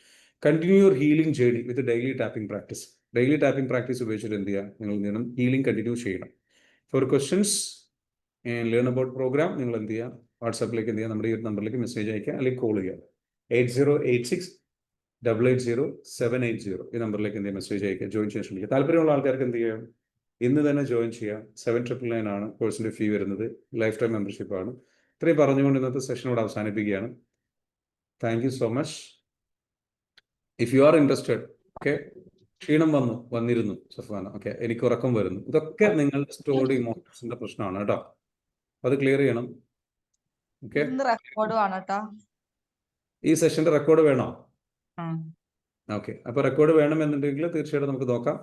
Continue your healing journey with daily tapping practice. Daily tapping practice ഉപയോഗിച്ചിട്ട് എന്ത് ചെയ്യുക, നിങ്ങൾ എന്ത് ചെയ്യണം, ഹീലിംഗ് കണ്ടിന്യൂ ചെയ്യണം. For questions and learn about programme നിങ്ങൾ എന്ത് ചെയ്യുക, വാട്സാപ്പിലേക്ക് എന്ത് ചെയ്യുക, നമ്മുടെ ഈ ഒരു നമ്പറിലേക്ക് മെസ്സേജ് അയക്കുക, അല്ലെങ്കിൽ കോൾ ചെയ്യുക. 8086880780 ഈ നമ്പറിലേക്ക് എന്ത് ചെയ്യുക, മെസ്സേജ് അയക്കുക, ജോയിൻ ചെയ്യാൻ ശ്രമിക്കുക. താല്പര്യമുള്ള ആൾക്കാർക്ക് എന്ത് ചെയ്യാം, ഇന്ന് തന്നെ ജോയിൻ ചെയ്യാം. 7,999 ആണ് കോഴ്സിൻ്റെ ഫീ വരുന്നത്. ലൈഫ് ടൈം മെമ്പർഷിപ്പാണ്. ഇത്രയും പറഞ്ഞുകൊണ്ട് ഇന്നത്തെ സെഷനോട് അവസാനിപ്പിക്കുകയാണ്. Thank you so much. If you are interested, okay. ക്ഷീണം വന്നിരുന്നു സഫാന, ഓക്കെ, എനിക്ക് ഉറക്കം വരുന്നു, ഇതൊക്കെ നിങ്ങളുടെ സ്റ്റോർഡ് ഇമോഷൻസിന്റെ പ്രശ്നമാണ് കേട്ടോ. അത് ക്ലിയർ ചെയ്യണം. ഓക്കെ, ഈ സെഷന്റെ റെക്കോർഡ് വേണോ? ഓക്കെ, അപ്പൊ റെക്കോർഡ് വേണമെന്നുണ്ടെങ്കിൽ തീർച്ചയായിട്ടും നമുക്ക് നോക്കാം.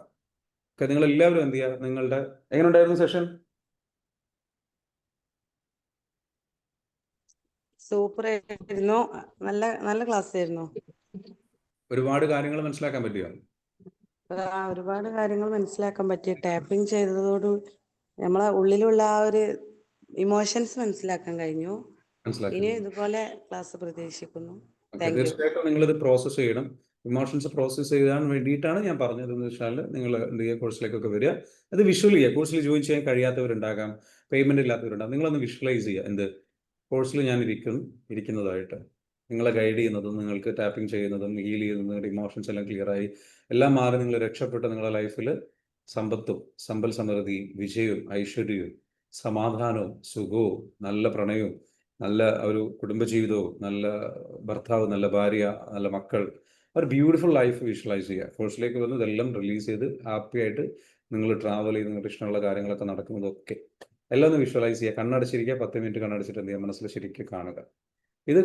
ഓക്കെ, നിങ്ങൾ എല്ലാവരും എന്ത് ചെയ്യുക, നിങ്ങളുടെ എങ്ങനെ ഉണ്ടായിരുന്നു സെഷൻ? സൂപ്പർ ആയിരുന്നു, നല്ല ക്ലാസ് ആയിരുന്നു. ഒരുപാട് കാര്യങ്ങൾ മനസ്സിലാക്കാൻ പറ്റിയോ? ഒരുപാട് കാര്യങ്ങൾ മനസ്സിലാക്കാൻ പറ്റി. ടാപ്പിംഗ് ചെയ്തതോട് നമ്മളെ ഉള്ളിലുള്ള ആ ഒരു ഇമോഷൻസ് മനസ്സിലാക്കാൻ കഴിഞ്ഞു. മനസ്സിലാക്കി. ഇനിയും ഇതുപോലെ ക്ലാസ് പ്രതീക്ഷിക്കുന്നു. Okay, thank U. തീർച്ചയായിട്ടും നിങ്ങളിത് പ്രോസസ്സ് ചെയ്യണം. ഇമോഷൻസ് പ്രോസസ്സ് ചെയ്യാൻ വേണ്ടിയിട്ടാണ് ഞാൻ പറഞ്ഞതെന്ന് വെച്ചാൽ നിങ്ങൾ എന്ത് ചെയ്യുക, കോഴ്സിലേക്കൊക്കെ വരിക, അത് വിഷ്വൽ ചെയ്യുക. കോഴ്സിൽ ജോയിൻ ചെയ്യാൻ കഴിയാത്തവരുണ്ടാകാം, പേയ്മെന്റ് ഇല്ലാത്തവരുണ്ടാകും. നിങ്ങളൊന്ന് വിഷ്വലൈസ് ചെയ്യുക. എന്ത് കോഴ്സിൽ ഞാൻ ഇരിക്കുന്നതായിട്ട് നിങ്ങളെ ഗൈഡ് ചെയ്യുന്നതും നിങ്ങൾക്ക് ടാപ്പിംഗ് ചെയ്യുന്നതും ഹീൽ ചെയ്യുന്നതും നിങ്ങളുടെ ഇമോഷൻസ് എല്ലാം ക്ലിയറായി എല്ലാം മാറി നിങ്ങൾ രക്ഷപ്പെട്ട് നിങ്ങളുടെ ലൈഫിൽ സമ്പത്തും സമ്പൽ സമൃദ്ധിയും വിജയവും ഐശ്വര്യവും സമാധാനവും സുഖവും നല്ല പ്രണയവും നല്ല ഒരു കുടുംബജീവിതവും നല്ല ഭർത്താവ്, നല്ല ഭാര്യ, നല്ല മക്കൾ, ഒരു ബ്യൂട്ടിഫുൾ ലൈഫ് വിഷ്വലൈസ് ചെയ്യുക. കോഴ്സിലേക്ക് വന്ന് ഇതെല്ലാം റിലീസ് ചെയ്ത് ഹാപ്പി ആയിട്ട് നിങ്ങൾ ട്രാവൽ ചെയ്ത് നിങ്ങൾക്ക് ഇഷ്ടമുള്ള കാര്യങ്ങളൊക്കെ നടക്കുന്നതൊക്കെ എല്ലാം ഒന്ന് വിഷ്വലൈസ് ചെയ്യുക. കണ്ണടച്ചിരിക്കുക, 10 മിനിറ്റ് കണ്ണടച്ചിട്ട് എന്ത് ചെയ്യുക, മനസ്സിൽ ശരിക്കും കാണുക. ഇത്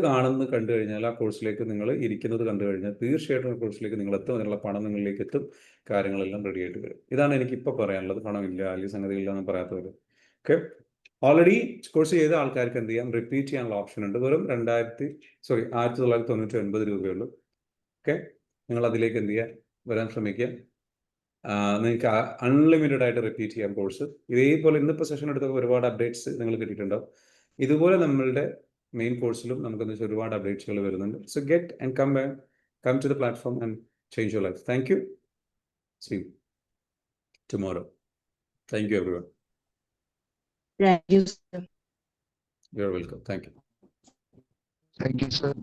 കണ്ടു കഴിഞ്ഞാൽ ആ കോഴ്സിലേക്ക് നിങ്ങൾ ഇരിക്കുന്നത് കണ്ടു കഴിഞ്ഞാൽ തീർച്ചയായിട്ടും ആ കോഴ്സിലേക്ക് നിങ്ങൾ എത്തും, അതിനുള്ള പണം നിങ്ങളിലേക്ക് എത്തും, കാര്യങ്ങളെല്ലാം റെഡി ആയിട്ട് വരും. ഇതാണ് എനിക്കിപ്പോൾ പറയാനുള്ളത്. പണമില്ല അല്ലെങ്കിൽ സംഗതിയില്ല എന്ന് പറയാത്തവർ. ഓക്കെ, ഓൾറെഡി കോഴ്സ് ചെയ്ത ആൾക്കാർക്ക് എന്ത് ചെയ്യാം, റിപ്പീറ്റ് ചെയ്യാനുള്ള ഓപ്ഷൻ ഉണ്ട്. വെറും 1999 രൂപയുള്ളൂ. ഓക്കെ, നിങ്ങൾ അതിലേക്ക് എന്ത് ചെയ്യുക, വരാൻ ശ്രമിക്കുക. നിങ്ങൾക്ക് അൺലിമിറ്റഡ് ആയിട്ട് റിപ്പീറ്റ് ചെയ്യാം കോഴ്സ്. ഇതേപോലെ ഇന്നിപ്പോൾ സെഷൻ എടുത്തപ്പോൾ ഒരുപാട് അപ്ഡേറ്റ്സ് നിങ്ങൾ കിട്ടിയിട്ടുണ്ടാവും. ഇതുപോലെ നമ്മളുടെ മെയിൻ കോഴ്സിലും നമുക്കെന്ന് വെച്ചാൽ ഒരുപാട് അപ്ഡേറ്റ്സുകൾ വരുന്നുണ്ട്. So get and come to the platform and change your life. Thank you. See you tomorrow. Thank you everyone. Thank you, sir. You are welcome. Thank you. Thank you, sir.